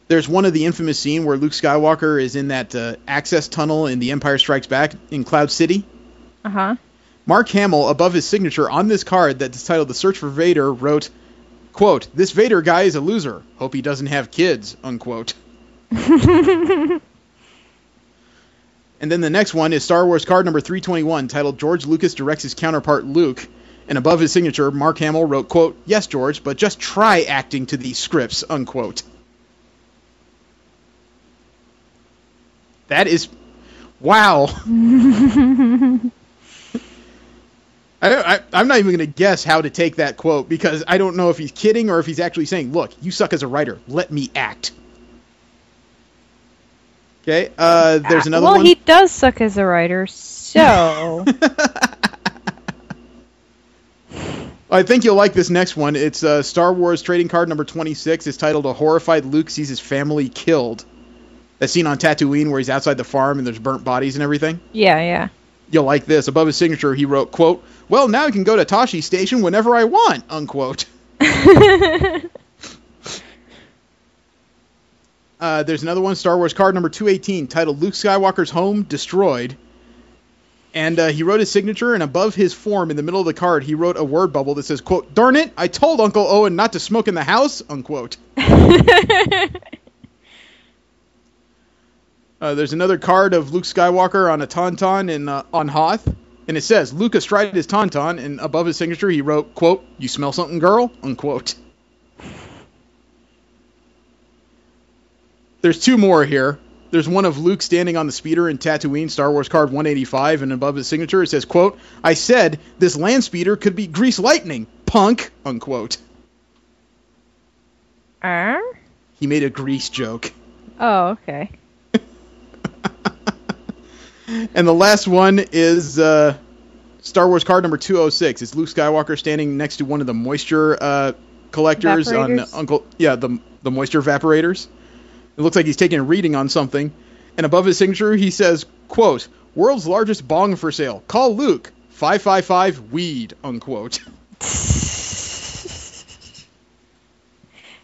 There's one of the infamous scene where Luke Skywalker is in that access tunnel in The Empire Strikes Back in Cloud City. Uh-huh. Mark Hamill, above his signature on this card that's titled The Search for Vader, wrote, quote, "This Vader guy is a loser. Hope he doesn't have kids," unquote. And then the next one is Star Wars card number 321, titled George Lucas directs his counterpart Luke. And above his signature, Mark Hamill wrote, quote, "Yes, George, but just try acting to these scripts," unquote. That is... Wow. I'm not even going to guess how to take that quote, because I don't know if he's kidding or if he's actually saying, look, you suck as a writer. Let me act. Okay, there's another one. Well, he does suck as a writer, so... I think you'll like this next one. It's Star Wars trading card number 26. It's titled A Horrified Luke Sees His Family Killed. That scene on Tatooine where he's outside the farm and there's burnt bodies and everything. Yeah, yeah. You'll like this. Above his signature, he wrote, quote, "Well, now I can go to Tashi Station whenever I want," unquote. There's another one, Star Wars card number 218, titled Luke Skywalker's Home Destroyed. And he wrote his signature, and above his form, in the middle of the card, he wrote a word bubble that says, quote, "Darn it, I told Uncle Owen not to smoke in the house," unquote. There's another card of Luke Skywalker on a tauntaun on Hoth, and it says, "Luke astride his tauntaun," and above his signature he wrote, quote, "You smell something, girl?" unquote. There's 2 more here. There's one of Luke standing on the speeder in Tatooine, Star Wars card 185, and above his signature it says, quote, "I said this land speeder could be grease lightning, punk," unquote. He made a grease joke. Oh, okay. And the last one is Star Wars card number 206. It's Luke Skywalker standing next to one of the moisture collectors on the moisture evaporators. It looks like he's taking a reading on something. And above his signature, he says, quote, "World's largest bong for sale. Call Luke. 555 weed," unquote.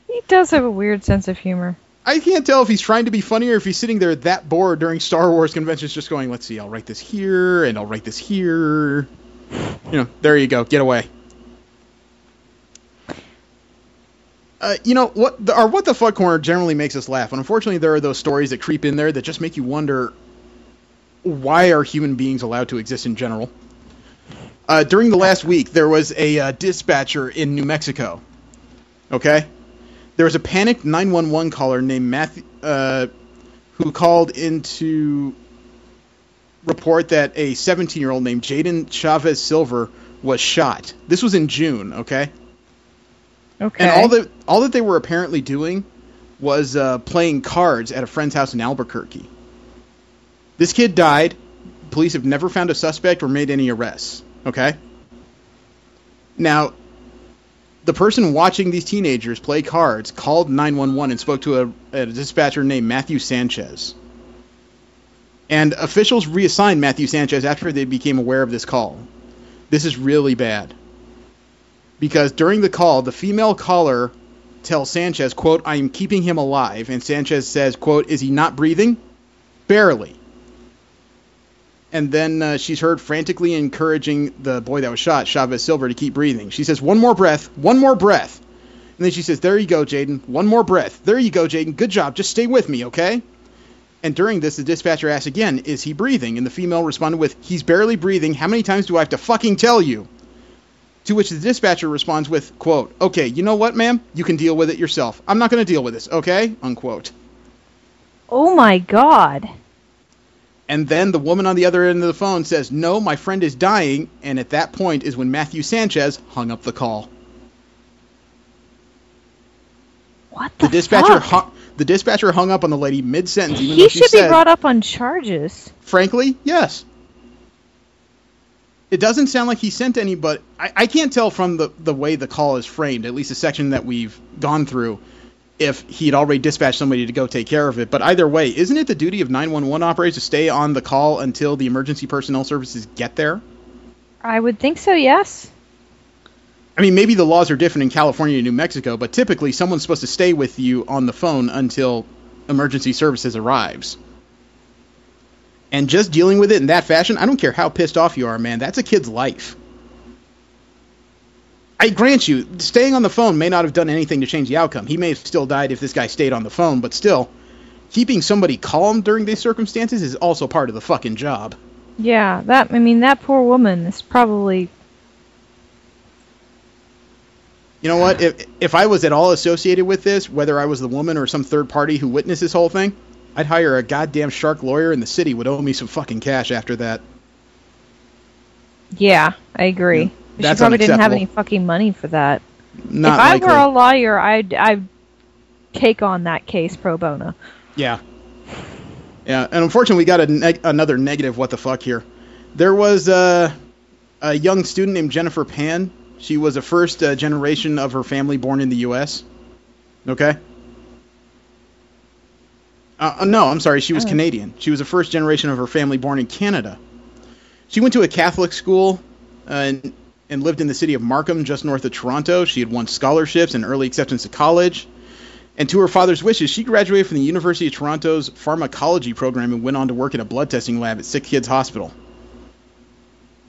He does have a weird sense of humor. I can't tell if he's trying to be funny or if he's sitting there that bored during Star Wars conventions just going, let's see, I'll write this here, and I'll write this here. There you go. Get away. Our What the Fuck Corner generally makes us laugh. And unfortunately, there are those stories that creep in there that just make you wonder, why are human beings allowed to exist in general? During the last week, there was a dispatcher in New Mexico. Okay? There was a panicked 911 caller named Matthew, who called in to report that a 17-year-old named Jaden Chavez Silver was shot. This was in June, okay? Okay. And all that they were apparently doing was playing cards at a friend's house in Albuquerque. This kid died. Police have never found a suspect or made any arrests, okay? Now, the person watching these teenagers play cards called 911 and spoke to a dispatcher named Matthew Sanchez. And officials reassigned Matthew Sanchez after they became aware of this call. This is really bad. Because during the call, the female caller tells Sanchez, quote, "I am keeping him alive." And Sanchez says, quote, "Is he not breathing?" "Barely." And then she's heard frantically encouraging the boy that was shot, Chavez Silver, to keep breathing. She says, one more breath, one more breath. And then she says, there you go, Jaden. One more breath. There you go, Jaden. Good job. Just stay with me, okay? And during this, the dispatcher asked again, is he breathing? And the female responded with, he's barely breathing. How many times do I have to fucking tell you? To which the dispatcher responds with, quote, okay, you know what, ma'am? You can deal with it yourself. I'm not going to deal with this, okay? Unquote. Oh, my God. And then the woman on the other end of the phone says, no, my friend is dying. And at that point is when Matthew Sanchez hung up the call. What the fuck? The dispatcher hung up on the lady mid-sentence, even He though she should said, be brought up on charges. frankly, yes. It doesn't sound like he sent anybody. I can't tell from the way the call is framed, at least the section that we've gone through, if he'd already dispatched somebody to go take care of it. But either way, isn't it the duty of 911 operators to stay on the call until the emergency personnel services get there? I would think so, yes. I mean, maybe the laws are different in California and New Mexico, but typically someone's supposed to stay with you on the phone until emergency services arrives. And just dealing with it in that fashion, I don't care how pissed off you are, man, that's a kid's life. I grant you, staying on the phone may not have done anything to change the outcome. He may have still died if this guy stayed on the phone, but still, keeping somebody calm during these circumstances is also part of the fucking job. Yeah, that poor woman is probably... You know what? If I was at all associated with this, whether I was the woman or some third party who witnessed this whole thing, I'd hire a goddamn shark lawyer, and the city would owe me some fucking cash after that. Yeah, I agree. Yeah, She that's probably didn't have unacceptable. any fucking money for that. Not if I likely. were a lawyer, I'd take on that case pro bono. Yeah. Yeah, and unfortunately we got another negative what the fuck here. There was a young student named Jennifer Pan. She was a first generation of her family born in the U.S. Okay? No, I'm sorry, she was Canadian. She was a first generation of her family born in Canada. She went to a Catholic school and lived in the city of Markham, just north of Toronto. She had won scholarships and early acceptance to college. And to her father's wishes, she graduated from the University of Toronto's pharmacology program and went on to work in a blood testing lab at Sick Kids Hospital.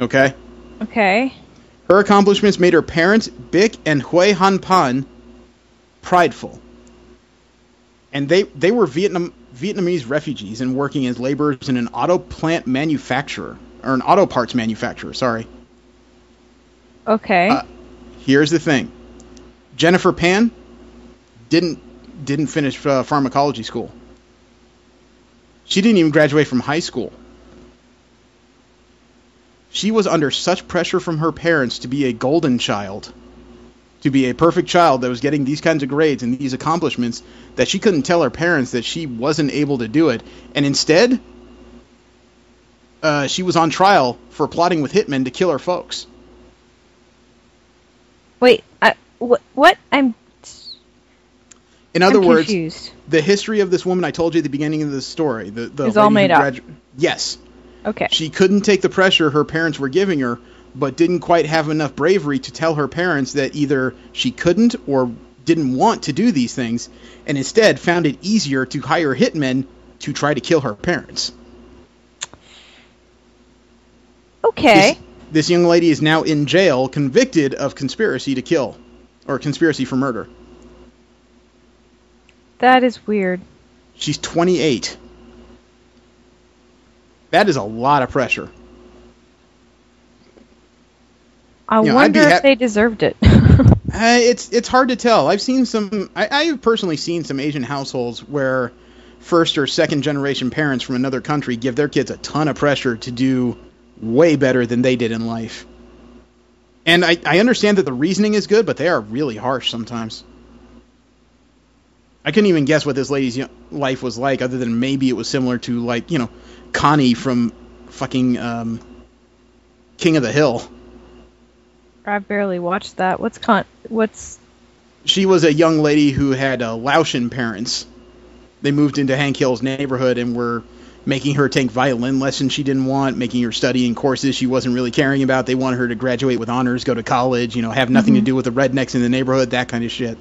Okay? Okay. Her accomplishments made her parents, Bic and Hui Han Pan, prideful. And they were Vietnamese refugees and working as laborers in an auto parts manufacturer, sorry. Okay. Here's the thing. Jennifer Pan didn't finish pharmacology school. She didn't even graduate from high school. She was under such pressure from her parents to be a golden child, to be a perfect child that was getting these kinds of grades and these accomplishments, that she couldn't tell her parents that she wasn't able to do it. And instead, she was on trial for plotting with hitmen to kill her folks. Wait, what? In other words, confused. The history of this woman I told you at the beginning of the story, the Is all made up. Yes. Okay. She couldn't take the pressure her parents were giving her, but didn't quite have enough bravery to tell her parents that either she couldn't or didn't want to do these things, and instead found it easier to hire hitmen to try to kill her parents. Okay. This young lady is now in jail, convicted of conspiracy to kill, or conspiracy for murder. That is weird. She's 28. That is a lot of pressure. I wonder if they deserved it. It's hard to tell. I've personally seen some Asian households where first or second generation parents from another country give their kids a ton of pressure to do way better than they did in life. And I understand that the reasoning is good, but they are really harsh sometimes. I couldn't even guess what this lady's life was like, other than maybe it was similar to, like, you know, Connie from fucking King of the Hill. I barely watched that. She was a young lady who had Laotian parents. They moved into Hank Hill's neighborhood and were making her take violin lessons she didn't want, making her study in courses she wasn't really caring about. They wanted her to graduate with honors, go to college, you know, have nothing to do with the rednecks in the neighborhood, that kind of shit.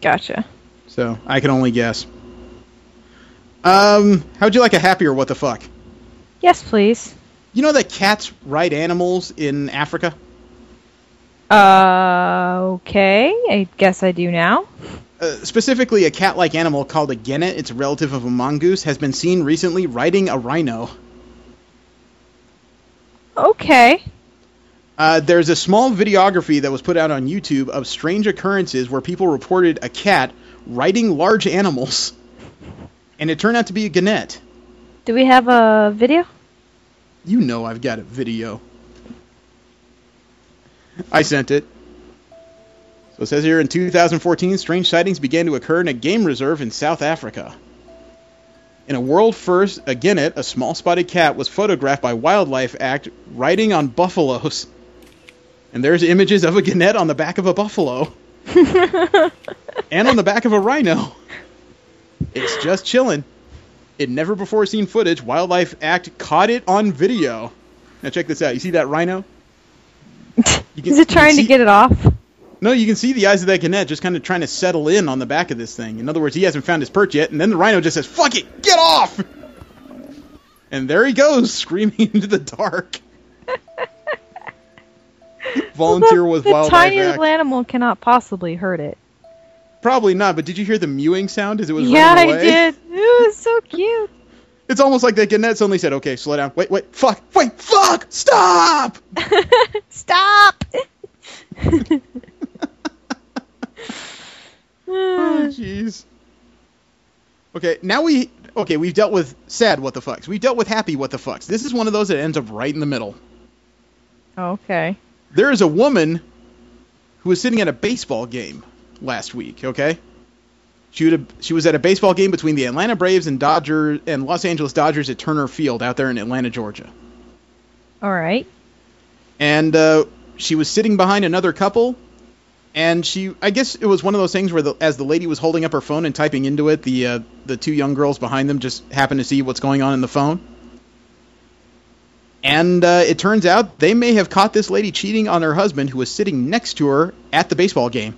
Gotcha. So, I can only guess. How'd you like a happier what the fuck? Yes, please. You know that cats ride animals in Africa? Okay. I guess I do now. Specifically, a cat-like animal called a genet, it's a relative of a mongoose, has been seen recently riding a rhino. Okay. There's a small videography that was put out on YouTube of strange occurrences where people reported a cat riding large animals, and it turned out to be a genet. Do we have a video? You know I've got a video. I sent it. So it says here, in 2014, strange sightings began to occur in a game reserve in South Africa. In a world first, a genet, a small spotted cat, was photographed by Wildlife Act riding on buffaloes. And there's images of a genet on the back of a buffalo. And on the back of a rhino. It's just chilling. In never before seen footage, Wildlife Act caught it on video. Now check this out. You see that rhino? Is it trying to get it off? No, you can see the eyes of that genet just kind of trying to settle in on the back of this thing. In other words, he hasn't found his perch yet, and then the rhino just says, "Fuck it, get off!" And there he goes, screaming into the dark. Volunteer with the Wildlife tiny Act. little animal cannot possibly hurt it. Probably not, but did you hear the mewing sound as it was Yeah, running away? I did. It was so cute. It's almost like that genet suddenly said, "Okay, slow down. Wait, fuck, stop!" Stop! Oh, jeez. Okay, now we've dealt with sad what the fucks. We've dealt with happy what the fucks. This is one of those that ends up right in the middle. Okay. There is a woman who was sitting at a baseball game last week, okay? She was at a baseball game between the Atlanta Braves and Los Angeles Dodgers at Turner Field out there in Atlanta, Georgia. All right. And she was sitting behind another couple, and I guess it was one of those things where as the lady was holding up her phone and typing into it, the two young girls behind them just happened to see what's going on in the phone. And it turns out they may have caught this lady cheating on her husband who was sitting next to her at the baseball game.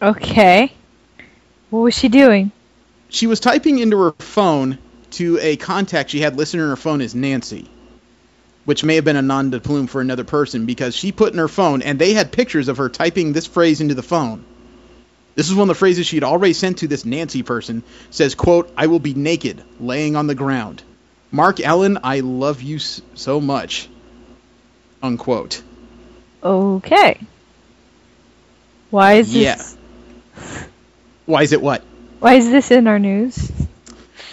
Okay. What was she doing? She was typing into her phone to a contact she had listed in her phone as Nancy, which may have been a nom de plume for another person, because she put in her phone, and they had pictures of her typing this phrase into the phone. This is one of the phrases she'd already sent to this Nancy person. Says, quote, "I will be naked, laying on the ground. Mark Allen, I love you so much." Unquote. Okay. Why is this? Yeah. Why is it what? Why is this in our news?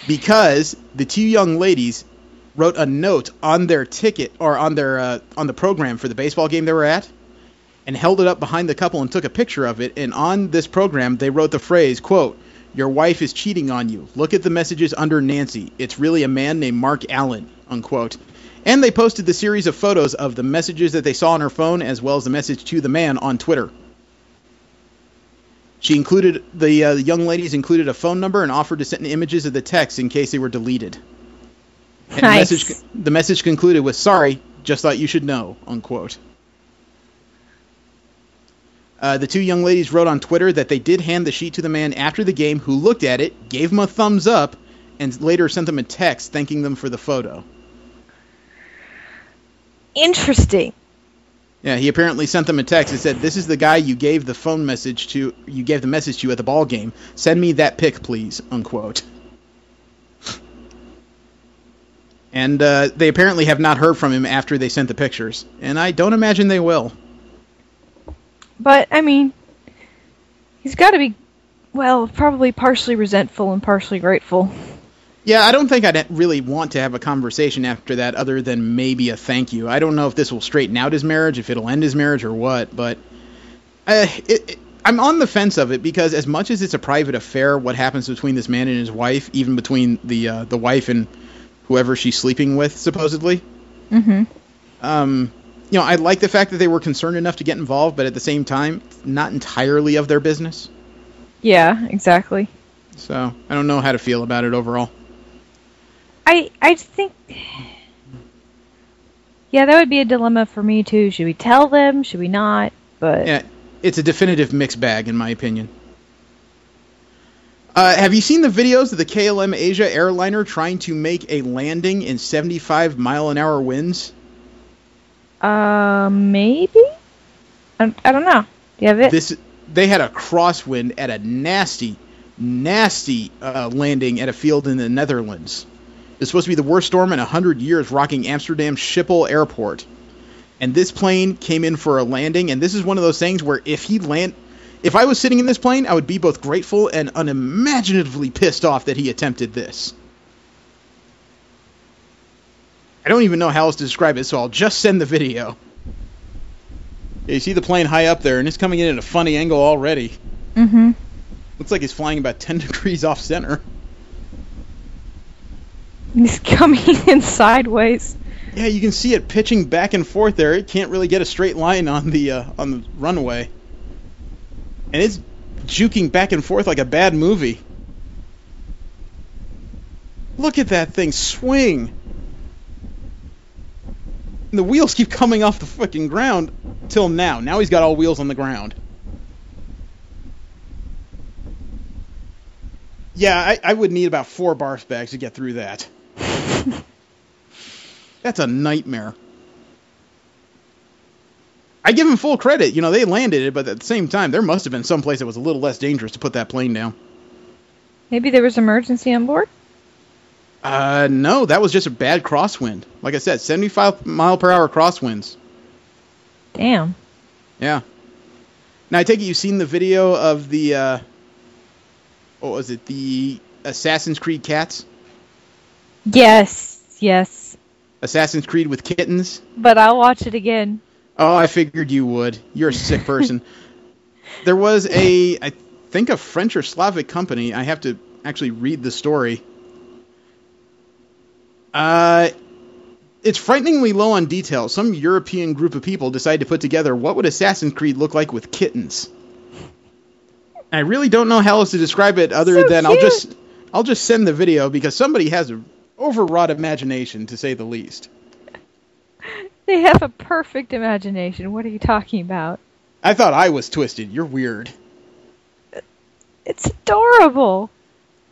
Because the two young ladies wrote a note on their ticket, or on the program for the baseball game they were at, and held it up behind the couple and took a picture of it. And on this program, they wrote the phrase, quote, "Your wife is cheating on you. Look at the messages under Nancy. It's really a man named Mark Allen," unquote. And they posted the series of photos of the messages that they saw on her phone, as well as the message to the man on Twitter. She included, the young ladies included a phone number and offered to send images of the text in case they were deleted. And Nice. the message concluded with, "Sorry, just thought you should know," unquote. The two young ladies wrote on Twitter that they did hand the sheet to the man after the game, who looked at it, gave him a thumbs up, and later sent them a text thanking them for the photo. Interesting. Yeah, he apparently sent them a text that said, "This is the guy you gave the message to at the ball game. Send me that pic, please," unquote. And they apparently have not heard from him after they sent the pictures. And I don't imagine they will. But, I mean, he's got to be, well, probably partially resentful and partially grateful. Yeah, I don't think I'd really want to have a conversation after that other than maybe a thank you. I don't know if this will straighten out his marriage, if it'll end his marriage or what, but I'm on the fence of it, because as much as it's a private affair, what happens between this man and his wife, even between the wife and whoever she's sleeping with, supposedly. Mm-hmm. I like the fact that they were concerned enough to get involved, but at the same time, not entirely of their business. Yeah, exactly. So, I don't know how to feel about it overall. I think... Yeah, that would be a dilemma for me, too. Should we tell them? Should we not? But Yeah, it's a definitive mixed bag, in my opinion. Have you seen the videos of the KLM Asia airliner trying to make a landing in 75-mile-an-hour winds? Maybe? I don't know. Do you have it? They had a crosswind at a nasty landing at a field in the Netherlands. It's supposed to be the worst storm in 100 years, rocking Amsterdam Schiphol Airport. And this plane came in for a landing, and this is one of those things where if I was sitting in this plane, I would be both grateful and unimaginatively pissed off that he attempted this. I don't even know how else to describe it, so I'll just send the video. Yeah, you see the plane high up there, and it's coming in at a funny angle already. Mm-hmm. Looks like he's flying about 10 degrees off center. He's coming in sideways. Yeah, you can see it pitching back and forth there. It can't really get a straight line on the runway. And it's juking back and forth like a bad movie. Look at that thing swing. And the wheels keep coming off the fucking ground till now. Now he's got all wheels on the ground. Yeah, I would need about 4 barf bags to get through that. That's a nightmare. I give them full credit. You know, they landed it, but at the same time, there must have been some place that was a little less dangerous to put that plane down. Maybe there was emergency on board? No, that was just a bad crosswind. Like I said, 75-mile-per-hour crosswinds. Damn. Yeah. Now, I take it you've seen the video of the, what was it, the Assassin's Creed cats? Yes. Assassin's Creed with kittens? But I'll watch it again. Oh, I figured you would. You're a sick person. There was I think a French or Slavic company. I have to actually read the story. It's frighteningly low on detail. Some European group of people decided to put together what would Assassin's Creed look like with kittens. I really don't know how else to describe it other than cute. I'll just send the video because somebody has an overwrought imagination, to say the least. They have a perfect imagination. What are you talking about? I thought I was twisted. You're weird. It's adorable.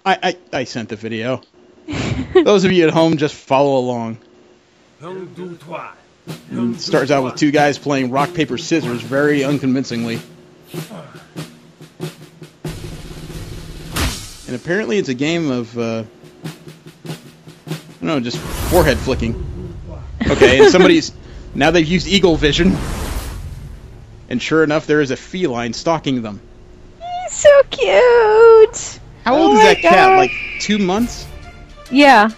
I sent the video. Those of you at home, just follow along. It starts out with 2 guys playing rock, paper, scissors very unconvincingly. And apparently it's a game of, I don't know, just forehead flicking. Okay, and now they've used eagle vision. And sure enough, there is a feline stalking them. He's so cute! How old is that cat? Like 2 months? Yeah.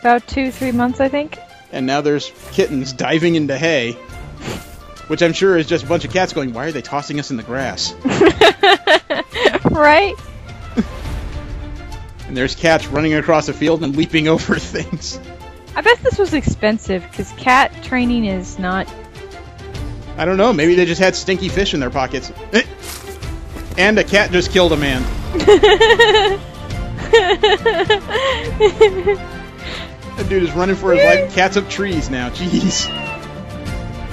About 2-3 months, I think. And now there's kittens diving into hay. Which I'm sure is just a bunch of cats going, why are they tossing us in the grass? Right? And there's cats running across the field and leaping over things. I bet this was expensive, because cat training is not... I don't know, maybe they just had stinky fish in their pockets. And a cat just killed a man. That dude is running for his life. Cat's up trees now. Jeez.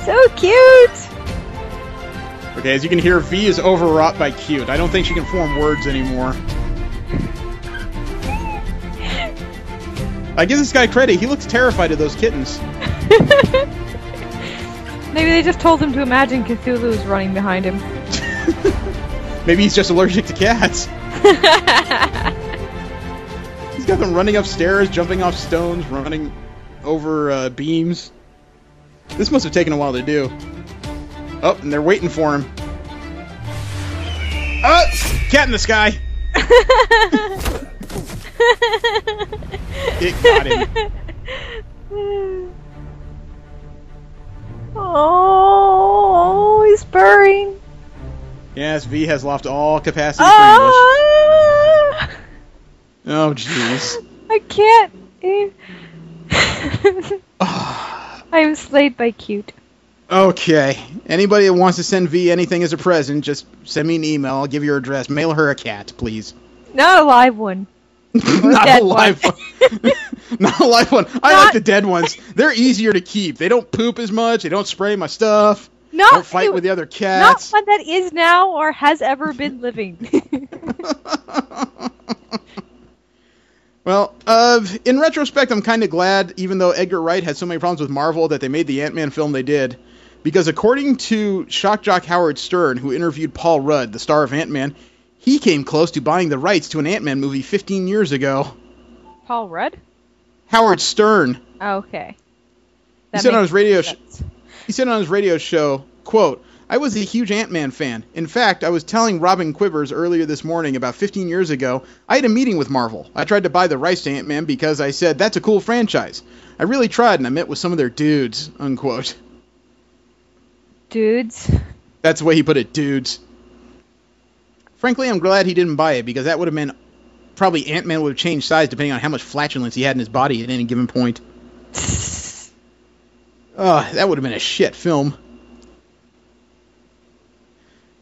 So cute! Okay, as you can hear, V is overwrought by cute. I don't think she can form words anymore. I give this guy credit. He looks terrified of those kittens. Maybe they just told him to imagine Cthulhu's running behind him. Maybe he's just allergic to cats. He's got them running upstairs, jumping off stones, running over beams. This must have taken a while to do. Oh, and they're waiting for him. Oh! Cat in the sky! It got him. Oh, he's purring. Yes, V has lost all capacity for English. Oh, jeez. I can't. I am slayed by cute. Okay. Anybody that wants to send V anything as a present, just send me an email. I'll give you her address. Mail her a cat, please. Not a live one. Not a live one. Not a live one. I like the dead ones. They're easier to keep. They don't poop as much. They don't spray my stuff. Don't fight with the other cats. Not one that is now or has ever been living. Well, in retrospect, I'm kind of glad, even though Edgar Wright had so many problems with Marvel, that they made the Ant-Man film they did. Because according to shock jock Howard Stern, who interviewed Paul Rudd, the star of Ant-Man, he came close to buying the rights to an Ant-Man movie 15 years ago. Paul Rudd? Howard Stern. Oh, okay. He said on his radio show, quote, "I was a huge Ant-Man fan. In fact, I was telling Robin Quivers earlier this morning, about 15 years ago, I had a meeting with Marvel. I tried to buy the rights to Ant-Man because I said, that's a cool franchise. I really tried, and I met with some of their dudes," unquote. Dudes? That's the way he put it, dudes. Frankly, I'm glad he didn't buy it, because that would have meant probably Ant-Man would have changed size depending on how much flatulence he had in his body at any given point. Oh, that would have been a shit film.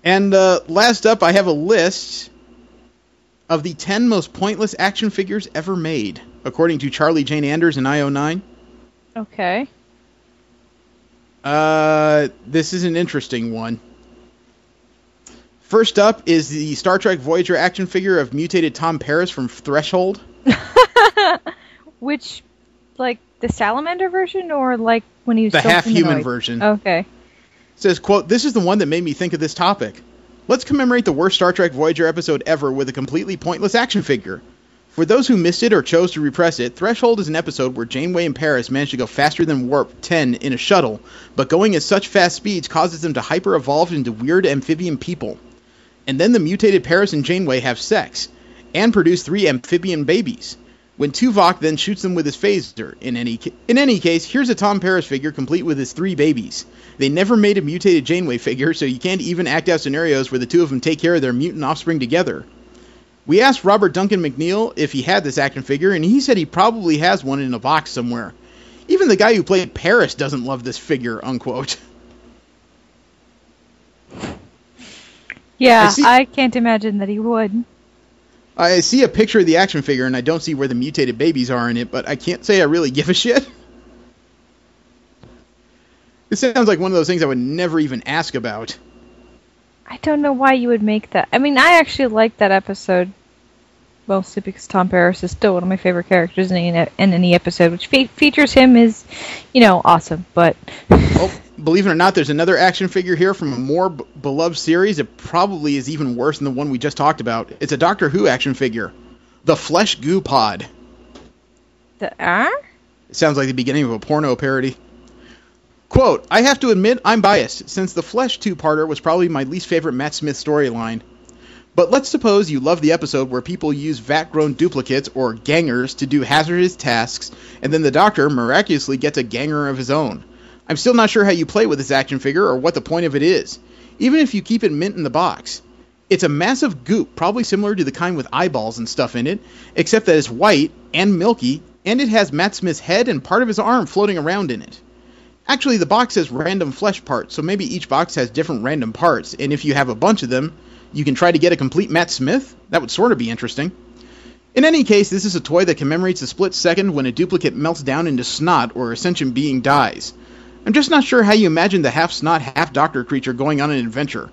And last up, I have a list of the 10 most pointless action figures ever made, according to Charlie Jane Anders in IO9. Okay. This is an interesting one. First up is the Star Trek Voyager action figure of mutated Tom Paris from Threshold. Which, like, the salamander version, or like when he was the still half-human humanoid? version. Okay. Says, quote, "This is the one that made me think of this topic. Let's commemorate the worst Star Trek Voyager episode ever with a completely pointless action figure. For those who missed it or chose to repress it, Threshold is an episode where Janeway and Paris manage to go faster than Warp 10 in a shuttle, but going at such fast speeds causes them to hyper-evolve into weird amphibian people. And then the mutated Paris and Janeway have sex, and produce 3 amphibian babies, when Tuvok then shoots them with his phaser. In any case, here's a Tom Paris figure complete with his 3 babies. They never made a mutated Janeway figure, so you can't even act out scenarios where the two of them take care of their mutant offspring together. We asked Robert Duncan McNeil if he had this action figure, and he said he probably has one in a box somewhere. Even the guy who played Paris doesn't love this figure," unquote. Yeah, I can't imagine that he would. I see a picture of the action figure, and I don't see where the mutated babies are in it, but I can't say I really give a shit. It sounds like one of those things I would never even ask about. I don't know why you would make that. I mean, I actually like that episode, mostly because Tom Paris is still one of my favorite characters in any episode, which features him is, awesome, but... Well, believe it or not, there's another action figure here from a more beloved series. It probably is even worse than the one we just talked about. It's a Doctor Who action figure. The Flesh Goo Pod. It sounds like the beginning of a porno parody. Quote, "I have to admit I'm biased, since the Flesh two-parter was probably my least favorite Matt Smith storyline. But let's suppose you love the episode where people use vat-grown duplicates, or gangers, to do hazardous tasks, and then the Doctor miraculously gets a ganger of his own. I'm still not sure how you play with this action figure or what the point of it is, even if you keep it mint in the box. It's a massive goop, probably similar to the kind with eyeballs and stuff in it, except that it's white and milky, and it has Matt Smith's head and part of his arm floating around in it. Actually, the box has random flesh parts, so maybe each box has different random parts, and if you have a bunch of them, you can try to get a complete Matt Smith? That would sort of be interesting. In any case, this is a toy that commemorates a split second when a duplicate melts down into snot or a sentient being dies. I'm just not sure how you imagine the half-snot, half-doctor creature going on an adventure.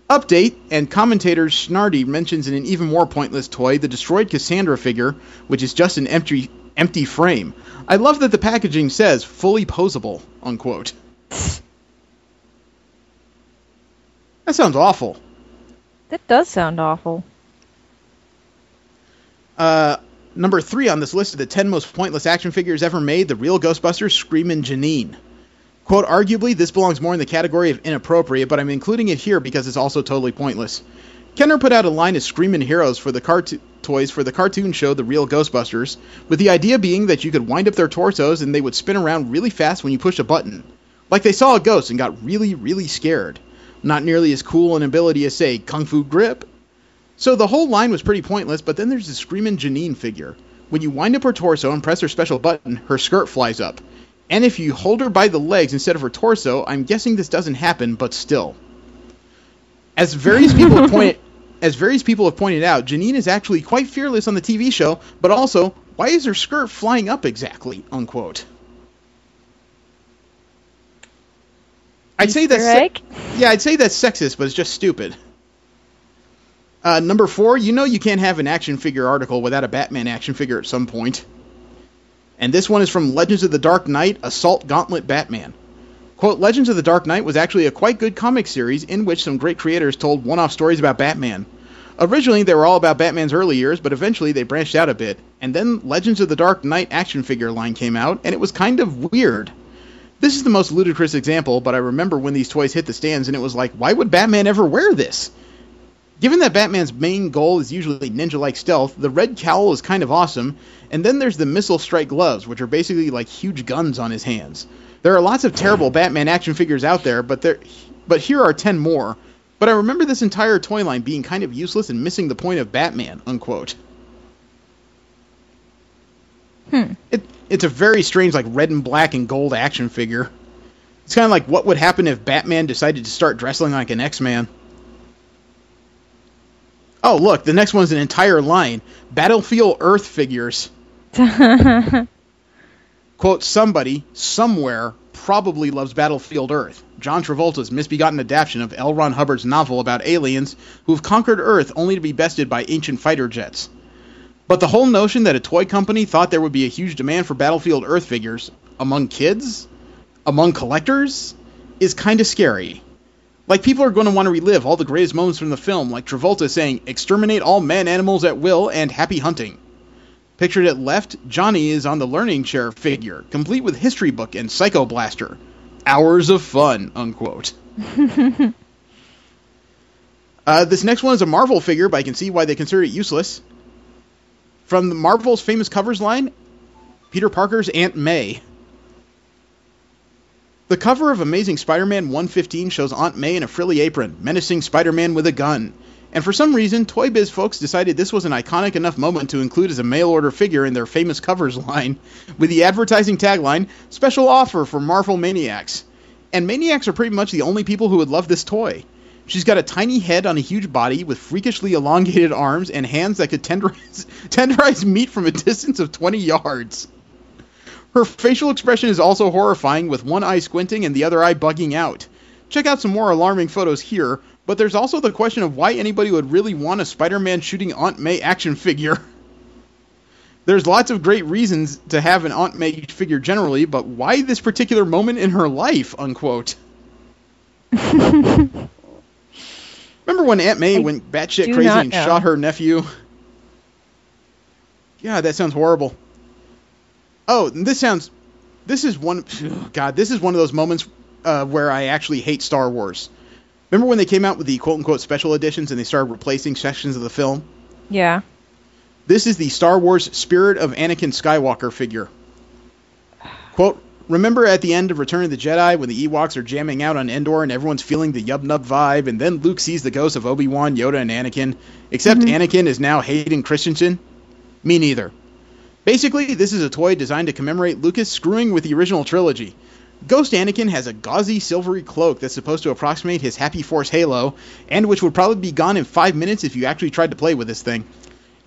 Update, and commentator Schnardy mentions in an even more pointless toy the destroyed Cassandra figure, which is just an empty frame. I love that the packaging says, fully posable, unquote. That sounds awful. That does sound awful. Number 3 on this list of the 10 most pointless action figures ever made, the real Ghostbusters Screamin' Janine. Quote, "Arguably, this belongs more in the category of inappropriate, but I'm including it here because it's also totally pointless. Kenner put out a line of Screamin' Heroes for the toys for the cartoon show The Real Ghostbusters, with the idea being that you could wind up their torsos and they would spin around really fast when you pushed a button. Like they saw a ghost and got really, really scared. Not nearly as cool an ability as, say, Kung Fu Grip. So the whole line was pretty pointless, but then there's the Screamin' Janine figure. When you wind up her torso and press her special button, her skirt flies up. And if you hold her by the legs instead of her torso, I'm guessing this doesn't happen, but still. As various people have pointed out, Janine is actually quite fearless on the TV show, but also, why is her skirt flying up exactly, unquote. I'd say that's sexist, but it's just stupid. Number 4, you can't have an action figure article without a Batman action figure at some point. And this one is from Legends of the Dark Knight, Assault Gauntlet Batman. Quote, Legends of the Dark Knight was actually a quite good comic series in which some great creators told one-off stories about Batman. Originally, they were all about Batman's early years, but eventually they branched out a bit. And then Legends of the Dark Knight action figure line came out, and it was kind of weird. This is the most ludicrous example, but I remember when these toys hit the stands and it was like, why would Batman ever wear this? Given that Batman's main goal is usually ninja-like stealth, the red cowl is kind of awesome, and then there's the missile strike gloves, which are basically like huge guns on his hands. There are lots of terrible Batman action figures out there, but here are 10 more. But I remember this entire toy line being kind of useless and missing the point of Batman, unquote. It's a very strange, like, red and black and gold action figure. It's kind of like what would happen if Batman decided to start dressing like an X-Man. Oh, look, the next one's an entire line. Battlefield Earth figures. Quote, somebody, somewhere, probably loves Battlefield Earth. John Travolta's misbegotten adaptation of L. Ron Hubbard's novel about aliens who've conquered Earth only to be bested by ancient fighter jets. But the whole notion that a toy company thought there would be a huge demand for Battlefield Earth figures, among kids, among collectors, is kind of scary. Like, people are going to want to relive all the greatest moments from the film, like Travolta saying, exterminate all men, animals at will, and happy hunting. Pictured at left, Johnny is on the learning chair figure, complete with history book and psycho blaster. Hours of fun, unquote. This next one is a Marvel figure, but I can see why they consider it useless. From the Marvel's famous covers line, Peter Parker's Aunt May. The cover of Amazing Spider-Man 115 shows Aunt May in a frilly apron, menacing Spider-Man with a gun. And for some reason, Toy Biz folks decided this was an iconic enough moment to include as a mail-order figure in their famous covers line, with the advertising tagline, special offer for Marvel Maniacs. And Maniacs are pretty much the only people who would love this toy. She's got a tiny head on a huge body with freakishly elongated arms and hands that could tenderize meat from a distance of 20 yards. Her facial expression is also horrifying, with one eye squinting and the other eye bugging out. Check out some more alarming photos here, but there's also the question of why anybody would really want a Spider-Man shooting Aunt May action figure. There's lots of great reasons to have an Aunt May figure generally, but why this particular moment in her life, unquote? Remember when Aunt May went batshit crazy and shot her nephew? Yeah, that sounds horrible. Oh, this is one of those moments where I actually hate Star Wars. Remember when they came out with the quote-unquote special editions and they started replacing sections of the film? Yeah. This is the Star Wars Spirit of Anakin Skywalker figure. Quote, remember at the end of Return of the Jedi when the Ewoks are jamming out on Endor and everyone's feeling the yub-nub vibe, and then Luke sees the ghosts of Obi-Wan, Yoda, and Anakin, except Anakin is now Hayden Christensen? Me neither. Basically, this is a toy designed to commemorate Lucas screwing with the original trilogy. Ghost Anakin has a gauzy silvery cloak that's supposed to approximate his Happy Force halo, and which would probably be gone in 5 minutes if you actually tried to play with this thing.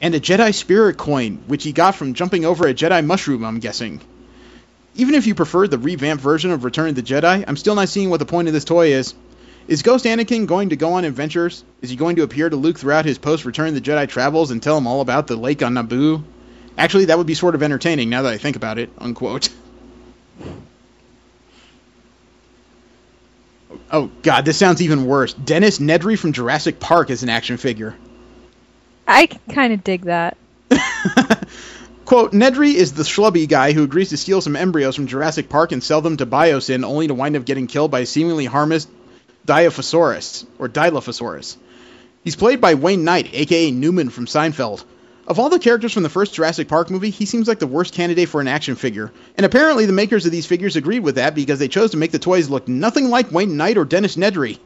And a Jedi Spirit coin, which he got from jumping over a Jedi mushroom, I'm guessing. Even if you prefer the revamped version of Return of the Jedi, I'm still not seeing what the point of this toy is. Is Ghost Anakin going to go on adventures? Is he going to appear to Luke throughout his post-Return of the Jedi travels and tell him all about the lake on Naboo? Actually, that would be sort of entertaining now that I think about it, unquote. Oh, God, this sounds even worse. Dennis Nedry from Jurassic Park is an action figure. I kind of dig that. Quote, Nedry is the schlubby guy who agrees to steal some embryos from Jurassic Park and sell them to Biosyn only to wind up getting killed by a seemingly harmless Dilophosaurus. He's played by Wayne Knight, a.k.a. Newman from Seinfeld. Of all the characters from the first Jurassic Park movie, he seems like the worst candidate for an action figure. And apparently the makers of these figures agreed with that because they chose to make the toys look nothing like Wayne Knight or Dennis Nedry.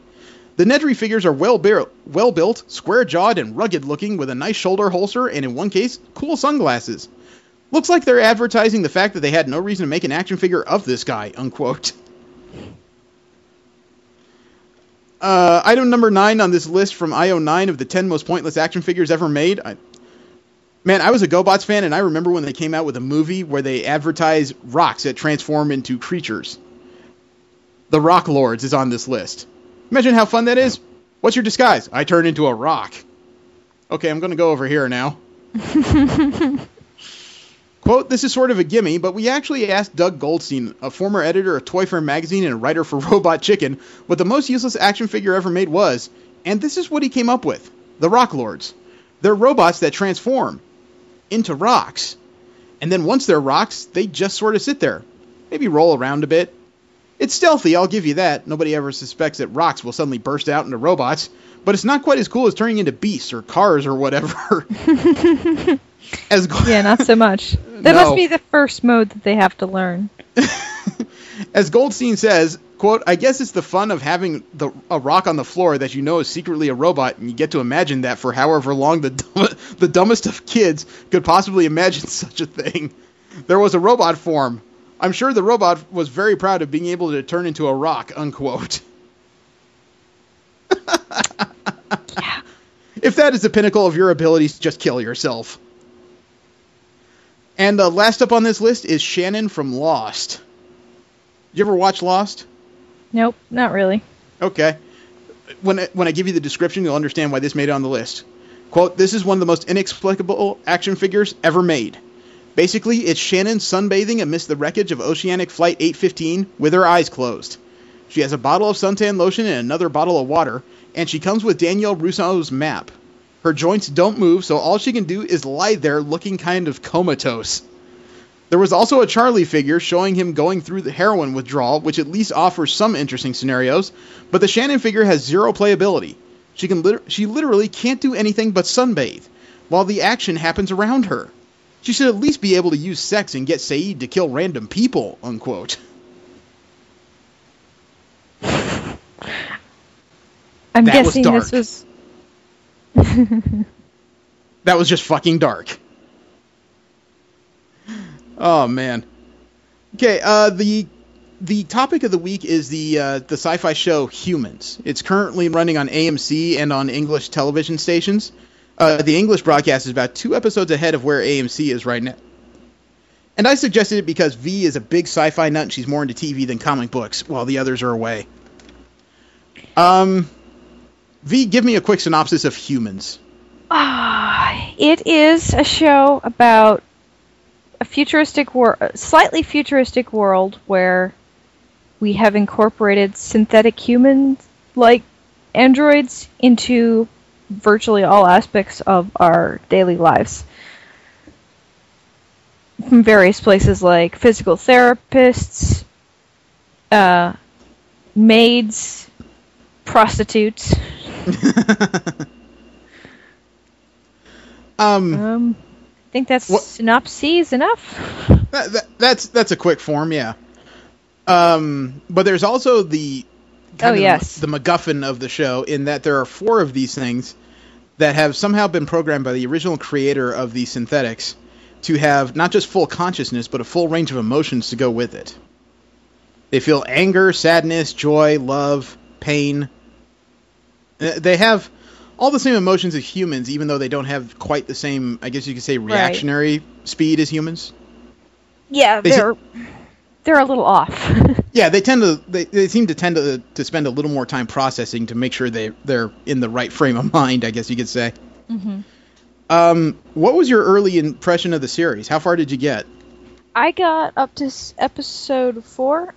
The Nedry figures are well-built, square-jawed, and rugged-looking with a nice shoulder holster and, in one case, cool sunglasses. Looks like they're advertising the fact that they had no reason to make an action figure of this guy, unquote. Item number 9 on this list from IO9 of the 10 most pointless action figures ever made. Man, I was a GoBots fan, and I remember when they came out with a movie where they advertised rocks that transform into creatures. The Rock Lords is on this list. Imagine how fun that is. What's your disguise? I turn into a rock. Okay, I'm going to go over here now. Quote, this is sort of a gimme, but we actually asked Doug Goldstein, a former editor of Toy Fair magazine and a writer for Robot Chicken, what the most useless action figure ever made was, and this is what he came up with. The Rock Lords. They're robots that transform into rocks. And then once they're rocks, they just sort of sit there. Maybe roll around a bit. It's stealthy, I'll give you that. Nobody ever suspects that rocks will suddenly burst out into robots. But it's not quite as cool as turning into beasts or cars or whatever. Yeah, not so much. That must be the first mode that they have to learn. As Goldstein says, quote, I guess it's the fun of having a rock on the floor that you know is secretly a robot, and you get to imagine that for however long the dumbest of kids could possibly imagine such a thing. There was a robot form. I'm sure the robot was very proud of being able to turn into a rock, unquote. Yeah. If that is the pinnacle of your abilities, just kill yourself. And last up on this list is Shannon from Lost. Did you ever watch Lost? Nope, not really. Okay. When I give you the description, you'll understand why this made it on the list. Quote, this is one of the most inexplicable action figures ever made. Basically, it's Shannon sunbathing amidst the wreckage of Oceanic Flight 815 with her eyes closed. She has a bottle of suntan lotion and another bottle of water, and she comes with Danielle Rousseau's map. Her joints don't move, so all she can do is lie there looking kind of comatose. There was also a Charlie figure showing him going through the heroin withdrawal, which at least offers some interesting scenarios, but the Shannon figure has zero playability. She literally can't do anything but sunbathe, while the action happens around her. She should at least be able to use sex and get Saeed to kill random people, unquote. I'm guessing this was... That was just fucking dark. Oh, man. Okay, the topic of the week is the sci-fi show Humans. It's currently running on AMC and on English television stations. The English broadcast is about 2 episodes ahead of where AMC is right now. And I suggested it because V is a big sci-fi nut and she's more into TV than comic books, while the others are away. V, give me a quick synopsis of Humans. It is a show about a slightly futuristic world where we have incorporated synthetic humans, like androids, into virtually all aspects of our daily lives. From various places like physical therapists, maids, prostitutes. I think that's synopsis enough. That's a quick form, yeah. But there's also the MacGuffin of the show, in that there are 4 of these things that have somehow been programmed by the original creator of these synthetics to have not just full consciousness, but a full range of emotions to go with it. They feel anger, sadness, joy, love, pain. They have all the same emotions as humans, even though they don't have quite the same, I guess you could say, reactionary speed as humans. Yeah, they're a little off. Yeah, they seem to tend to spend a little more time processing to make sure they're in the right frame of mind, I guess you could say. Mm-hmm. What was your early impression of the series? How far did you get? I got up to episode 4.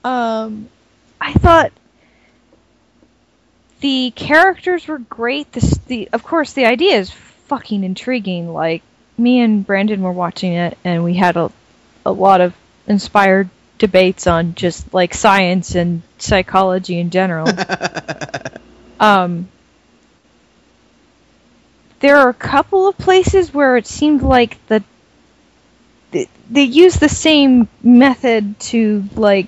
I thought the characters were great. Of course, the idea is fucking intriguing. Like, me and Brandon were watching it, and we had a lot of inspired debates on just, like, science and psychology in general. There are a couple of places where it seemed like they used the same method to, like...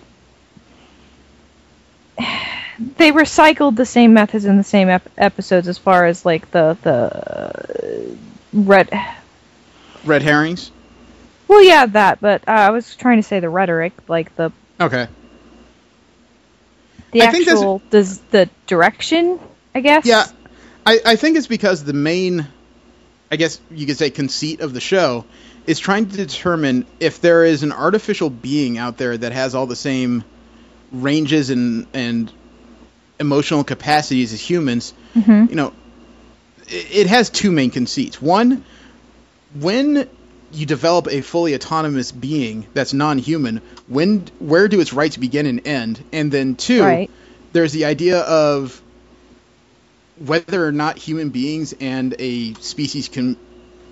They recycled the same methods in the same episodes as far as, like, the red herrings? Well, yeah, that, but I was trying to say the rhetoric, like the... Okay. The direction, I guess? Yeah, I think it's because the main, I guess you could say, conceit of the show is trying to determine if there is an artificial being out there that has all the same ranges and emotional capacities as humans. Mm-hmm. You know, it has two main conceits. One, when you develop a fully autonomous being that's non-human, where do its rights begin and end? And then two, Right. there's the idea of whether or not human beings and a species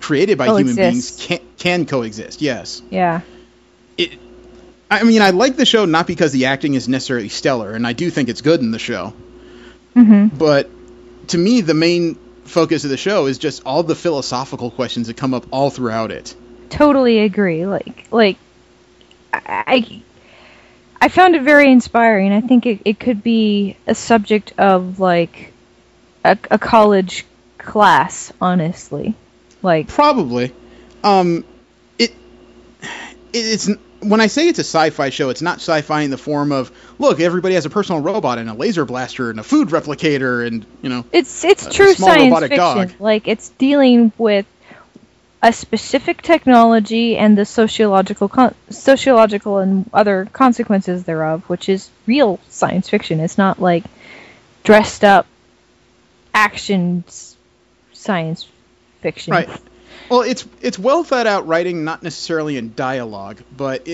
created by human beings can coexist. Yes. Yeah. I mean, I like the show not because the acting is necessarily stellar, and I do think it's good in the show. Mm-hmm. But to me, the main focus of the show is just all the philosophical questions that come up all throughout it. Totally agree. Like I found it very inspiring. I think it could be a subject of like a college class, honestly. Like Probably. It's when I say it's a sci-fi show, it's not sci-fi in the form of, look, everybody has a personal robot and a laser blaster and a food replicator and, you know, it's a true small science robotic fiction. dog. Like it's dealing with a specific technology and the sociological and other consequences thereof, which is real science fiction. It's not like dressed up action science fiction. Right. Well, it's well thought out writing, not necessarily in dialogue, but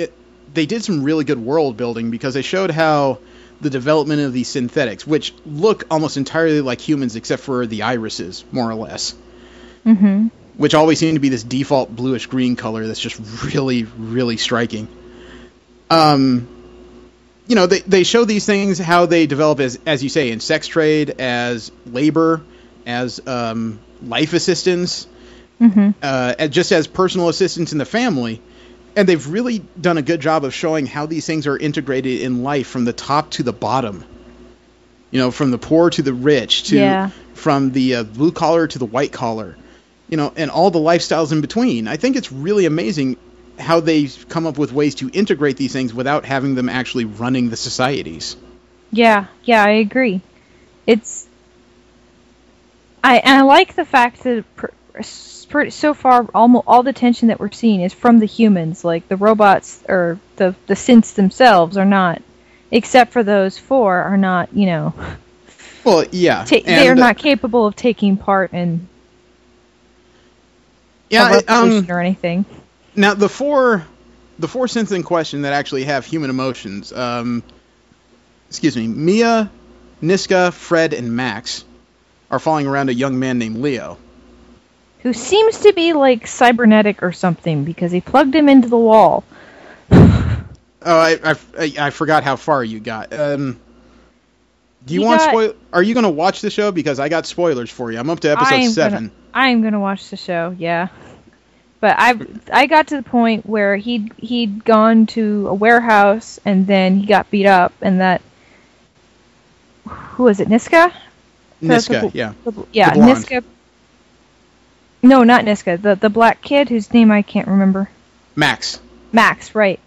they did some really good world building because they showed how the development of these synthetics, which look almost entirely like humans except for the irises, more or less. Mm-hmm. Which always seem to be this default bluish-green color that's just really, really striking. You know, they show these things, how they develop, as you say, in sex trade, as labor, as life assistance, just as personal assistance in the family. And they've really done a good job of showing how these things are integrated in life from the top to the bottom. You know, from the poor to the rich, from the blue collar to the white collar. You know, and all the lifestyles in between. I think it's really amazing how they've come up with ways to integrate these things without having them actually running the societies. Yeah, I agree. I like the fact that so far almost all the tension that we're seeing is from the humans. Like the robots or the synths themselves are not, except for those four, are not, you know. Well, yeah. They are not capable of taking part in a revolution or anything. Now, the four synths in question that actually have human emotions, Mia, Niska, Fred, and Max are following around a young man named Leo. Who seems to be like cybernetic or something because he plugged him into the wall. Oh, I forgot how far you got. Do you want spoil? Are you going to watch the show? Because I got spoilers for you. I'm up to episode 7. I'm gonna watch the show, yeah. But I got to the point where he'd gone to a warehouse and then he got beat up, and that, who was it, Niska? Niska, yeah. Yeah, Niska. No, not Niska. The black kid whose name I can't remember. Max, right.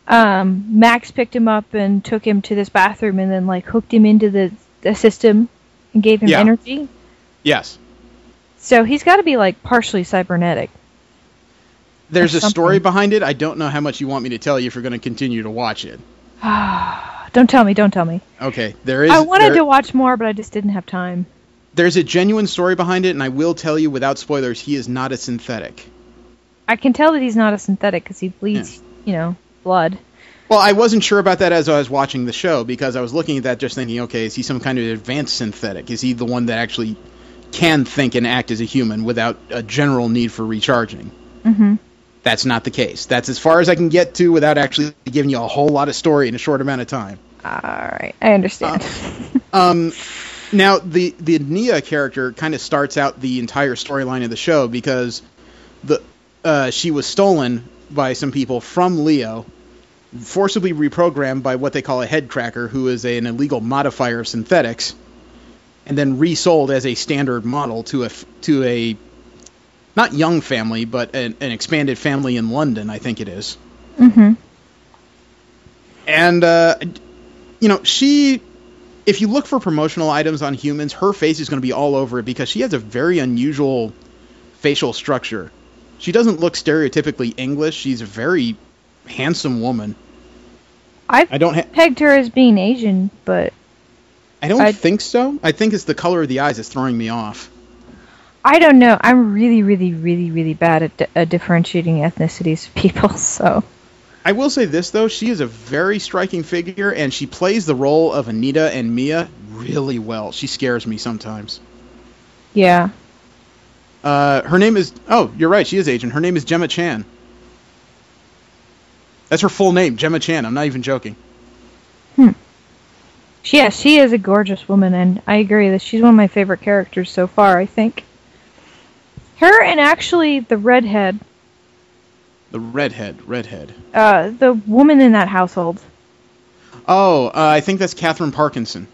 Max picked him up and took him to this bathroom and then like hooked him into the system and gave him energy. Yes. So he's got to be like partially cybernetic. There's a story behind it. I don't know how much you want me to tell you if you're going to continue to watch it. Don't tell me. Okay, there is. I wanted to watch more, but I just didn't have time. There's a genuine story behind it, and I will tell you without spoilers, he is not a synthetic. I can tell that he's not a synthetic because he bleeds, blood. Well, I wasn't sure about that as I was watching the show, because I was looking at that just thinking, okay, is he some kind of advanced synthetic? Is he the one that actually can think and act as a human without a general need for recharging? Mm-hmm. That's not the case. That's as far as I can get to without actually giving you a whole lot of story in a short amount of time. All right, I understand. Now, the Nia character kind of starts out the entire storyline of the show because she was stolen by some people from Leo, forcibly reprogrammed by what they call a head cracker, who is an illegal modifier of synthetics, and then resold as a standard model to a not young family, but an expanded family in London, I think it is. Mm-hmm. And, if you look for promotional items on humans, her face is going to be all over it because she has a very unusual facial structure. She doesn't look stereotypically English. She's a very handsome woman. I don't pegged her as being Asian, but I don't think so. I think it's the color of the eyes that's throwing me off. I don't know. I'm really, really, really, really bad at differentiating ethnicities of people, so... I will say this, though. She is a very striking figure, and she plays the role of Anita and Mia really well. She scares me sometimes. Yeah. Her name is... Oh, you're right. She is Asian. Her name is Gemma Chan. That's her full name, Gemma Chan. I'm not even joking. Yeah, she is a gorgeous woman, and I agree that she's one of my favorite characters so far, I think. Her and actually the redhead. The redhead. The woman in that household. Oh, I think that's Catherine Parkinson.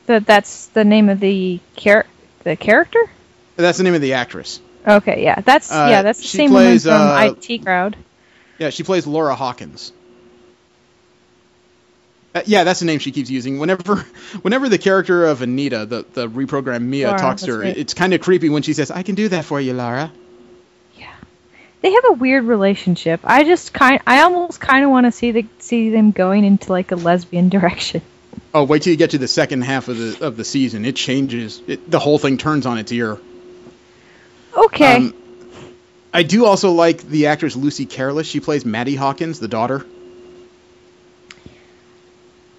That's the name of the character? That's the name of the actress. Okay, yeah. That's the same woman from IT Crowd. Yeah, she plays Laura Hawkins. Yeah, that's the name she keeps using. Whenever the character of Anita, the reprogrammed Mia, Laura, talks to her, right. It's kind of creepy when she says, "I can do that for you, Laura." Yeah, they have a weird relationship. I almost kind of want to see them going into like a lesbian direction. Oh, wait till you get to the second half of the season. It changes. The whole thing turns on its ear. Okay. I do also like the actress Lucy Careless. She plays Maddie Hawkins, the daughter.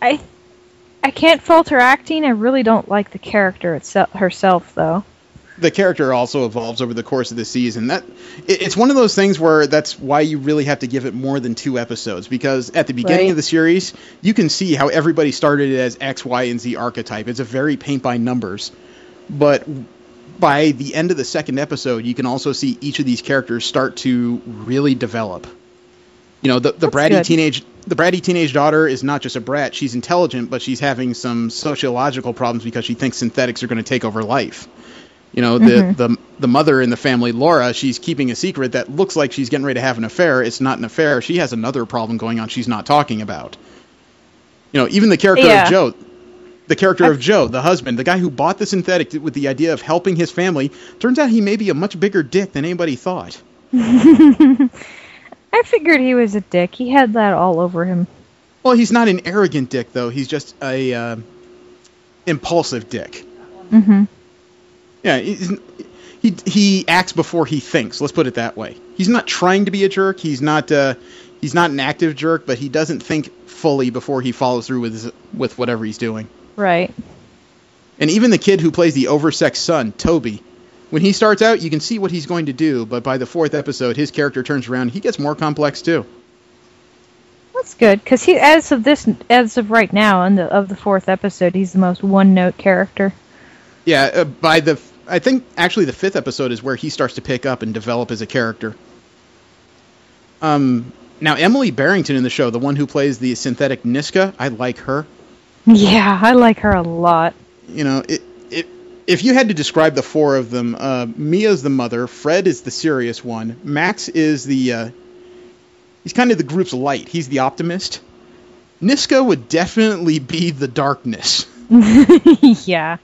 I can't fault her acting. I really don't like the character herself, though. The character also evolves over the course of the season. It's one of those things where that's why you really have to give it more than 2 episodes, because at the beginning of the series, you can see how everybody started as X, Y, and Z archetype. It's a very paint by numbers. But by the end of the second episode, you can also see each of these characters start to really develop. You know, the bratty teenage daughter is not just a brat. She's intelligent, but she's having some sociological problems because she thinks synthetics are going to take over life. You know, the mother in the family, Laura, she's keeping a secret that looks like she's getting ready to have an affair. It's not an affair. She has another problem going on she's not talking about. You know, even the character of Joe, the husband, the guy who bought the synthetic with the idea of helping his family, turns out he may be a much bigger dick than anybody thought. I figured he was a dick. He had that all over him. Well, he's not an arrogant dick, though. He's just a impulsive dick. Mm-hmm. Yeah, he acts before he thinks. Let's put it that way. He's not trying to be a jerk. He's not an active jerk, but he doesn't think fully before he follows through with whatever he's doing. Right. And even the kid who plays the oversexed son, Toby, when he starts out, you can see what he's going to do, but by the 4th episode, his character turns around. He gets more complex too. That's good, because as of right now, of the 4th episode, he's the most one-note character. Yeah, I think actually the 5th episode is where he starts to pick up and develop as a character. Now Emily Barrington in the show, the one who plays the synthetic Niska, I like her. Yeah, I like her a lot. You know, if you had to describe the 4 of them, Mia's the mother, Fred is the serious one, Max is he's kind of the group's light. He's the optimist. Niska would definitely be the darkness. Yeah.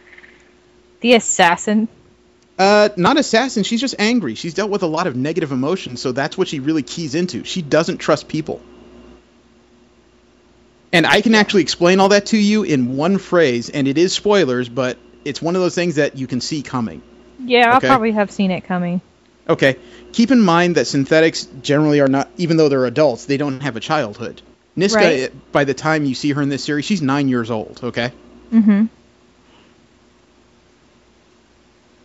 The assassin. Not assassin, she's just angry. She's dealt with a lot of negative emotions, so that's what she really keys into. She doesn't trust people. And I can actually explain all that to you in one phrase, and it is spoilers, but it's one of those things that you can see coming. Yeah, I'll probably have seen it coming. Okay. Keep in mind that synthetics generally are not, even though they're adults, they don't have a childhood. Niska, by the time you see her in this series, she's 9 years old, okay? Mm-hmm.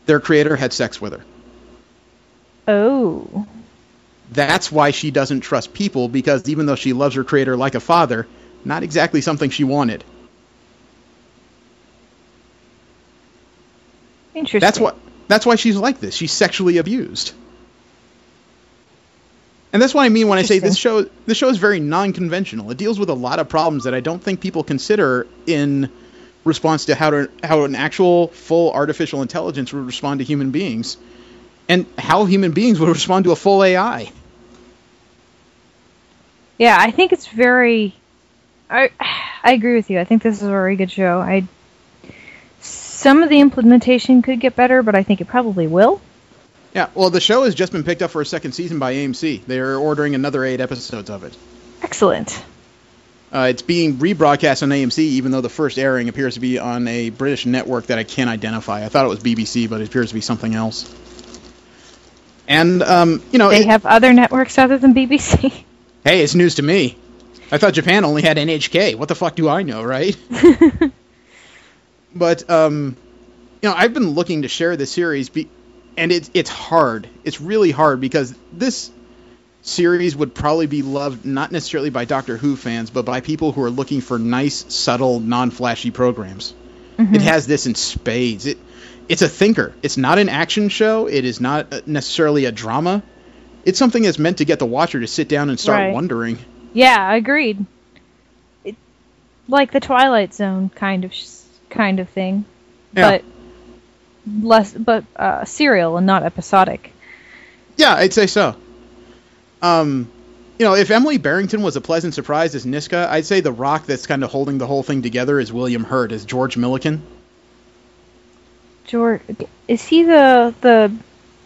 Their creator had sex with her. Oh. That's why she doesn't trust people, because even though she loves her creator like a father, not exactly something she wanted. Interesting. That's why she's like this. She's sexually abused. And that's what I mean when I say this show is very non-conventional. It deals with a lot of problems that I don't think people consider in response to how an actual full artificial intelligence would respond to human beings, and how human beings would respond to a full AI. Yeah, I think it's very... I agree with you. I think this is a very good show. Some of the implementation could get better, but I think it probably will. Yeah, well, the show has just been picked up for a second season by AMC. They're ordering another 8 episodes of it. Excellent. It's being rebroadcast on AMC, even though the first airing appears to be on a British network that I can't identify. I thought it was BBC, but it appears to be something else. And, They have other networks other than BBC? Hey, it's news to me. I thought Japan only had NHK. What the fuck do I know, right? But, I've been looking to share this series, and it's hard. It's really hard, because this series would probably be loved not necessarily by Doctor Who fans, but by people who are looking for nice, subtle, non-flashy programs. Mm-hmm. It has this in spades. It's a thinker. It's not an action show. It is not necessarily a drama. It's something that's meant to get the watcher to sit down and start wondering. Yeah, agreed. Like the Twilight Zone kind of thing, yeah. but serial and not episodic. Yeah, I'd say so. If Emily Barrington was a pleasant surprise as Niska, I'd say the rock that's kind of holding the whole thing together is William Hurt as George Milliken. George, is he the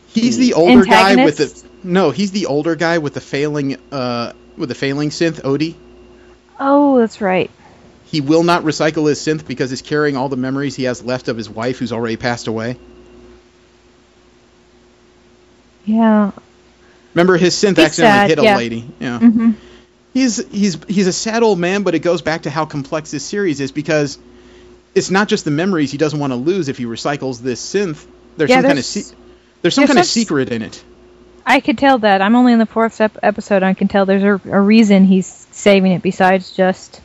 He's the older guy with antagonist? he's the older guy with the failing synth, Odie. Oh, that's right. He will not recycle his synth because he's carrying all the memories he has left of his wife, who's already passed away. Yeah. Remember, his synth accidentally hit a lady. Yeah. Mm-hmm. He's a sad old man, but it goes back to how complex this series is, because it's not just the memories he doesn't want to lose if he recycles this synth. There's some kind of secret in it. I could tell that. I'm only in the fourth episode. I can tell there's a reason he's saving it besides just.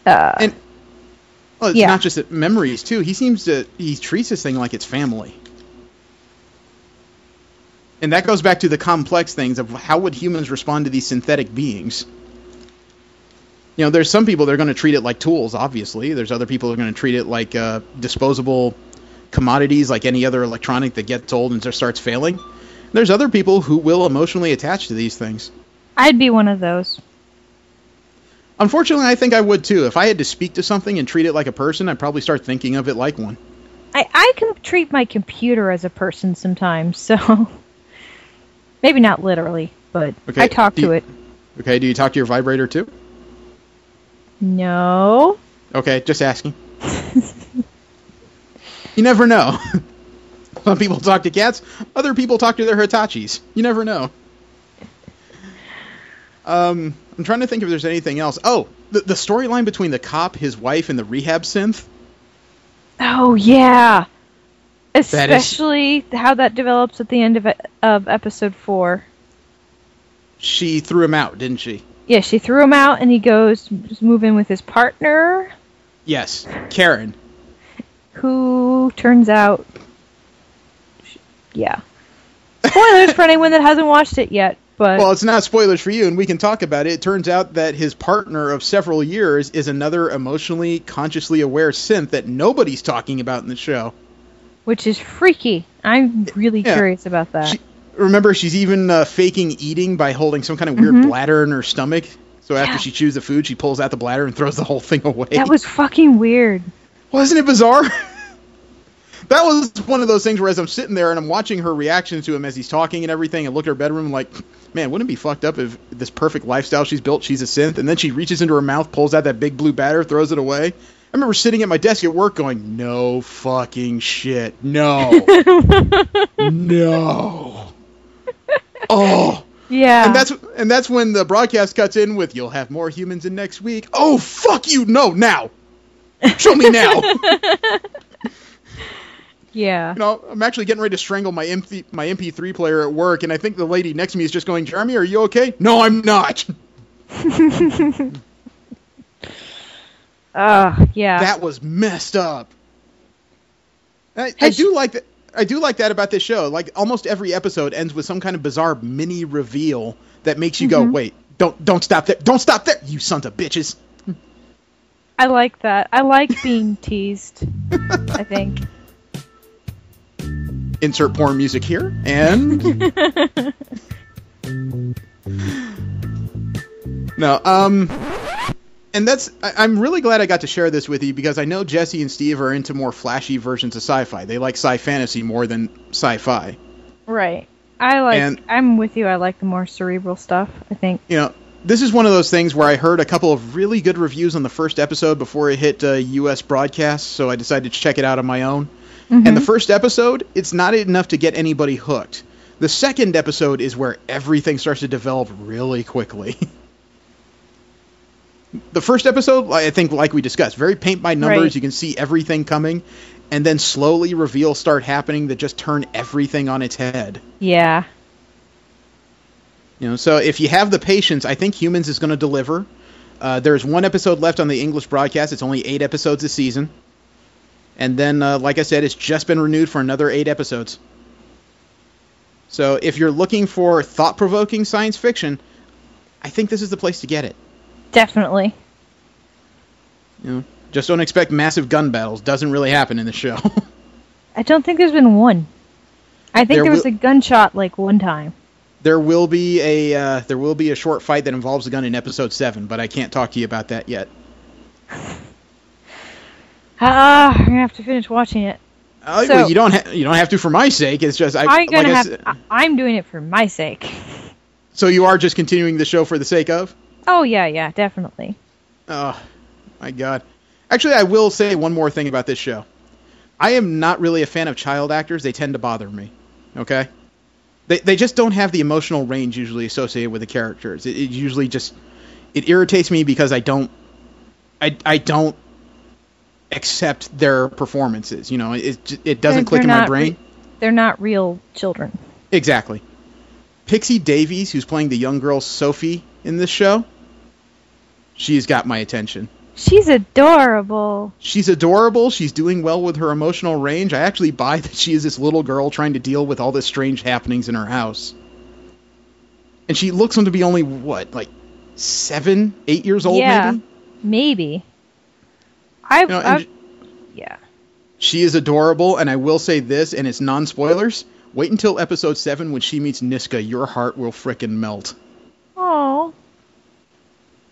It's not just memories too. He treats this thing like it's family. And that goes back to the complex things of how would humans respond to these synthetic beings. There's some people that are going to treat it like tools, obviously. There's other people who are going to treat it like disposable commodities, like any other electronic that gets old and just starts failing. There's other people who will emotionally attach to these things. I'd be one of those. Unfortunately, I think I would too. If I had to speak to something and treat it like a person, I'd probably start thinking of it like one. I can treat my computer as a person sometimes, so... Maybe not literally, but I talk to it. Okay, do you talk to your vibrator too? No. Okay, just asking. You never know. Some people talk to cats, other people talk to their Hitachis. You never know. I'm trying to think if there's anything else. Oh, the storyline between the cop, his wife, and the rehab synth. Oh, yeah. Especially how that develops at the end of episode 4. She threw him out, didn't she? Yeah, she threw him out, and he goes move in with his partner. Yes, Karen. Who turns out... Yeah. Spoilers for anyone that hasn't watched it yet, but... Well, it's not spoilers for you, and we can talk about it. It turns out that his partner of several years is another emotionally, consciously aware synth that nobody's talking about in the show. Which is freaky. I'm really curious about that. Remember, she's even faking eating by holding some kind of weird bladder in her stomach. So after she chews the food, she pulls out the bladder and throws the whole thing away. That was fucking weird. Wasn't it bizarre? That was one of those things where as I'm sitting there and I'm watching her reactions to him as he's talking and everything, and look at her bedroom and like, man, wouldn't it be fucked up if this perfect lifestyle she's built, she's a synth, and then she reaches into her mouth, pulls out that big blue bladder, throws it away. I remember sitting at my desk at work going, no fucking shit. No. No. Oh. Yeah. And that's when the broadcast cuts in with, you'll have more humans in next week. Oh, fuck you. No, now. Show me now. Yeah. I'm actually getting ready to strangle my MP3 player at work, and I think the lady next to me is just going, Jeremy, are you okay? No, I'm not. Yeah. That was messed up. I do like that. I do like that about this show. Like almost every episode ends with some kind of bizarre mini reveal that makes you go, "Wait, don't stop there! Don't stop there, you sons of bitches!" I like that. I like being teased. I think. Insert porn music here, and no, and I'm really glad I got to share this with you because I know Jesse and Steve are into more flashy versions of sci-fi. They like sci-fantasy more than sci-fi. Right. I'm with you. I like the more cerebral stuff, I think. this is one of those things where I heard a couple of really good reviews on the first episode before it hit U.S. broadcast, so I decided to check it out on my own. Mm-hmm. And the first episode, it's not enough to get anybody hooked. The second episode is where everything starts to develop really quickly. The first episode, I think, like we discussed, very paint by numbers. Right. You can see everything coming, and then slowly reveals start happening that just turn everything on its head. Yeah. So if you have the patience, I think Humans is going to deliver. There's one episode left on the English broadcast. It's only 8 episodes a season. And then, like I said, it's just been renewed for another 8 episodes. So if you're looking for thought-provoking science fiction, I think this is the place to get it. Definitely. Just don't expect massive gun battles. Doesn't really happen in the show. I don't think there's been one. I think there was a gunshot like one time. There will be a short fight that involves a gun in episode 7, but I can't talk to you about that yet. I'm gonna have to finish watching it. Well, you don't have to for my sake. It's just I'm doing it for my sake. So you are just continuing the show for the sake of? Oh yeah, definitely. Oh my God! Actually, I will say one more thing about this show. I am not really a fan of child actors. They tend to bother me. Okay. They just don't have the emotional range usually associated with the characters. It usually just irritates me because I don't accept their performances. It doesn't click in my brain. They're not real children. Exactly. Pixie Davies, who's playing the young girl Sophie in this show, she's got my attention. She's adorable. She's adorable. She's doing well with her emotional range. I actually buy that she is this little girl trying to deal with all the strange happenings in her house. And she looks to be only, 7, 8 years old, maybe? Yeah. She is adorable, and I will say this, and it's non-spoilers. Wait until episode 7 when she meets Niska. Your heart will frickin' melt. Aww.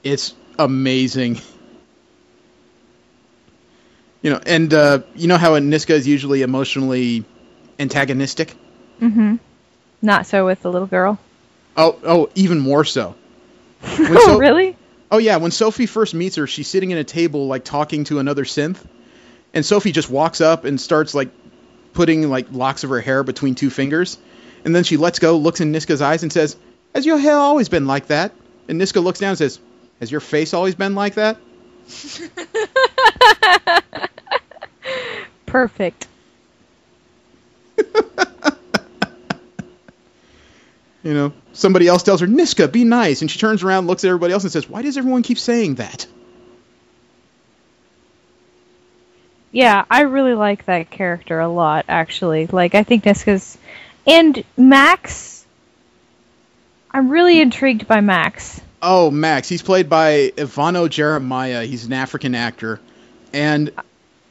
It's amazing. And you know how Niska is usually emotionally antagonistic? Mm-hmm. Not so with the little girl. Oh, even more so. Really? Oh, yeah. When Sophie first meets her, she's sitting at a table, talking to another synth. And Sophie just walks up and starts, putting, locks of her hair between 2 fingers. And then she lets go, looks in Niska's eyes, and says, "Has your hair always been like that?" And Niska looks down and says, "Has your face always been like that?" Perfect. Somebody else tells her, "Niska, be nice." And she turns around, looks at everybody else, and says, "Why does everyone keep saying that?" Yeah, I really like that character a lot, actually. I think Niska's... And Max... I'm really intrigued by Max. Oh, Max. He's played by Ivano Jeremiah. He's an African actor. And...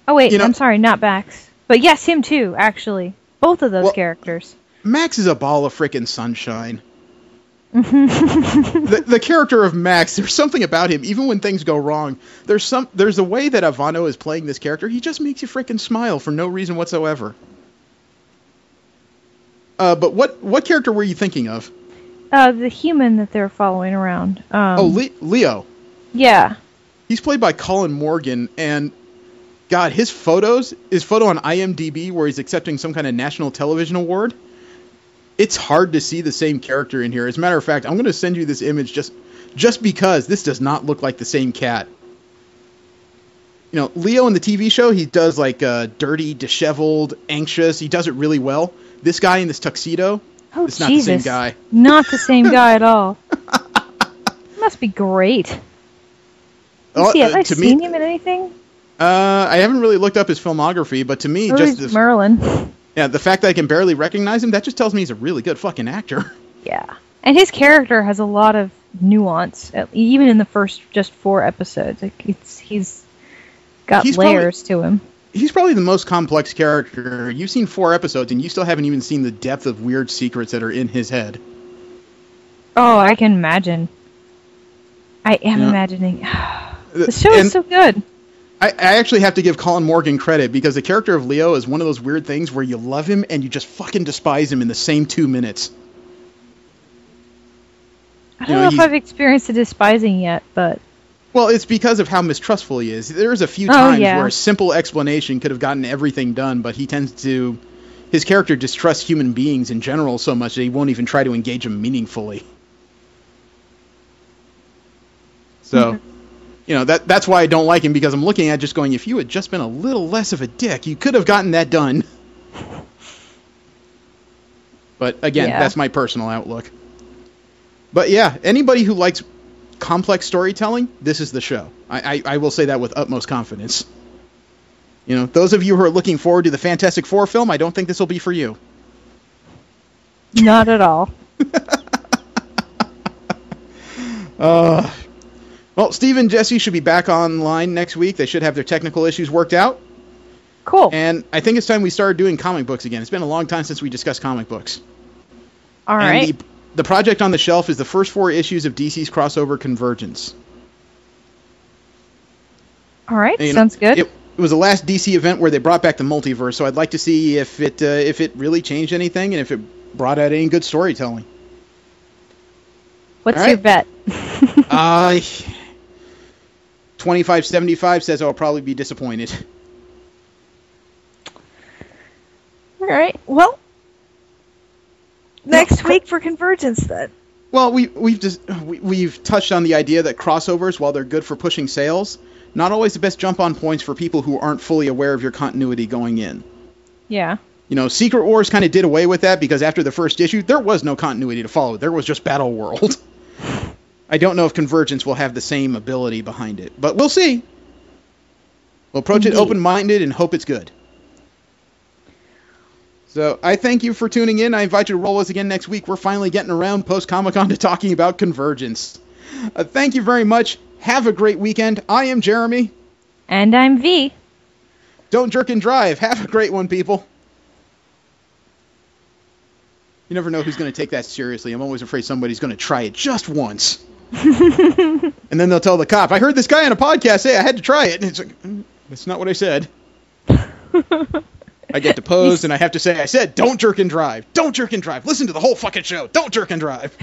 Oh, wait, I'm sorry, not Max. But yes, him too, actually. Both of those characters. Max is a ball of frickin' sunshine. the character of Max, there's something about him, even when things go wrong, there's a way that Ivano is playing this character, he just makes you frickin' smile for no reason whatsoever. But what character were you thinking of? The human that they're following around. Leo. Yeah. He's played by Colin Morgan, and God, his photo on IMDb where he's accepting some kind of national television award, it's hard to see the same character in here. As a matter of fact, I'm going to send you this image just because this does not look like the same cat. Leo in the TV show, he does dirty, disheveled, anxious. He does it really well. This guy in this tuxedo, it's not the same guy. Not the same guy at all. Must be great. Have I seen him in anything? I haven't really looked up his filmography, but to me, Merlin. Yeah, the fact that I can barely recognize him, that just tells me he's a really good fucking actor. Yeah. And his character has a lot of nuance, even in the first just 4 episodes. He's got layers to him. He's probably the most complex character. You've seen 4 episodes, and you still haven't even seen the depth of weird secrets that are in his head. Oh, I can imagine. I am imagining. The show is so good. I actually have to give Colin Morgan credit because the character of Leo is one of those weird things where you love him and you just fucking despise him in the same 2 minutes. I don't know if I've experienced the despising yet, but... Well, it's because of how mistrustful he is. There's a few times where a simple explanation could have gotten everything done, but he tends to... His character distrusts human beings in general so much that he won't even try to engage them meaningfully. So, that's why I don't like him, because I'm looking at just going, if you had just been a little less of a dick, you could have gotten that done. But again, that's my personal outlook. But yeah, anybody who likes complex storytelling, this is the show. I will say that with utmost confidence. Those of you who are looking forward to the Fantastic Four film, I don't think this will be for you. Not at all. Well, Steve and Jesse should be back online next week. They should have their technical issues worked out. Cool. And I think it's time we started doing comic books again. It's been a long time since we discussed comic books. All right. And the project on the shelf is the first 4 issues of DC's crossover Convergence. All right, sounds good. It was the last DC event where they brought back the multiverse, so I'd like to see if it really changed anything and if it brought out any good storytelling. What's your bet? 25.75 says I'll probably be disappointed. All right. Well, next week for Convergence, then. Well, we've touched on the idea that crossovers, while they're good for pushing sales, not always the best jump-on points for people who aren't fully aware of your continuity going in. Yeah. Secret Wars kind of did away with that because after the first issue, there was no continuity to follow. There was just Battle World. I don't know if Convergence will have the same ability behind it, but we'll see. We'll approach it open-minded and hope it's good. So I thank you for tuning in. I invite you to roll with us again next week. We're finally getting around post-Comic-Con to talking about Convergence. Thank you very much. Have a great weekend. I am Jeremy. And I'm V. Don't jerk and drive. Have a great one, people. You never know who's going to take that seriously. I'm always afraid somebody's going to try it just once. And then they'll tell the cop, I heard this guy on a podcast say I had to try it. And it's like, that's not what I said. I get deposed and I have to say, I said, don't jerk and drive. Don't jerk and drive. Listen to the whole fucking show. Don't jerk and drive.